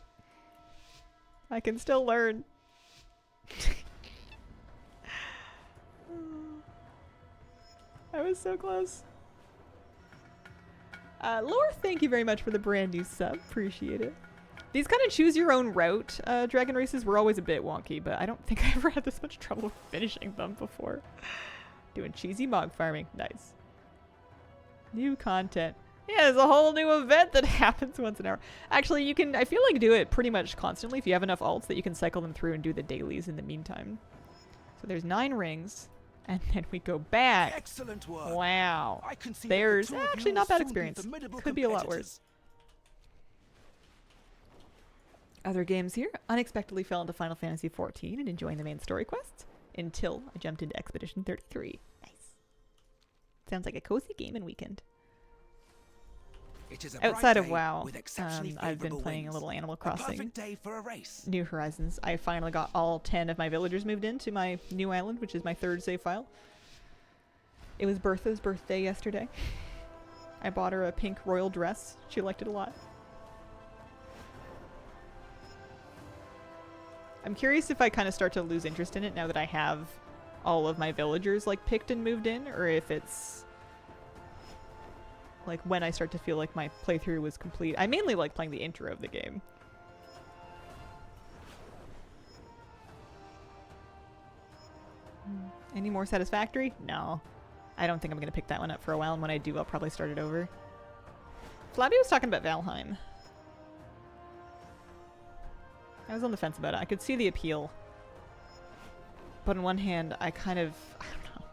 I can still learn. I was so close. Lore, thank you very much for the brand new sub. Appreciate it. These kind of choose your own route dragon races were always a bit wonky, but I don't think I ever had this much trouble finishing them before. Doing cheesy mog farming. Nice. New content. Yeah, there's a whole new event that happens once an hour. Actually, you can, I feel like, do it pretty much constantly if you have enough alts that you can cycle them through and do the dailies in the meantime. So there's 9 rings, and then we go back. Excellent work. Wow. I can see There's that the two of actually you not bad will soon be experience. formidable Could be a lot competitors. worse. Other games here. Unexpectedly fell into Final Fantasy XIV and enjoying the main story quests until I jumped into Expedition 33. Nice. Sounds like a cozy gaming weekend. It is a Outside bright of day WoW, with exceptionally I've been favourable playing a winds. little Animal A Crossing. perfect day for a race. New Horizons. I finally got all 10 of my villagers moved into my new island, which is my 3rd save file. It was Bertha's birthday yesterday. I bought her a pink royal dress. She liked it a lot. I'm curious if I kind of start to lose interest in it now that I have all of my villagers like picked and moved in, or if it's like when I start to feel like my playthrough was complete. I mainly like playing the intro of the game. Any more Satisfactory? No. I don't think I'm going to pick that one up for a while, and when I do, I'll probably start it over. Flabby was talking about Valheim. I was on the fence about it. I could see the appeal. But on one hand, I kind of... I don't know.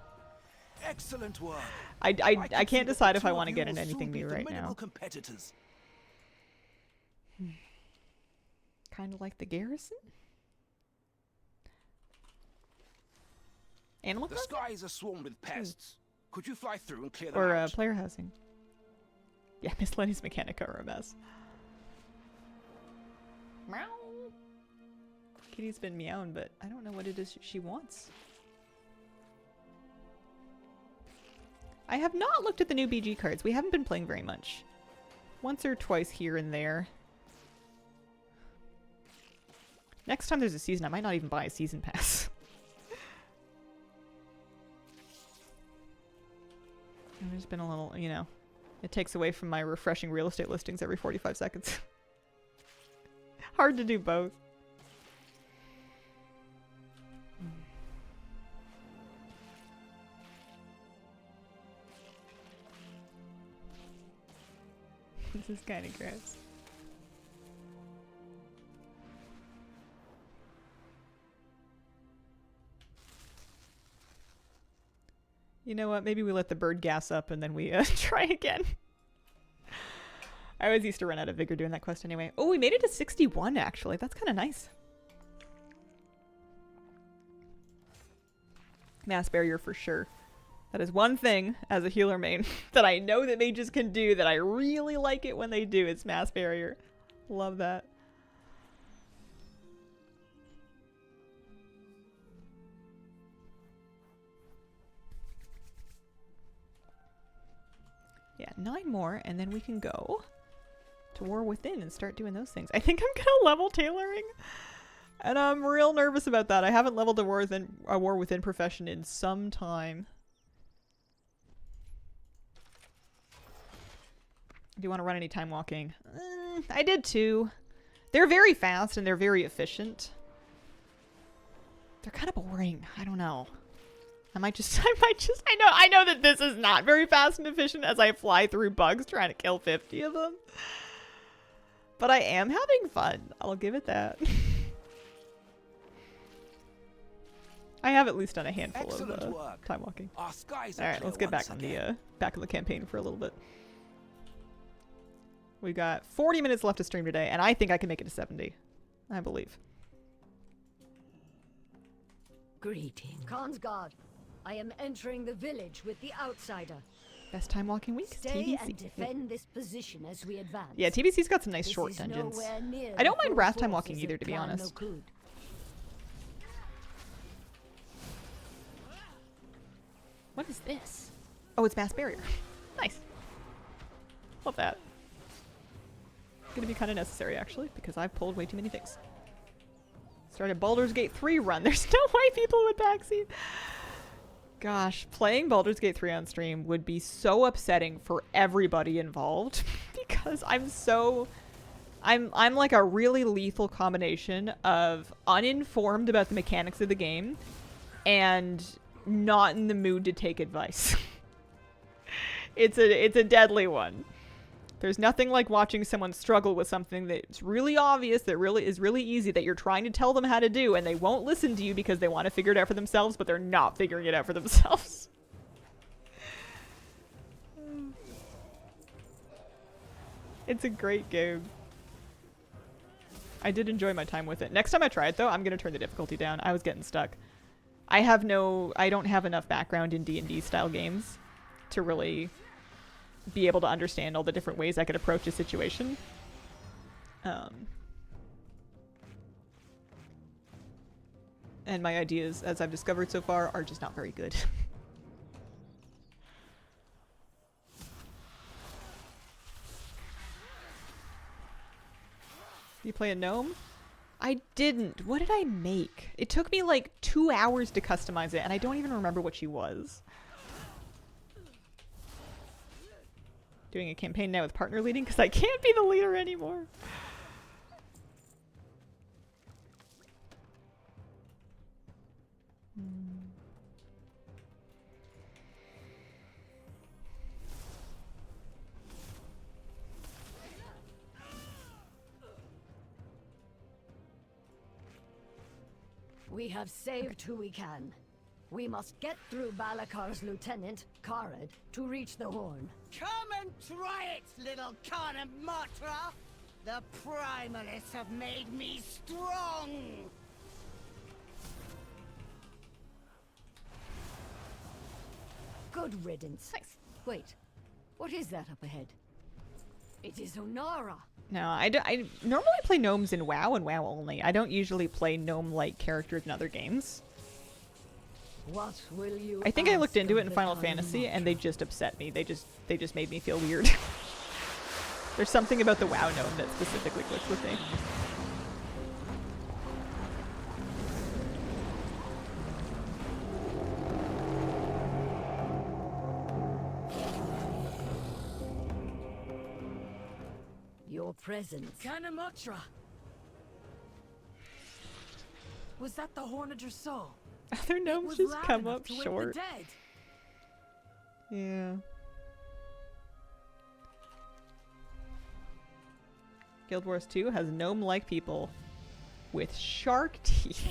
Excellent work. I can't decide if I want to get into anything new right now. Competitors. Kind of like the Garrison? Animal The Crossing? skies are swarmed with pests. Could you fly through and clear them Or out? player housing. Yeah, Miss Lenny's Mechanica are a mess. Meow. Kitty's been meowing, but I don't know what it is she wants. I have not looked at the new BG cards. We haven't been playing very much. Once or twice here and there. Next time there's a season, I might not even buy a season pass. And there's been a little, you know, it takes away from my refreshing real estate listings every 45 seconds. Hard to do both. This is kind of gross. You know what? Maybe we let the bird gas up and then we try again. I always used to run out of vigor doing that quest anyway. Oh, we made it to 61 actually. That's kind of nice. Mass barrier for sure. That is one thing as a healer main that I know that mages can do that I really like it when they do. It's mass barrier. Love that. Yeah, 9 more and then we can go to War Within and start doing those things. I think I'm gonna level tailoring. And I'm real nervous about that. I haven't leveled a War Within profession in some time. Do you want to run any time walking? I did too. They're very fast and they're very efficient. They're kind of boring. I don't know. I might just I know that this is not very fast and efficient as I fly through bugs trying to kill 50 of them. But I am having fun. I'll give it that. I have at least done a handful of time walking. Our skies All right, let's get back on the back of the campaign for a little bit. We got 40 minutes left to stream today, and I think I can make it to 70. I believe. Greetings. Khan's I am entering the village with the outsider. Best time walking week. Stay TBC. and defend this position as we advance. Yeah, TBC's got some nice This short is dungeons. nowhere near I don't the mind full wrath time walking forces either, of to be Clan honest. Nokud. What is this? Oh, it's mass barrier. Nice. Love that. Gonna be kind of necessary, actually, because I've pulled way too many things. Started Baldur's Gate 3 run. There's no white people with backseat. Gosh, playing Baldur's Gate 3 on stream would be so upsetting for everybody involved because I'm like a really lethal combination of uninformed about the mechanics of the game and not in the mood to take advice. It's a deadly one. There's nothing like watching someone struggle with something that's really obvious, that really is really easy, that you're trying to tell them how to do, and they won't listen to you because they want to figure it out for themselves, but they're not figuring it out for themselves. It's a great game. I did enjoy my time with it. Next time I try it, though, I'm going to turn the difficulty down. I was getting stuck. I don't have enough background in D&D style games to really be able to understand all the different ways I could approach a situation. And my ideas, as I've discovered so far, are just not very good. You play a gnome? I didn't. What did I make? It took me like 2 hours to customize it, and I don't even remember what she was. Doing a campaign now with partner leading because I can't be the leader anymore. We have saved who we can. We must get through Balakar's lieutenant, Kharid, to reach the horn. Come and try it, little Kanamatra! The Primalists have made me strong! Good riddance. Nice. Wait, what is that up ahead? It is Onara. No, I normally play gnomes in WoW and WoW only. I don't usually play gnome-like characters in other games. What will you I think I looked into it in Final Fantasy and they just upset me. They just made me feel weird. There's something about the WoW gnome that specifically clicks with me. Your presence. Kanamatra! Was that the Hornager soul? Other gnomes just come up short. Yeah. Guild Wars 2 has gnome-like people with shark teeth.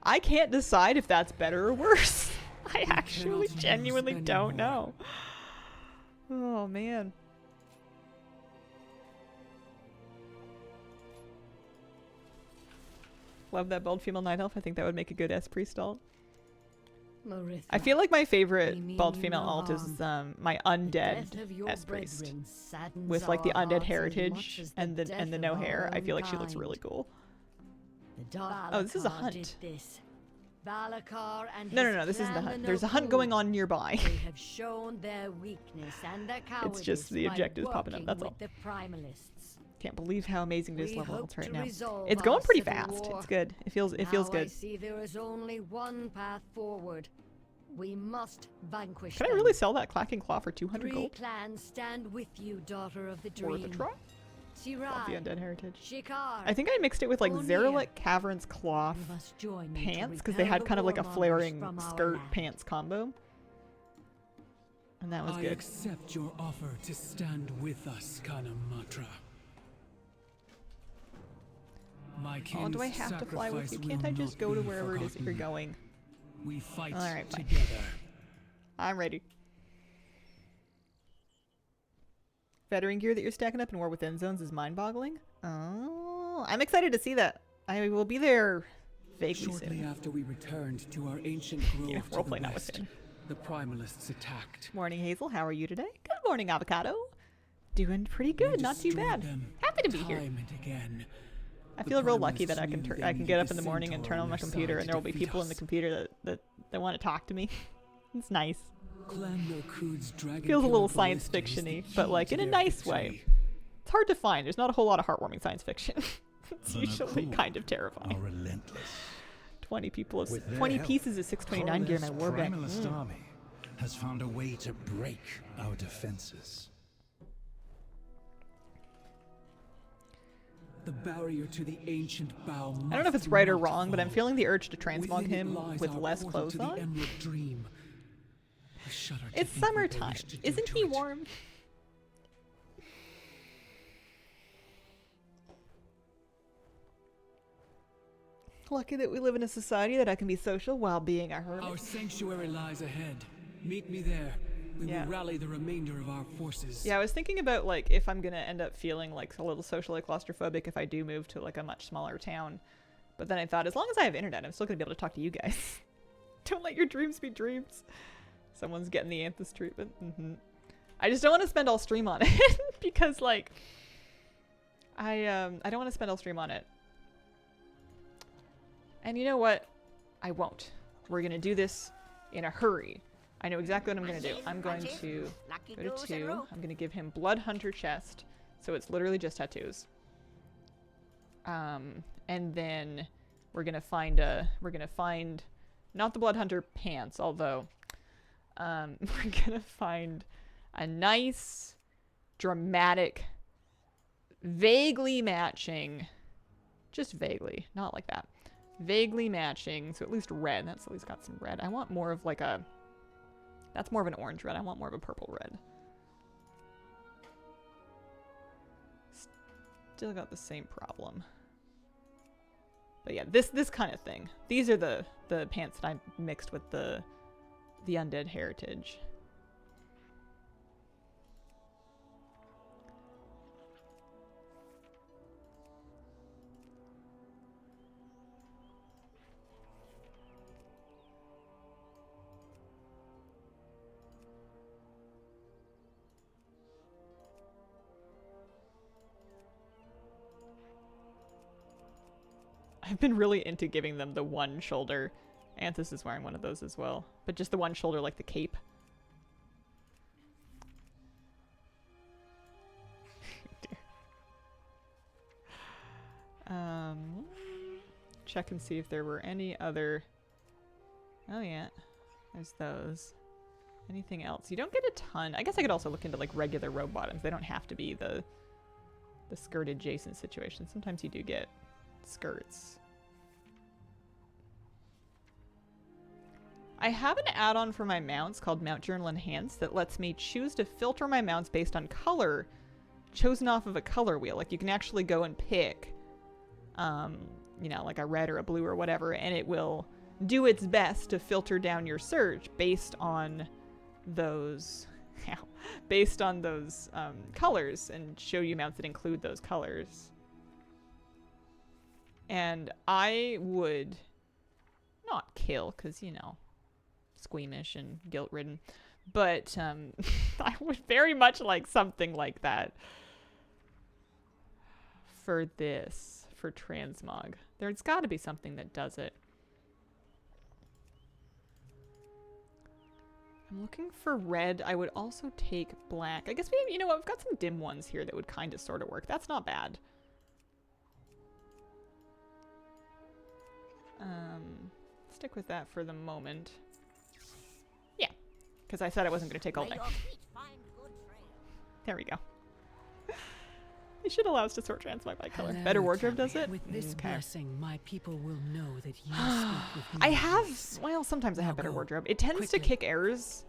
I can't decide if that's better or worse. I actually genuinely don't know. Oh, man. Love that bald female night elf. I think that would make a good S-priest alt. Marissa, I feel like my favorite bald female alt is my undead S-priest. With like the undead heritage and the no hair. I feel like she looks really cool. Oh, this is a hunt. No, this isn't the hunt. There's a hunt going on nearby. They have shown their weakness and their cowardice. It's just the objectives popping up, that's all. The Primalists. Can't believe how amazing it is level alts right now. Resolve It's going our pretty civil fast. war. It's good. It feels Now good. I see there is only one path forward. We must vanquish Can I them. really sell that clacking claw for 200 Three gold? clans stand with you, daughter of the dream. Worth a try? Love the Sirai, undead heritage. Shikar, I think I mixed it with like Onir. Zeralik Cavern's cloth You must join me to pants because they repel had the kind of like a warmongers flaring from our skirt land. pants combo. And that was I good. accept your offer to stand with us, Kanamatra. My Oh, do I have to fly with you? Can't I just go to wherever it is that you're going? We fight All right, fine. together. I'm ready. Veteran gear that you're stacking up in War Within zones is mind-boggling. Oh, I'm excited to see that. I will be there vaguely Shortly soon. after we returned to our ancient grove Yeah, to the roleplay not west, within. the Primalists attacked. Morning, Hazel. How are you today? Good morning, Avocado. Doing pretty good. We Not too destroyed bad. them Happy to be here. time and again. I The feel real lucky that Primalists I can knew they I can get needed up in the morning and Centaur turn on on my their computer side and to there will be defeat people in the us. computer that want to talk to me. It's nice. Dragon Feels a little killer science ballista is fiction-y, the but key like to in a their nice victory. way. It's hard to find. There's not a whole lot of heartwarming science fiction. It's The usually Nakul kind of terrifying. are relentless. 20 people of With their 20 help, pieces of 629 gear in my Koroleth's war bag. primalist army has found a way to break our defenses. The barrier to the ancient bow. I don't know if it's right or wrong, but I'm feeling the urge to transmog him with less clothes on. It's summertime. Isn't he warm? Lucky that we live in a society that I can be social while being a hermit. Our sanctuary lies ahead. Meet me there. We will rally the remainder of our forces. Yeah, I was thinking about like if I'm gonna end up feeling like a little socially claustrophobic if I do move to like a much smaller town. But then I thought, as long as I have internet, I'm still gonna be able to talk to you guys. Don't let your dreams be dreams. Someone's getting the Anthus treatment. I just don't want to spend all stream on it because like I don't want to spend all stream on it. And you know what? I won't. We're gonna do this in a hurry. I know exactly what I'm going to do. I'm going to go to 2. I'm going to give him Blood Hunter chest. So it's literally just tattoos. And then we're going to find not the Blood Hunter pants, although we're going to find a nice, dramatic, vaguely matching, just vaguely, not like that, vaguely matching, so at least red. That's at least got some red. I want more of like a, that's more of an orange red. I want more of a purple red. Still got the same problem. But yeah, this kind of thing. These are the pants that I mixed with the undead heritage. I've been really into giving them the one shoulder. Anthus is wearing one of those as well. But just the one shoulder like the cape. Check and see if there were any other... Oh yeah, there's those. Anything else? You don't get a ton. I guess I could also look into like regular robe bottoms. They don't have to be the skirted Jason situation. Sometimes you do get skirts. I have an add-on for my mounts called Mount Journal Enhance that lets me choose to filter my mounts based on color chosen off of a color wheel. Like you can actually go and pick, you know, like a red or a blue or whatever, and it will do its best to filter down your search based on those, colors and show you mounts that include those colors. And I would not kill, because, you know, squeamish and guilt-ridden, but I would very much like something like that for this, for transmog. There's got to be something that does it. I'm looking for red. I would also take black. I guess we, you know what, we've got some dim ones here that would kind of sort of work. That's not bad. Stick with that for the moment. Yeah, because I said I wasn't going to take all day. There we go. They should allow us to sort transmog by color. Hello, Better Wardrobe does champion. it? With this Okay. blessing, my people will know that you speak with me. I have, well, sometimes I have Better go, Wardrobe. It tends to quickly. kick errors,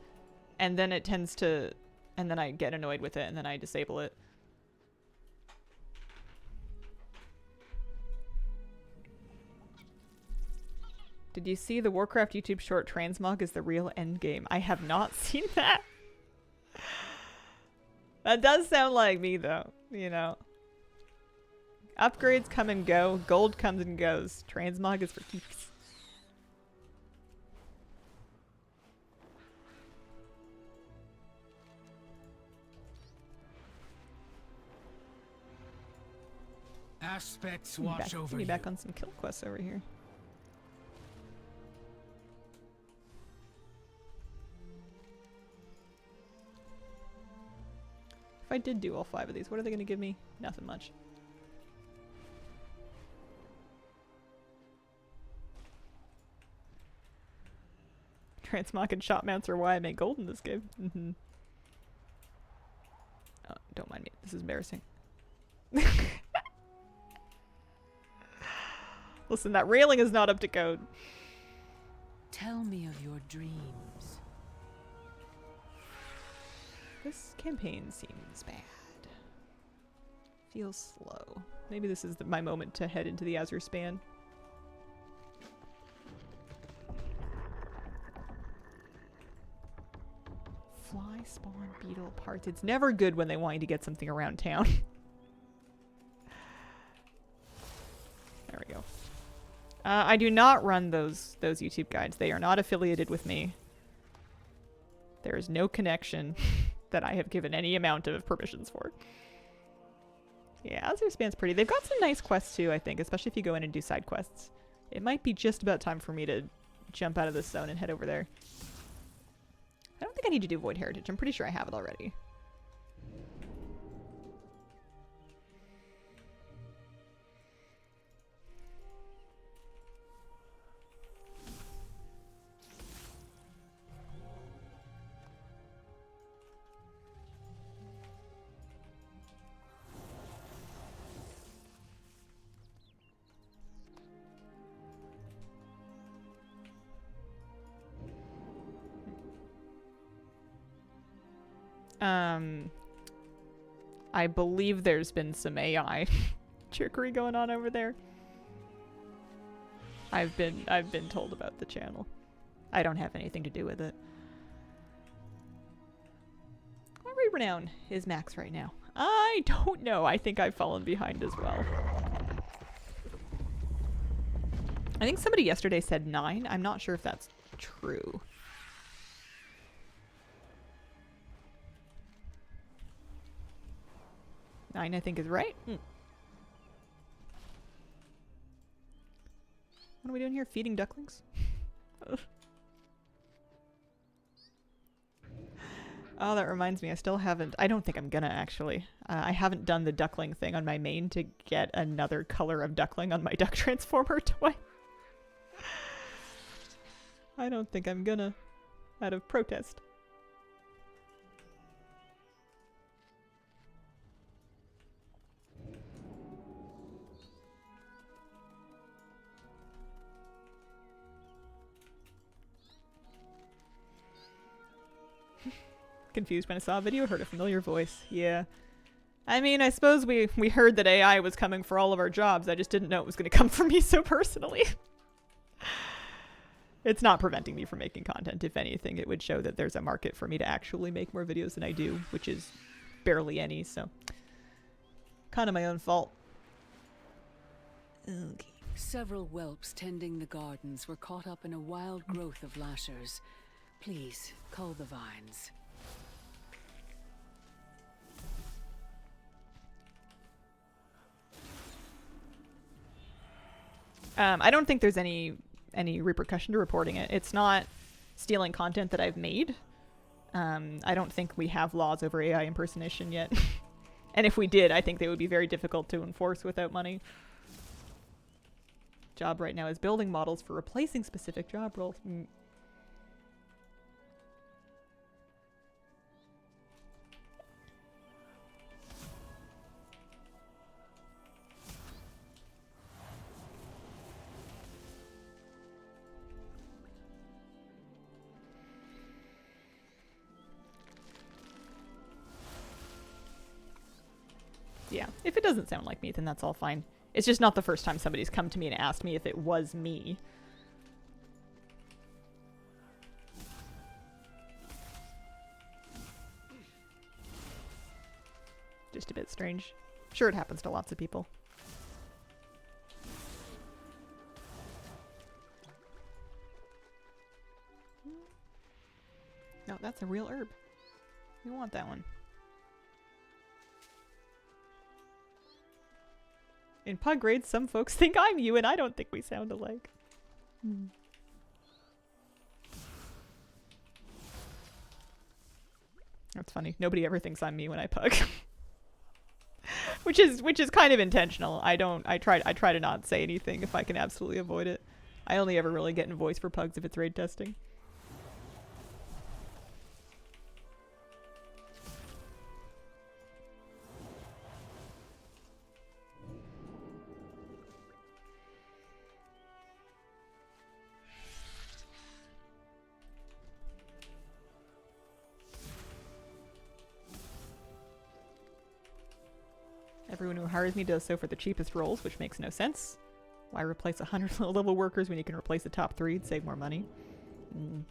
and then it tends to, and then I get annoyed with it, and then I disable it. Did you see the Warcraft YouTube short Transmog is the real endgame? I have not seen that. That does sound like me, though, you know. Upgrades come and go. Gold comes and goes. Transmog is for keeps. Aspects watch over you. Back on some kill quests over here. If I did do all 5 of these, what are they going to give me? Nothing much. Transmog and shot mounts are why I make gold in this game. Mm-hmm. Oh, don't mind me. This is embarrassing. Listen, that railing is not up to code. Tell me of your dreams. This campaign seems bad. Feels slow. Maybe this is my moment to head into the Azure Span. Fly spawn beetle parts. It's never good when they want you to get something around town. There we go. I do not run those YouTube guides. They are not affiliated with me. There is no connection that I have given any amount of permissions for. Yeah, Azure Span's pretty. They've got some nice quests too, I think, especially if you go in and do side quests. It might be just about time for me to jump out of this zone and head over there. I don't think I need to do Void Heritage. I'm pretty sure I have it already. I believe there's been some AI trickery going on over there. I've been told about the channel. I don't have anything to do with it. What renown is max right now? I don't know. I think I've fallen behind as well. I think somebody yesterday said 9. I'm not sure if that's true. 9, I think, is right. What are we doing here? Feeding ducklings? Oh, that reminds me. I still haven't... I don't think I'm gonna, actually. I haven't done the duckling thing on my main to get another color of duckling on my duck transformer toy. I don't think I'm gonna. Out of protest. Confused when I saw a video, heard a familiar voice. Yeah. I mean, I suppose we heard that AI was coming for all of our jobs. I just didn't know it was going to come for me so personally. It's not preventing me from making content. If anything, it would show that there's a market for me to actually make more videos than I do, which is barely any, so kind of my own fault. Okay. Several whelps tending the gardens were caught up in a wild growth of lashers. Please, cull the vines. I don't think there's any repercussion to reporting it. It's not stealing content that I've made. I don't think we have laws over AI impersonation yet. And if we did, I think they would be very difficult to enforce without money. Job right now is building models for replacing specific job roles. Yeah, if it doesn't sound like me, then that's all fine. It's just not the first time somebody's come to me and asked me if it was me. Just a bit strange. Sure, it happens to lots of people. No, that's a real herb. We want that one. In pug raids, some folks think I'm you, and I don't think we sound alike. That's funny. Nobody ever thinks I'm me when I pug. which is kind of intentional. I try to not say anything if I can absolutely avoid it. I only ever really get in voice for pugs if it's raid testing. Everyone who hires me does so for the cheapest roles, which makes no sense. Why replace 100 low-level workers when you can replace the top 3 and save more money? Mm.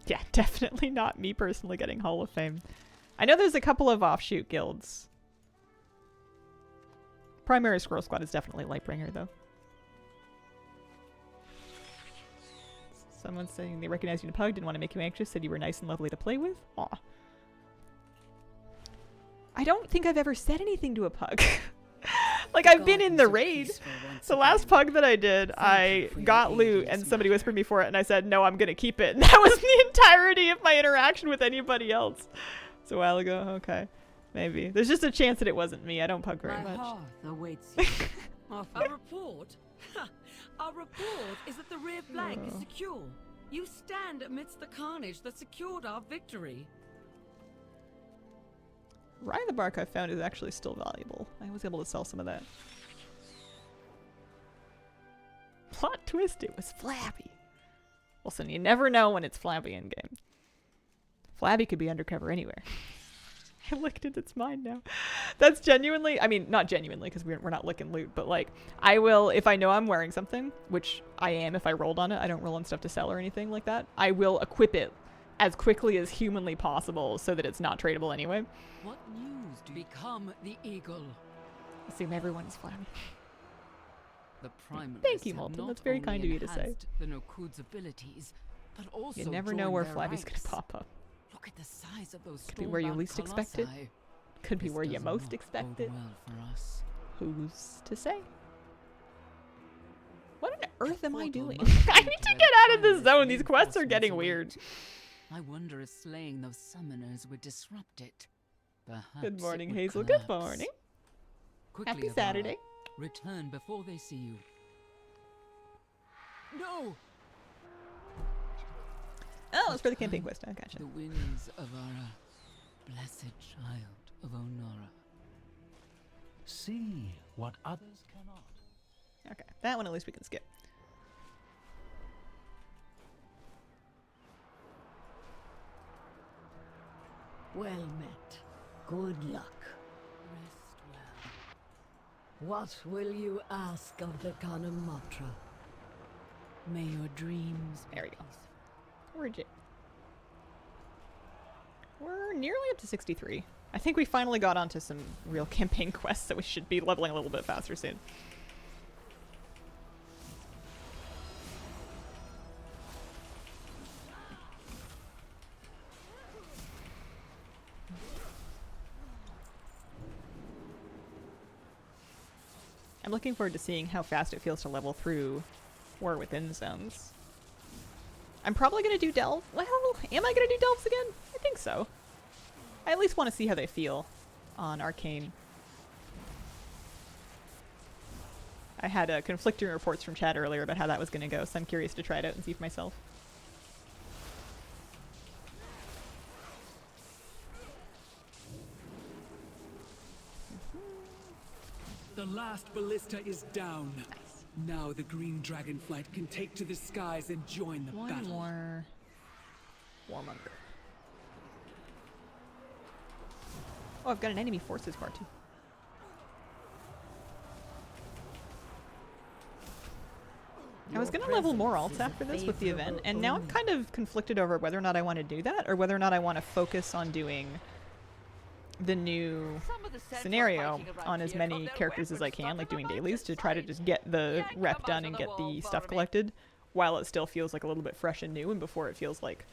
Yeah, definitely not me personally getting Hall of Fame. I know there's a couple of offshoot guilds. Primary Scroll Squad is definitely Lightbringer, though. Someone saying they recognized you in a pug, didn't want to make you anxious, said you were nice and lovely to play with. Aw. I don't think I've ever said anything to a pug. Like, I've been in the raid. The last pug that I did, I got loot and somebody whispered me for it and I said, no, I'm going to keep it. And that was the entirety of my interaction with anybody else. It's a while ago. Okay. Maybe. There's just a chance that it wasn't me. I don't pug very much. Awaits you. A report? Our report is that the rear flank is secure. You stand amidst the carnage that secured our victory. Rye the bark I found is actually still valuable. I was able to sell some of that. Plot twist, it was Flabby. Listen, you never know when it's Flabby in game. Flabby could be undercover anywhere. I licked it, it's mine now. That's genuinely, I mean, not genuinely, because we're not licking loot, but like, I will, if I know I'm wearing something, which I am if I rolled on it, I don't roll on stuff to sell or anything like that, I will equip it as quickly as humanly possible so that it's not tradable anyway. What news do become the eagle? Assume everyone is Flabby. The primalists Thank you, Molten. That's very kind of you to say. The Nokud's abilities, but also you never know where Flabby's gonna pop up. Look at the size of those. Could be where you least expect it. Could be where you most expect it. Well for us. Who's to say? What on earth am I doing? I need to get out of this zone. These quests are getting weird. I wonder if slaying those summoners would disrupt it. Perhaps good morning, it Hazel. collapse. Good morning. Quickly, Happy Avara. Saturday. Return before they see you. No! Oh, it's for the campaign quest. I gotcha. The winds of our blessed child of Onora. See what others cannot. Okay, that one at least we can skip. Well met. Good luck. Rest well. What will you ask of the Kanamatra? May your dreams there we go. Where'd you? We're nearly up to 63. I think we finally got onto some real campaign quests, so we should be leveling a little bit faster soon. I'm looking forward to seeing how fast it feels to level through War Within zones. I'm probably going to do Delve. Well, am I going to do Delves again? I think so. I at least want to see how they feel on Arcane. I had conflicting reports from chat earlier about how that was going to go, so I'm curious to try it out and see for myself. The last ballista is down. Nice. Now the green dragonflight can take to the skies and join the One battle. more Warmonger. Oh, I've got an enemy forces bar too. I was going to level more alts after this with the event, and now I'm kind of conflicted over whether or not I want to do that, or whether or not I want to focus on doing the new scenario on as many characters as I can, like doing dailies, to try to just get the rep done and get the stuff collected, while it still feels like a little bit fresh and new, and before it feels like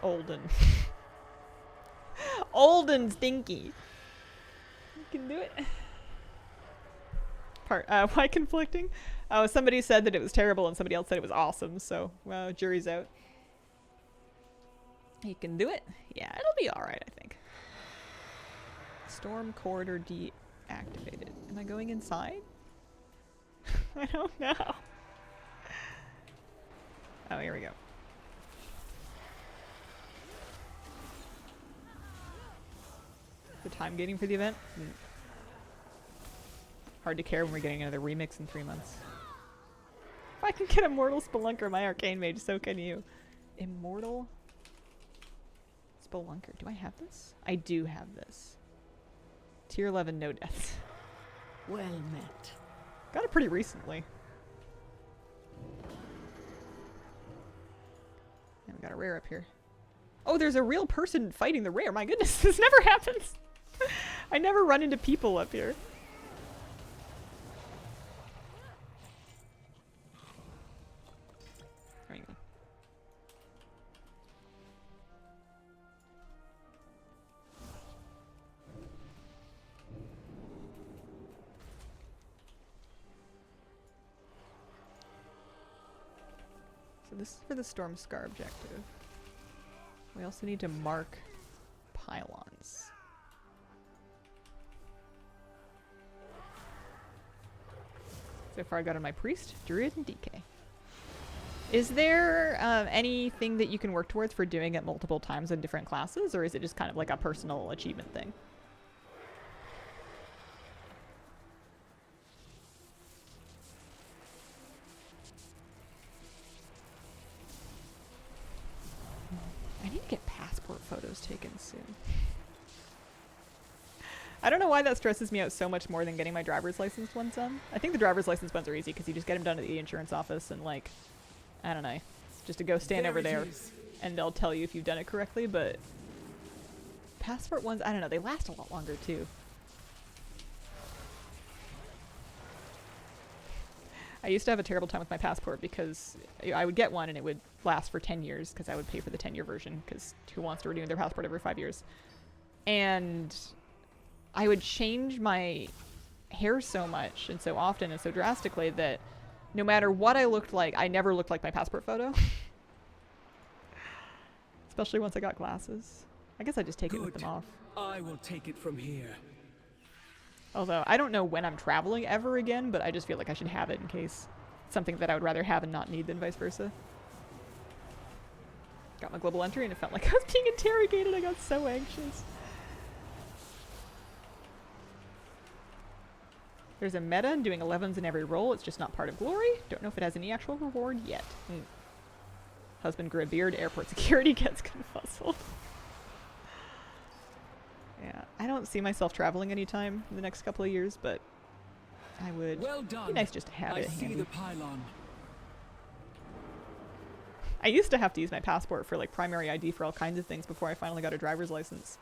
old and old and stinky. can do it. Why conflicting? Oh, somebody said that it was terrible and somebody else said it was awesome, so, well, jury's out. You can do it. Yeah, it'll be alright, I think. Storm corridor deactivated. Am I going inside? I don't know. Oh, here we go. The time gating for the event? Hard to care when we're getting another remix in 3 months. If I can get Immortal Spelunker, my Arcane Mage, so can you. Immortal Spelunker. Do I have this? I do have this. Tier 11, no deaths. Well met. Got it pretty recently. And we got a rare up here. Oh, there's a real person fighting the rare. My goodness, this never happens. I never run into people up here. There you go. So this is for the Storm Scar objective. We also need to mark pylons. So far I got on my Priest, Druid, and DK. Is there anything that you can work towards for doing it multiple times in different classes, or is it just kind of like a personal achievement thing? I need to get passport photos taken soon. I don't know why that stresses me out so much more than getting my driver's license ones done. I think the driver's license ones are easy because you just get them done at the insurance office and, like, I don't know, just to go stand over there and they'll tell you if you've done it correctly, but passport ones, I don't know, they last a lot longer too. I used to have a terrible time with my passport because I would get one and it would last for 10 years because I would pay for the 10-year version because who wants to renew their passport every 5 years? And I would change my hair so much and so often and so drastically that no matter what I looked like, I never looked like my passport photo. Especially once I got glasses. I guess I just take it with them off. I will take it from here. Although, I don't know when I'm traveling ever again, but I just feel like I should have it in case. It's something that I would rather have and not need than vice versa. Got my global entry and it felt like I was being interrogated. I got so anxious. There's a meta in doing 11s in every roll. It's just not part of glory. Don't know if it has any actual reward yet. Husband grew a beard. Airport security gets confuzzled. Yeah, I don't see myself traveling anytime in the next couple of years, but I would be nice just to have it handy. The pylon. I used to have to use my passport for like primary ID for all kinds of things before I finally got a driver's license.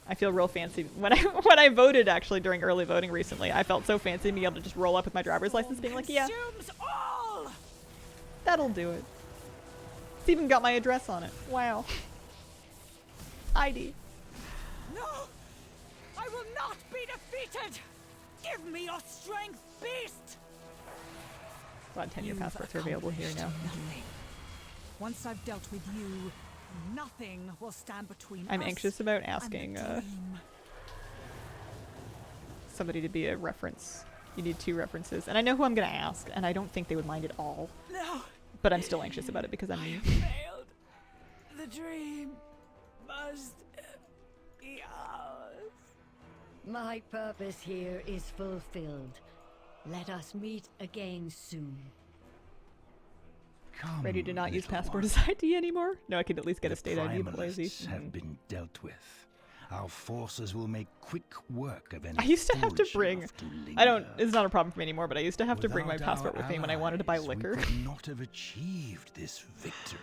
I feel real fancy. When I voted actually during early voting recently, I felt so fancy being able to just roll up with my driver's license being like, yeah, that'll do it. It's even got my address on it. Wow. ID. No! I will not be defeated! Give me your strength, beast! A lot of 10-year passports are available here now. Once I've dealt with you, nothing will stand between I'm us anxious about asking somebody to be a reference. You need 2 references. And I know who I'm going to ask, and I don't think they would mind at all. No. But I'm still anxious about it because I'm me. Failed. The dream must be ours. My purpose here is fulfilled. Let us meet again soon. Come, ready to not use passport one. as ID anymore? No, I could at least get a state ID, but lazy. Primalists have been dealt with. Our forces will make quick work of any. I used to have to foolish bring. enough to I don't. linger. It's not a problem for me anymore. But I used to have to bring my Without passport our with me when I wanted to buy allies, liquor. We could not have achieved this victory.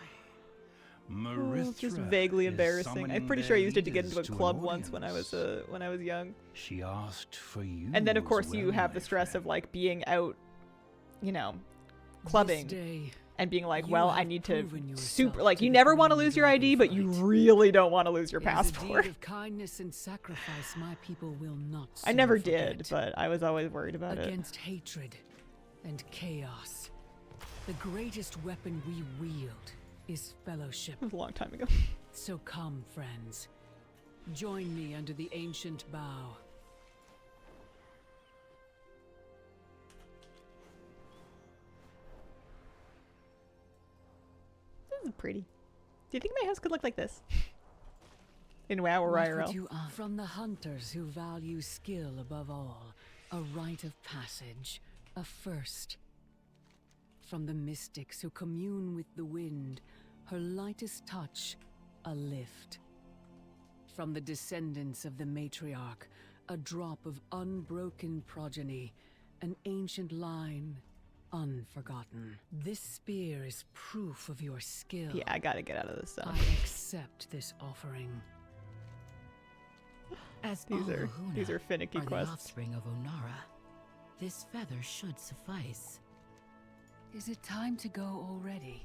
Oh, it's just Marithra vaguely is embarrassing. I'm pretty summoning sure I their used it to get into a leaders to an club once when I was young. She asked for you. And then of as course you well, have my the stress friend. of like being out, you know, clubbing, and being like, You well, I have need to proven yourself super, like, to you be never want to queen lose your ID, but you really don't want to lose your It is a passport. deed of kindness and sacrifice my people will not I soon never forget. did, but I was always worried about Against hatred and chaos, the greatest weapon we wield is fellowship. It was a long time ago. So come, friends. Join me under the ancient bough. This is pretty. Do you think my house could look like this? In WoW or What IRL? would you ask from the hunters who value skill above all? A rite of passage, a first. From the mystics who commune with the wind, her lightest touch, a lift. From the descendants of the matriarch, a drop of unbroken progeny, an ancient line, unforgotten. This spear is proof of your skill. Yeah, I gotta get out of this zone. I accept this offering. As These are finicky are the quests. offspring of Onara, this feather should suffice. Is it time to go already?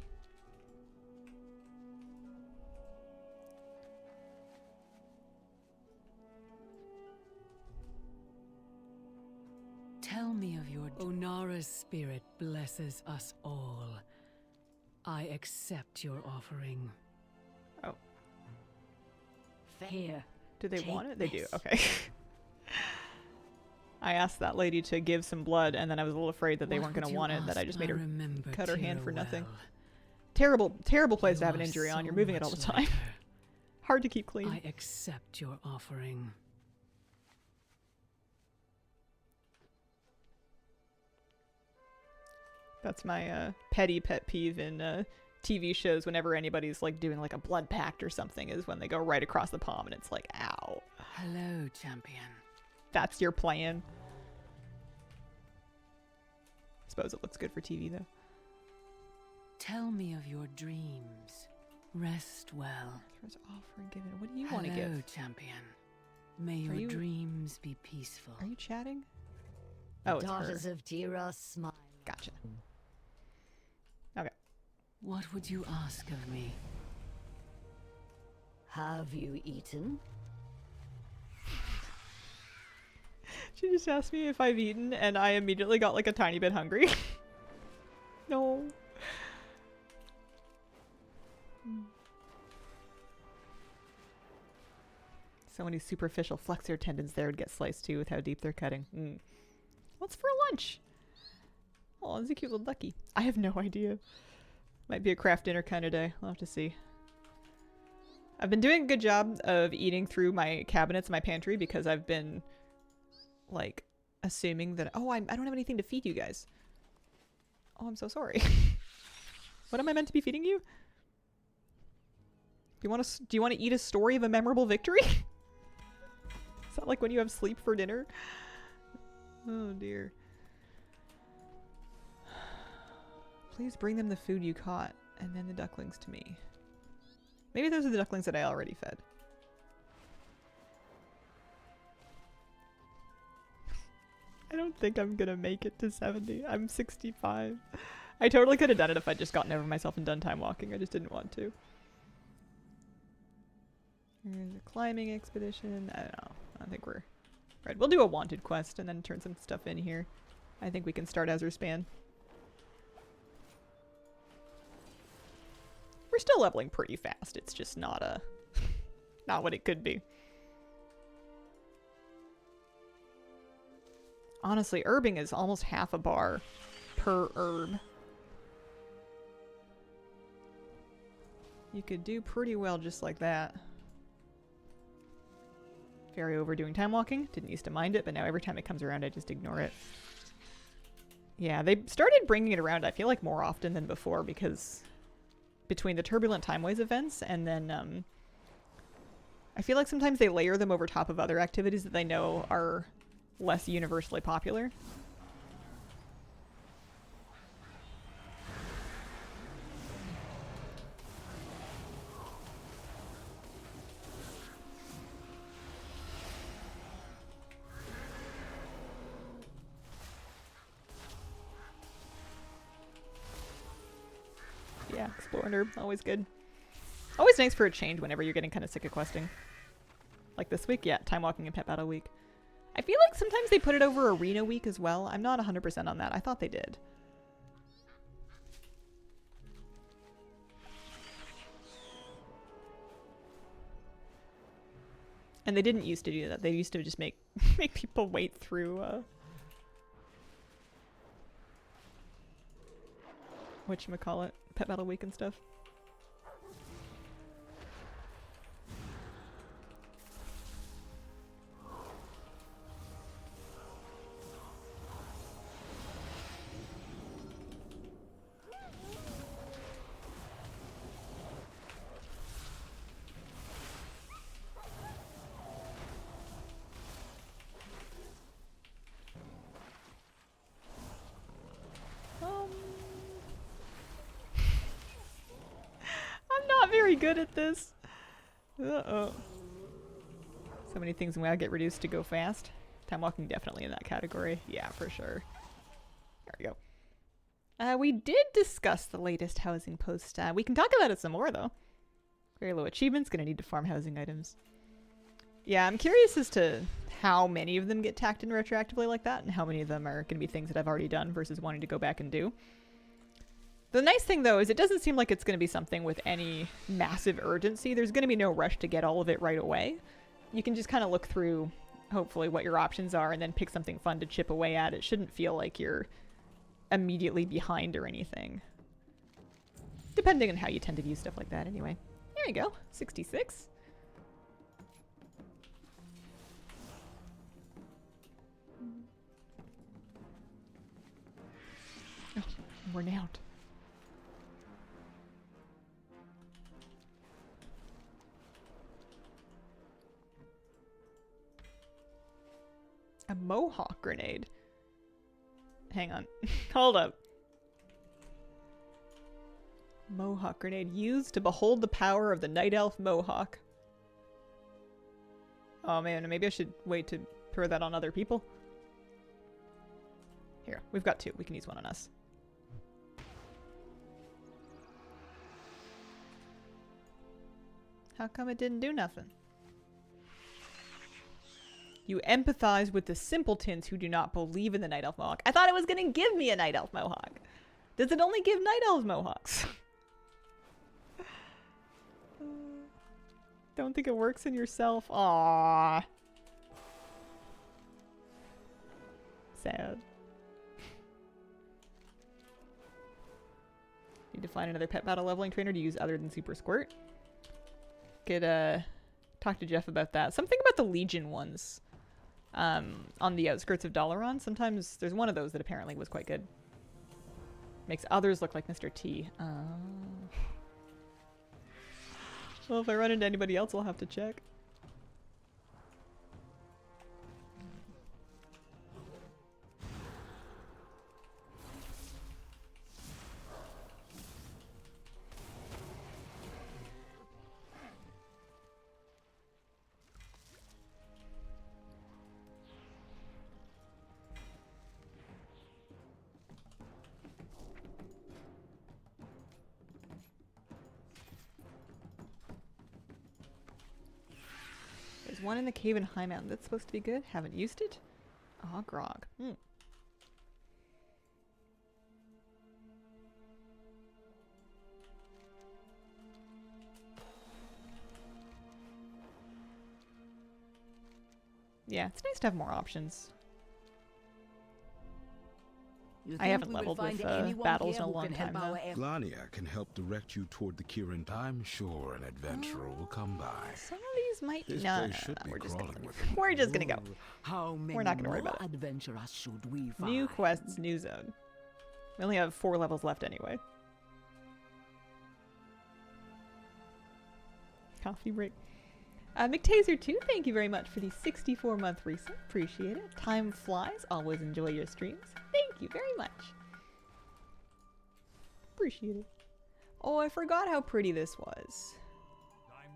Tell me of your... Onara's spirit blesses us all. I accept your offering. Oh. Here. Do they Take want it? They do. this. Okay. I asked that lady to give some blood, and then I was a little afraid that they What weren't going would to you want it, that I ask? just made I her remember cut her hand Tira for nothing. well. Terrible, terrible place to You have an are injury on. so You're moving it all the much time. like her. Hard to keep clean. I accept your offering. That's my petty pet peeve in TV shows whenever anybody's like doing like a blood pact or something, is when they go right across the palm and it's like, ow. Hello, champion. That's your plan. Suppose it looks good for TV though. Tell me of your dreams. Rest well. There's offering given. What do you want to Hello, give? champion. May your you- dreams be peaceful. Are you chatting? Oh, it's Daughters her. of Tira smile. Gotcha. Okay. What would you ask of me? Have you eaten? She just asked me if I've eaten, and I immediately got like a tiny bit hungry. No. So many superficial flexor tendons there would get sliced too with how deep they're cutting. What's for lunch? Oh, it's a cute little ducky. I have no idea. Might be a craft dinner kind of day. I'll have to see. I've been doing a good job of eating through my cabinets in my pantry because I've been like assuming that, oh, I don't have anything to feed you guys. Oh, I'm so sorry. What am I meant to be feeding you? Do you want to eat a story of a memorable victory? Is that like when you have sleep for dinner? Oh dear. Please bring them the food you caught, and then the ducklings to me. Maybe those are the ducklings that I already fed. I don't think I'm gonna make it to 70. I'm 65. I totally could have done it if I'd just gotten over myself and done time walking. I just didn't want to. Here's a climbing expedition. I don't know. I think we're right. We'll do a wanted quest and then turn some stuff in here. I think we can start Azerspan. We're still leveling pretty fast. It's just not what it could be. Honestly, herbing is almost half a bar per herb. You could do pretty well just like that. Very overdoing time walking. Didn't used to mind it, but now every time it comes around, I just ignore it. Yeah, they started bringing it around, I feel like, more often than before, because between the Turbulent Timeways events and then I feel like sometimes they layer them over top of other activities that they know are less universally popular. Yeah, Explore and Herb, always good. Always nice for a change whenever you're getting kind of sick of questing. Like this week, yeah, Time Walking and Pet Battle Week. I feel like sometimes they put it over Arena Week as well. I'm not 100% on that. I thought they did. And they didn't used to do that. They used to just make people wait through whatchamacallit, Pet Battle Week and stuff. I'm not very good at this. Uh-oh. So many things when I get reduced to go fast. Time Walking definitely in that category. Yeah, for sure. There we go. We did discuss the latest housing post. We can talk about it some more, though. Very low achievements. Gonna need to farm housing items. Yeah, I'm curious as to how many of them get tacked in retroactively like that, and how many of them are going to be things that I've already done versus wanting to go back and do. The nice thing, though, is it doesn't seem like it's going to be something with any massive urgency. There's going to be no rush to get all of it right away. You can just kind of look through, hopefully, what your options are and then pick something fun to chip away at. It shouldn't feel like you're immediately behind or anything. Depending on how you tend to view stuff like that, anyway. There you go. 66. Oh, worn out. A Mohawk grenade. Hang on. Hold up. Mohawk grenade used to behold the power of the Night Elf Mohawk. Oh man, maybe I should wait to throw that on other people. Here, we've got two. We can use one on us. How come it didn't do nothing? You empathize with the simpletons who do not believe in the Night Elf Mohawk. I thought it was going to give me a Night Elf Mohawk. Does it only give Night Elves Mohawks? Don't think it works in yourself. Aww. Sad. Need to find another pet battle leveling trainer to use other than Super Squirt. Could talk to Jeff about that. Something about the Legion ones on the outskirts of Dalaran. Sometimes there's one of those that apparently was quite good. Makes others look like Mr. T. Well, if I run into anybody else, I'll have to check. One in the cave in High Mountain. That's supposed to be good. Haven't used it. Ah, grog. Yeah, it's nice to have more options. I haven't leveled with battles in a long time, though. Glania can help direct you toward the Kirin time. Sure, an adventurer will come by. Some of these might... No, we're just gonna go. We're not gonna worry about it. New quests, new zone. We only have 4 levels left anyway. Coffee break. McTaser2, thank you very much for the 64-month reset. Appreciate it. Time flies. Always enjoy your streams. Thank you very much. Appreciate it. Oh, I forgot how pretty this was. I'm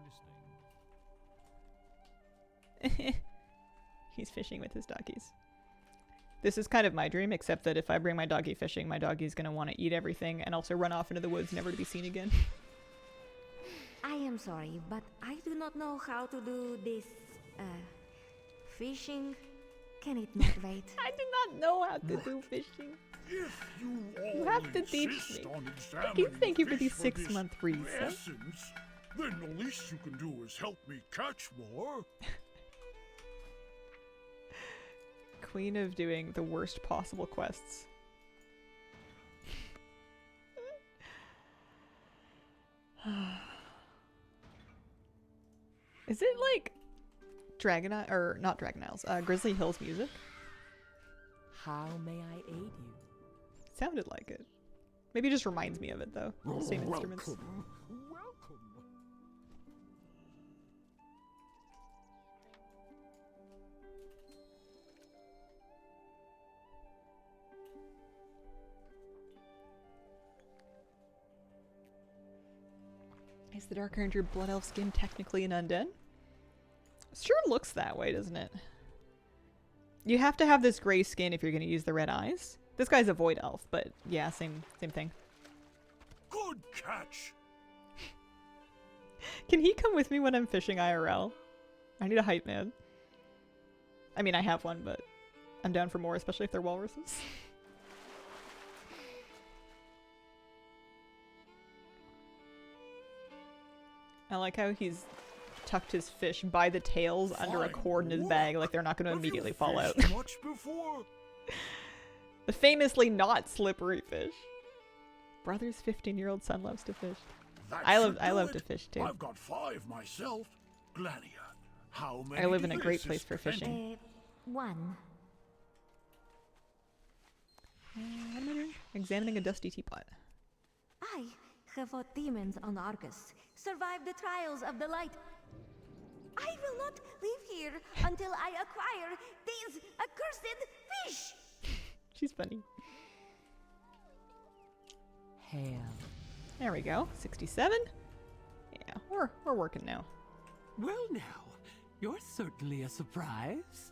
listening. He's fishing with his duckies. This is kind of my dream, except that if I bring my doggy fishing, my doggy's gonna want to eat everything and also run off into the woods, never to be seen again. I am sorry, but I do not know how to do this, fishing. Can it not wait? I do not know how to do fishing. If You have to teach me. Thank you for the 6-month reset. Essence, then the least you can do is help me catch more. Queen of doing the worst possible quests. Is it like Dragon Isle, or not Dragon Isles, Grizzly Hills music? How may I aid you? Sounded like it. Maybe it just reminds me of it though. Same instruments. Welcome. Is the Dark Ranger Blood Elf skin technically an undead? Sure looks that way, doesn't it? You have to have this gray skin if you're going to use the red eyes. This guy's a Void Elf, but yeah, same thing. Good catch. Can he come with me when I'm fishing IRL? I need a hype man. I mean, I have one, but I'm down for more, especially if they're walruses. I like how he's tucked his fish by the tails under a cord in his bag, like they're not going to immediately fall out. Much before? The famously not slippery fish. Brother's 15-year-old son loves to fish. I love to fish too. I've got 5 myself. Gladia, how many? I live in a great place for fishing. 1. What am I doing? Examining a dusty teapot. I have fought demons on Argus, survived the trials of the light. I will not leave here until I acquire these accursed fish. She's funny. Hail. There we go. 67. Yeah, we're working now. Well now, you're certainly a surprise.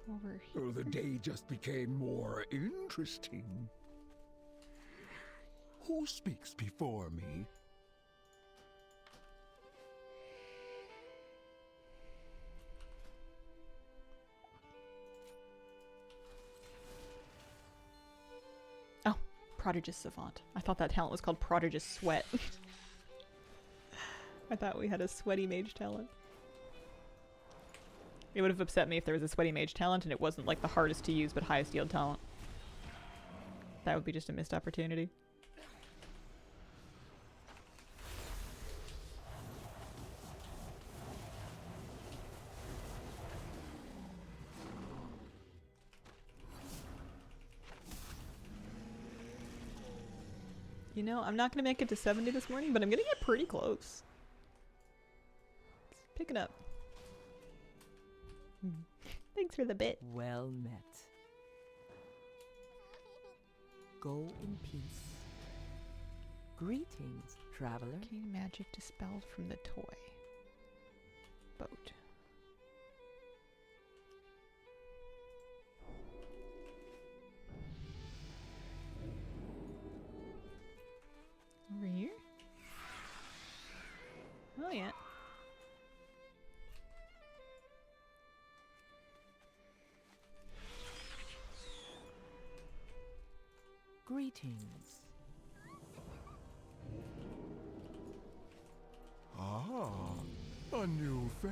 Over here. Oh, the day just became more interesting. Who speaks before me? Oh, Prodigious Savant. I thought that talent was called Prodigious Sweat. I thought we had a sweaty mage talent. It would have upset me if there was a sweaty mage talent and it wasn't like the hardest to use but highest yield talent. That would be just a missed opportunity. You know, I'm not going to make it to 70 this morning, but I'm going to get pretty close. Let's pick it up. Thanks for the bit. Well met. Go in peace. Greetings, traveler. Arcane magic dispelled from the toy. Boat. Over here? Oh yeah. Greetings. Ah, a new face.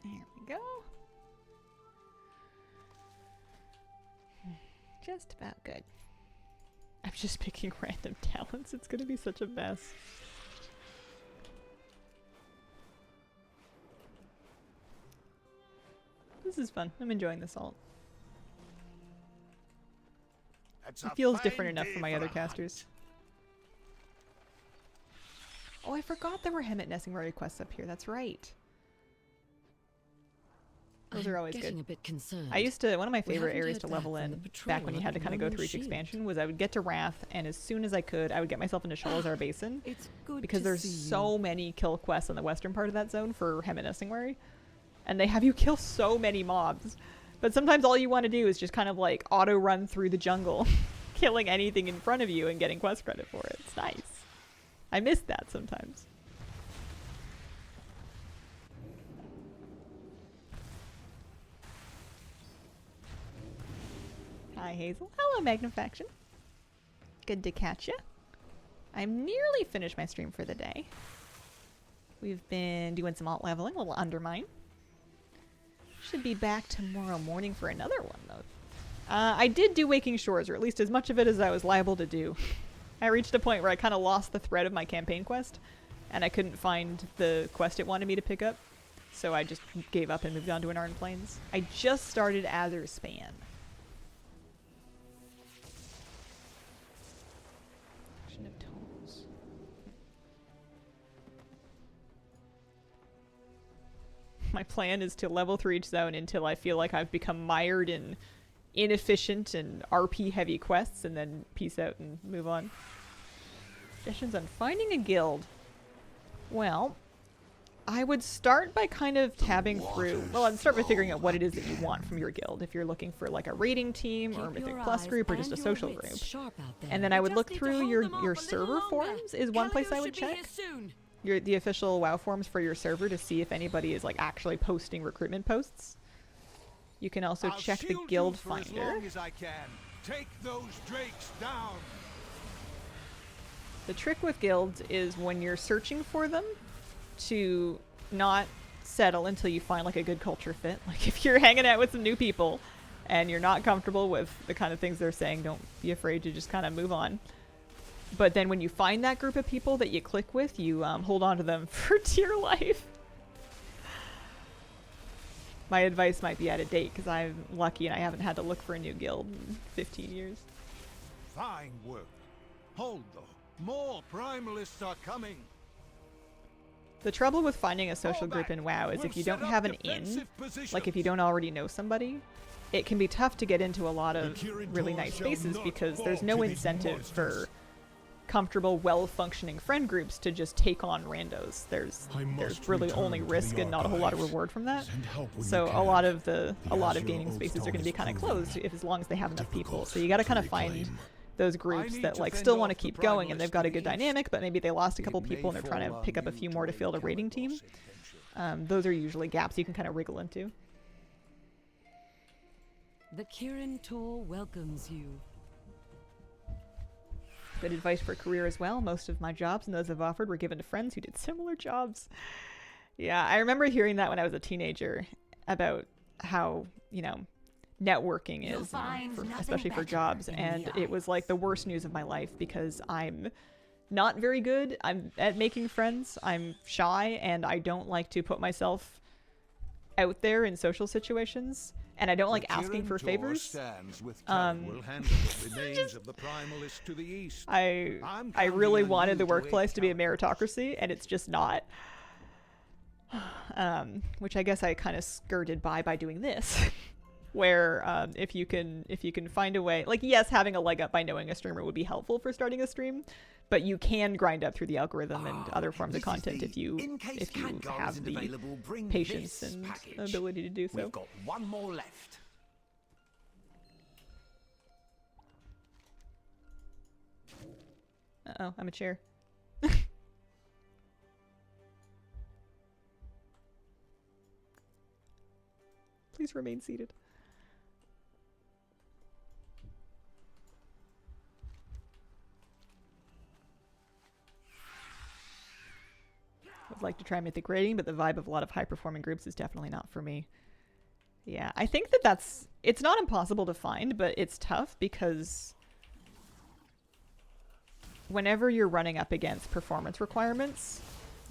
There we go. Just about good. I'm just picking random talents. It's gonna be such a mess. This is fun. I'm enjoying this alt. It feels different enough for my other casters. Oh, I forgot there were Hemet Nessingwari quests up here. That's right. Those are always getting good. a bit concerned. I used to, one of my We favorite haven't areas heard to back level from the in, patrol back when you had to at kind of go Northern through each Shield. expansion, was I would get to Wrath, and as soon as I could, I would get myself into Sholazar Basin. It's good because to there's see so many kill quests in the western part of that zone for Hem and Essingwary. And they have you kill so many mobs. But sometimes all you want to do is just kind of like auto run through the jungle, killing anything in front of you and getting quest credit for it. It's nice. I miss that sometimes. Hi Hazel. Hello Magnifaction. Good to catch ya. I'm nearly finished my stream for the day. We've been doing some alt leveling, a little Undermine. Should be back tomorrow morning for another one, though. I did do Waking Shores, or at least as much of it as I was liable to do. I reached a point where I kind of lost the thread of my campaign quest, and I couldn't find the quest it wanted me to pick up, so I just gave up and moved on to an Arden Plains. I just started Azerspan. My plan is to level through each zone until I feel like I've become mired in inefficient and RP heavy quests, and then peace out and move on. Suggestions on finding a guild. Well, I would start by kind of tabbing through. Well, I'd start by figuring out what it is that you want from your guild. If you're looking for like a raiding team or a Mythic Plus group or just a social group. And then I would look through your server forums is one place I would check. The official WoW forums for your server to see if anybody is like actually posting recruitment posts. You can also check the guild finder. As long as I can. Take those drakes down. The trick with guilds is when you're searching for them to not settle until you find like a good culture fit. Like if you're hanging out with some new people and you're not comfortable with the kind of things they're saying, don't be afraid to just kind of move on. But then when you find that group of people that you click with, you hold on to them for dear life. My advice might be out of date because I'm lucky and I haven't had to look for a new guild in 15 years. Fine work. Hold though. More primalists are coming. The trouble with finding a social group in WoW is if you don't have an in, like if you don't already know somebody, it can be tough to get into a lot of really nice spaces because there's no incentive for comfortable, well-functioning friend groups to just take on randos. There's really only risk and not a whole lot of reward from that. So a lot of gaming spaces are going to be kind of closed as long as they have enough people. So you got to kind of find those groups that like still want to keep going and they've got a good dynamic, but maybe they lost a couple people and they're trying to pick up a few more to field a raiding team. Those are usually gaps you can kind of wriggle into. The Kirin Tor welcomes you. Good advice for a career as well. Most of my jobs and those I've offered were given to friends who did similar jobs. Yeah, I remember hearing that when I was a teenager about how, you know, networking is, especially for jobs, and it was like the worst news of my life because I'm not very good at making friends. I'm shy and I don't like to put myself out there in social situations. And I don't like asking for favors. I really wanted the workplace to be a meritocracy, and it's just not. Which I guess I kind of skirted by doing this, where if you can find a way, like yes, having a leg up by knowing a streamer would be helpful for starting a stream, but you can grind up through the algorithm and other forms of content if you have the patience and ability to do so. We've got one more left. Uh-oh, I'm a chair. Please remain seated. I would like to try mythic raiding, but the vibe of a lot of high-performing groups is definitely not for me. Yeah, I think it's not impossible to find, but it's tough because whenever you're running up against performance requirements,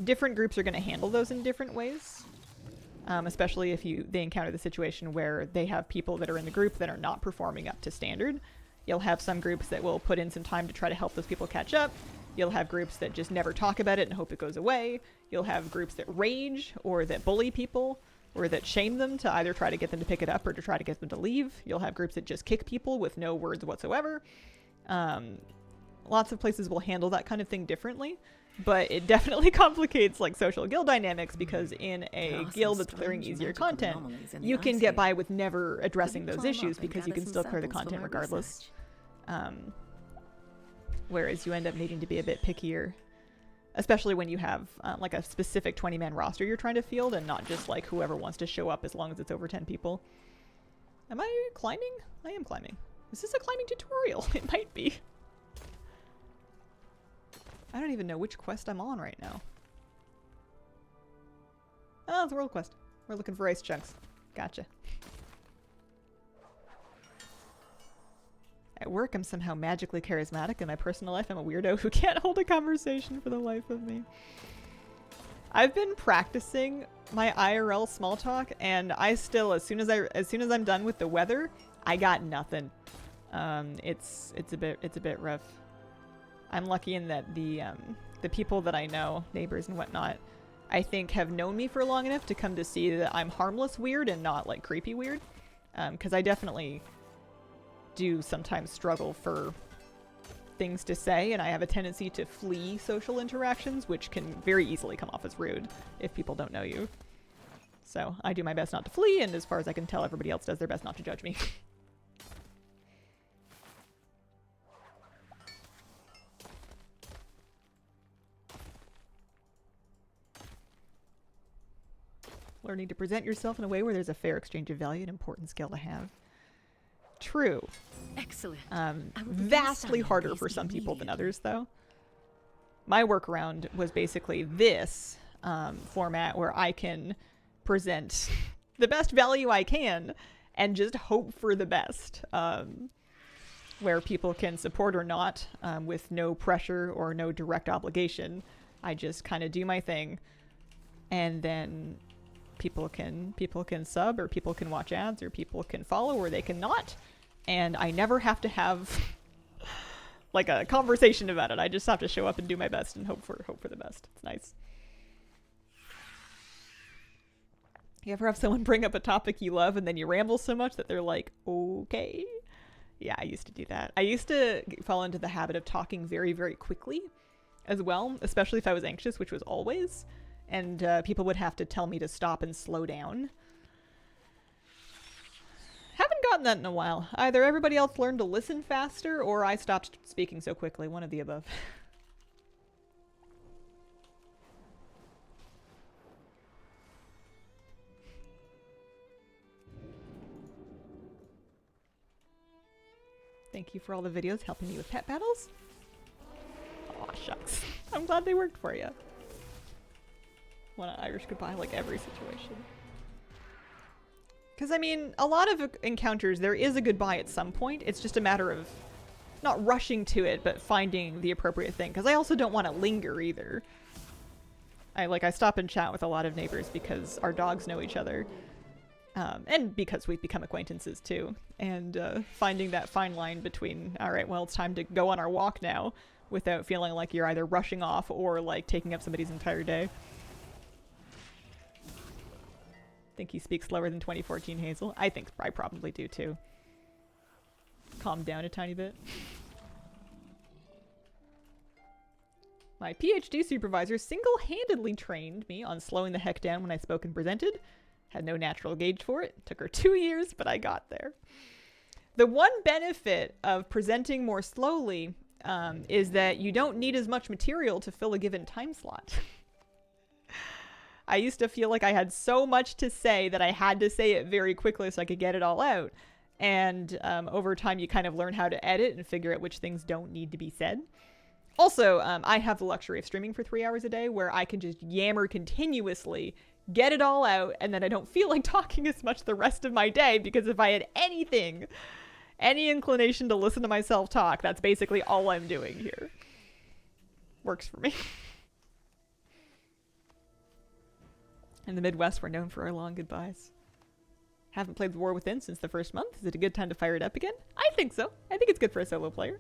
different groups are going to handle those in different ways. Especially if they encounter the situation where they have people that are in the group that are not performing up to standard. You'll have some groups that will put in some time to try to help those people catch up. You'll have groups that just never talk about it and hope it goes away. You'll have groups that rage or that bully people. or that shame them to either try to get them to pick it up or to try to get them to leave. You'll have groups that just kick people with no words whatsoever. Lots of places will handle that kind of thing differently, but it definitely complicates like social guild dynamics, because in a guild that's clearing easier content, you can get by with never addressing those issues because you can still clear the content regardless. Whereas you end up needing to be a bit pickier, especially when you have like a specific 20-man roster you're trying to field and not just like whoever wants to show up as long as it's over 10 people. Am I climbing? I am climbing. Is this a climbing tutorial? It might be. I don't even know which quest I'm on right now. Oh, it's a world quest. We're looking for ice chunks. Gotcha. At work, I'm somehow magically charismatic. In my personal life, I'm a weirdo who can't hold a conversation for the life of me. I've been practicing my IRL small talk, and I still, as soon as I'm done with the weather, I got nothing. It's a bit rough. I'm lucky in that the people that I know, neighbors and whatnot, I think have known me for long enough to come to see that I'm harmless weird and not like creepy weird. Because I definitely do sometimes struggle for things to say, and I have a tendency to flee social interactions, which can very easily come off as rude if people don't know you. So I do my best not to flee, and as far as I can tell, everybody else does their best not to judge me. Learning to present yourself in a way where there's a fair exchange of value, an important skill to have. True. Excellent. Vastly harder for some people than others, though. My workaround was basically this format where I can present the best value I can and just hope for the best. Where people can support or not with no pressure or no direct obligation. I just kind of do my thing, and then people can sub, or people can watch ads, or people can follow, or they can not. And I never have to have like a conversation about it. I just have to show up and do my best and hope for the best. It's nice. You ever have someone bring up a topic you love and then you ramble so much that they're like, okay? Yeah, I used to do that. I used to fall into the habit of talking very, very quickly as well, especially if I was anxious, which was always. And people would have to tell me to stop and slow down. Haven't gotten that in a while. Either everybody else learned to listen faster, or I stopped speaking so quickly. One of the above. Thank you for all the videos helping me with pet battles. Aw, shucks. I'm glad they worked for you. Want an Irish goodbye like every situation. Because, I mean, a lot of encounters, there is a goodbye at some point. It's just a matter of not rushing to it, but finding the appropriate thing. Because I also don't want to linger either. I stop and chat with a lot of neighbors because our dogs know each other. And because we've become acquaintances too. And finding that fine line between, all right, well, it's time to go on our walk now, without feeling like you're either rushing off or like taking up somebody's entire day. Think you speak slower than 2014, Hazel? I think I probably do too. Calm down a tiny bit. My PhD supervisor single-handedly trained me on slowing the heck down when I spoke and presented. Had no natural gauge for it. Took her 2 years, but I got there. The one benefit of presenting more slowly is that you don't need as much material to fill a given time slot. I used to feel like I had so much to say that I had to say it very quickly so I could get it all out. And over time, you kind of learn how to edit and figure out which things don't need to be said. Also, I have the luxury of streaming for 3 hours a day where I can just yammer continuously, get it all out, and then I don't feel like talking as much the rest of my day, because if I had anything, any inclination to listen to myself talk, that's basically all I'm doing here. Works for me. In the Midwest, we're known for our long goodbyes. Haven't played The War Within since the first month. Is it a good time to fire it up again? I think so. I think it's good for a solo player.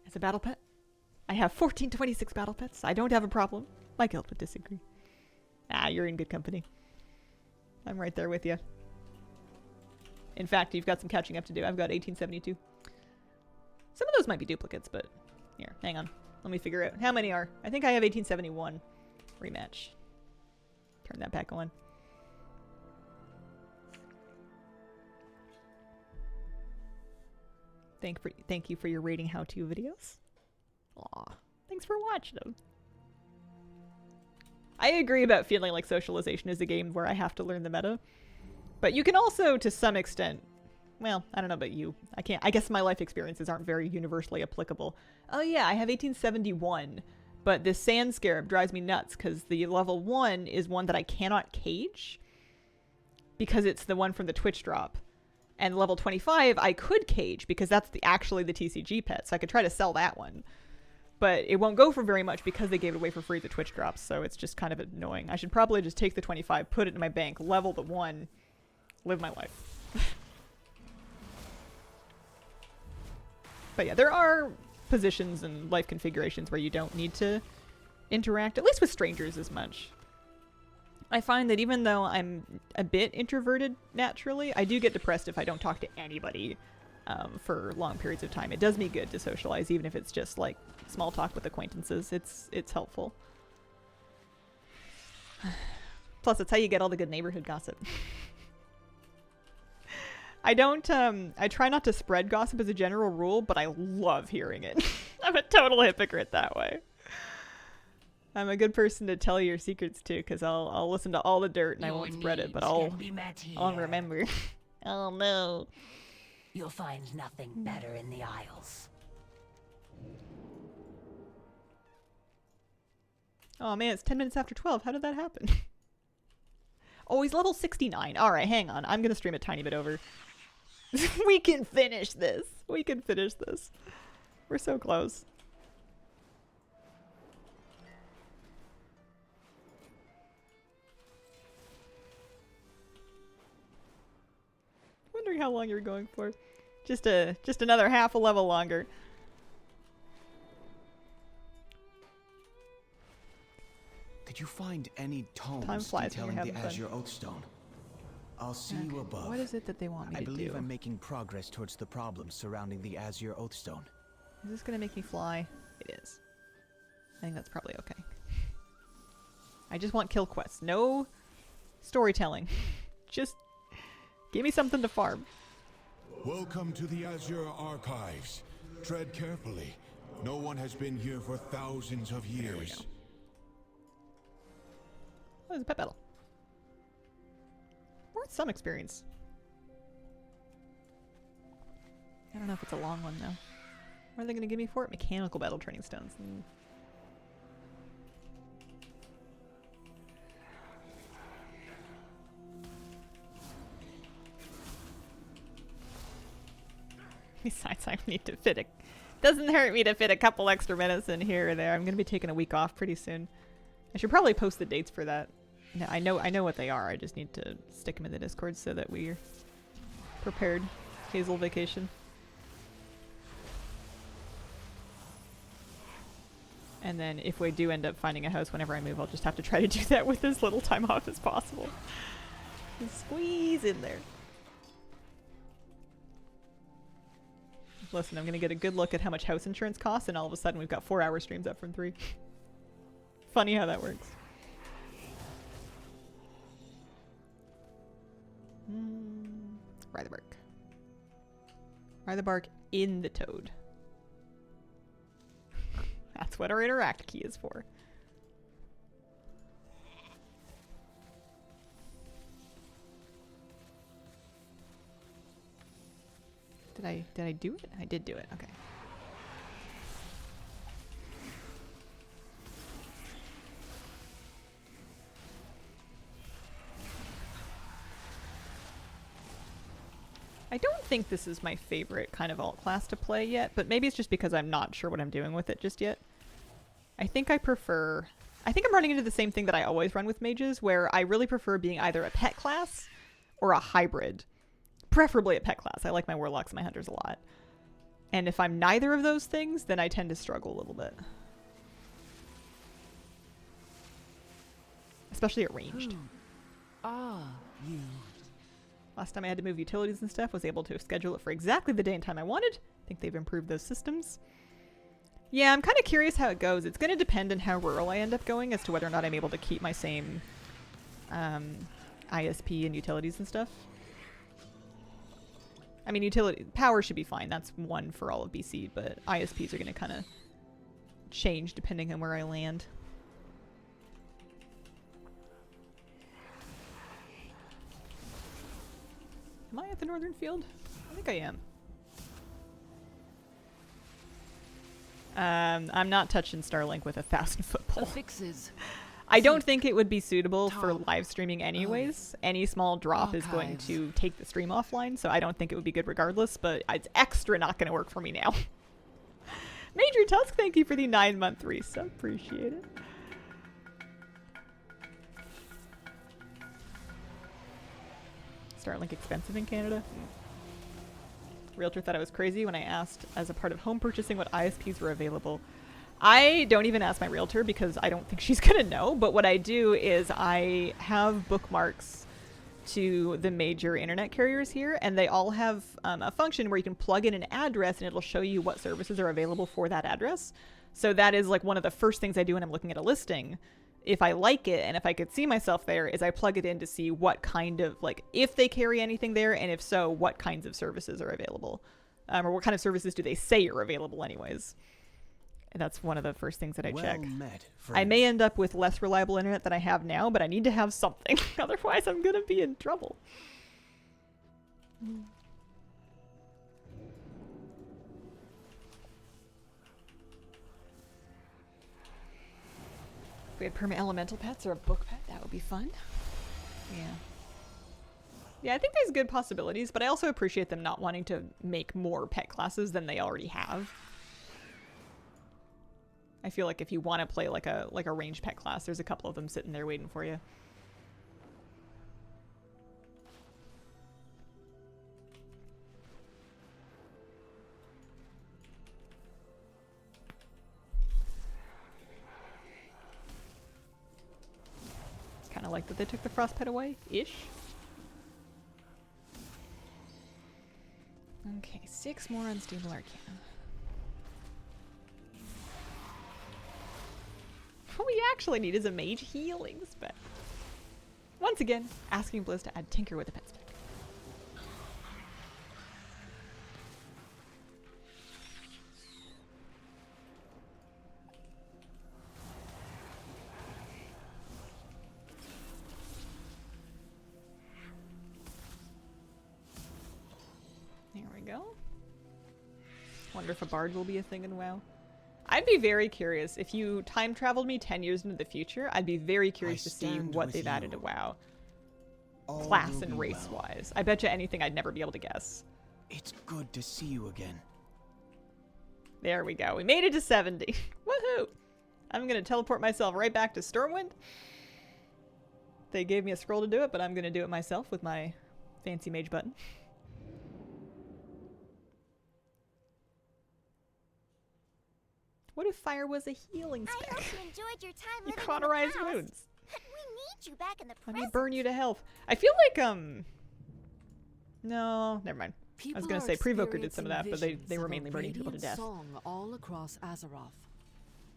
As a battle pet, I have 1426 battle pets. I don't have a problem. My guild would disagree. you're in good company. I'm right there with you. In fact, you've got some catching up to do. I've got 1872. Some of those might be duplicates, but here, hang on. Let me figure out how many are. I think I have 1871 rematch. Turn that back on. Thank you for your rating how-to videos. Aw, thanks for watching them. I agree about feeling like Socialization is a game where I have to learn the meta. But you can also, to some extent, well, I don't know about you. I guess my life experiences aren't very universally applicable. Oh yeah, I have 1871, but this sand scarab drives me nuts because the level 1 is one that I cannot cage because it's the one from the Twitch drop. And level 25 I could cage because that's actually the TCG pet, so I could try to sell that one. But it won't go for very much because they gave it away for free at the Twitch drops, so it's just kind of annoying. I should probably just take the 25, put it in my bank, level the 1, live my life. But yeah, there are positions and life configurations where you don't need to interact, at least with strangers, as much. I find that even though I'm a bit introverted naturally, I do get depressed if I don't talk to anybody for long periods of time. It does me good to socialize, even if it's just like small talk with acquaintances. It's helpful. Plus, it's how you get all the good neighborhood gossip. I don't, I try not to spread gossip as a general rule, but I love hearing it. I'm a total hypocrite that way. I'm a good person to tell your secrets to, because I'll listen to all the dirt and I won't spread it, but I'll remember. Oh no. You'll find nothing better in the Isles. Oh man, it's 10 minutes after 12. How did that happen? Oh, he's level 69. Alright, hang on. I'm gonna stream a tiny bit over. We can finish this. We can finish this. We're so close. Wondering how long you're going for. Just another half a level longer. Could you find any tomes detailing the Azure Oathstone? I'll see you above. What is it that they want me to do? I believe I'm making progress towards the problems surrounding the Azure Oathstone. Is this gonna make me fly? It is. I think that's probably okay. I just want kill quests. No storytelling. Just give me something to farm. Welcome to the Azure Archives. Tread carefully. No one has been here for thousands of years. Oh, there's a pet battle. Worth some experience. I don't know if it's a long one though. What are they going to give me for it? Mechanical battle training stones. Besides, I need to fit it. Doesn't hurt me to fit a couple extra minutes in here or there. I'm going to be taking a week off pretty soon. I should probably post the dates for that. No, I know what they are. I just need to stick them in the Discord so that we're prepared. Hazel vacation. And then if we do end up finding a house whenever I move, I'll just have to try to do that with as little time off as possible. And squeeze in there. Listen, I'm going to get a good look at how much house insurance costs, and all of a sudden we've got 4-hour streams up from 3. Funny how that works. Ride the bark. Ride the bark in the toad. That's what our interact key is for. Did I do it? I did do it. Okay. I don't think this is my favorite kind of alt class to play yet, but maybe it's just because I'm not sure what I'm doing with it just yet. I think I'm running into the same thing that I always run with mages, where I really prefer being either a pet class or a hybrid. Preferably a pet class. I like my warlocks and my hunters a lot. And if I'm neither of those things, then I tend to struggle a little bit. especially at ranged. You. Last time I had to move utilities and stuff, was able to schedule it for exactly the day and time I wanted. I think they've improved those systems. Yeah, I'm kind of curious how it goes. It's going to depend on how rural I end up going as to whether or not I'm able to keep my same ISP and utilities and stuff. I mean, utility power should be fine. That's one for all of BC, but ISPs are going to kind of change depending on where I land. Am I at the northern field? I think I am. I'm not touching Starlink with a 1,000-foot pole. I don't think it would be suitable for live streaming anyways. Any small drop is going to take the stream offline, so I don't think it would be good regardless, but it's extra not going to work for me now. Major Tusk, thank you for the 9-month resub. Appreciate it. Starlink expensive in Canada? Realtor thought I was crazy when I asked as a part of home purchasing what ISPs were available. I don't even ask my realtor because I don't think she's gonna know, but what I do is I have bookmarks to the major internet carriers here, and they all have a function where you can plug in an address and it'll show you what services are available for that address. So that is like one of the first things I do when I'm looking at a listing. If I like it and if I could see myself there, is I plug it in to see what kind of, like, if they carry anything there, and if so, what kinds of services are available. Or what kind of services do they say are available anyways. And that's one of the first things that I check. I may end up with less reliable internet than I have now, but I need to have something. Otherwise, I'm going to be in trouble. If we had perma elemental pets or a book pet, that would be fun. Yeah. Yeah, I think there's good possibilities, but I also appreciate them not wanting to make more pet classes than they already have. I feel like if you want to play like a ranged pet class, there's a couple of them sitting there waiting for you. Kind of like that they took the frost pet away, ish. Okay, 6 more unstable arcana. What we actually need is a mage healing spec. Once again, asking Blizz to add Tinker with a pet spec. There we go. Wonder if a bard will be a thing in WoW. I'd be very curious if you time traveled me 10 years into the future. I'd be very curious to see what they've added to WoW, class and race wise. I bet you anything I'd never be able to guess. It's good to see you again. There we go. We made it to 70. Woohoo! I'm gonna teleport myself right back to Stormwind. They gave me a scroll to do it, but I'm gonna do it myself with my fancy mage button. What if fire was a healing spec? I hope you enjoyed your time You living cauterize in the past. wounds. But we need you back in the Let present. me burn you to health. I feel like, no, never mind. I was going to say Prevoker did some of that, but they were mainly burning people to death. Song all across Azeroth.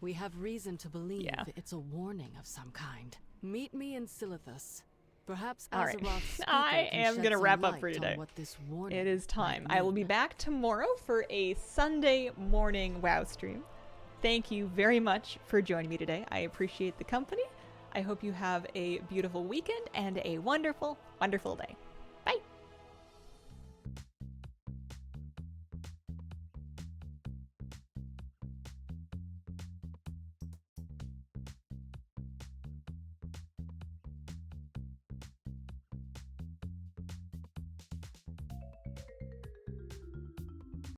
We have reason to believe it's a warning of some kind. Meet me in Silithus. Perhaps Azeroth's I am going to wrap up for today. It is time. I will be back tomorrow for a Sunday morning WoW stream. Thank you very much for joining me today. I appreciate the company. I hope you have a beautiful weekend and a wonderful, wonderful day.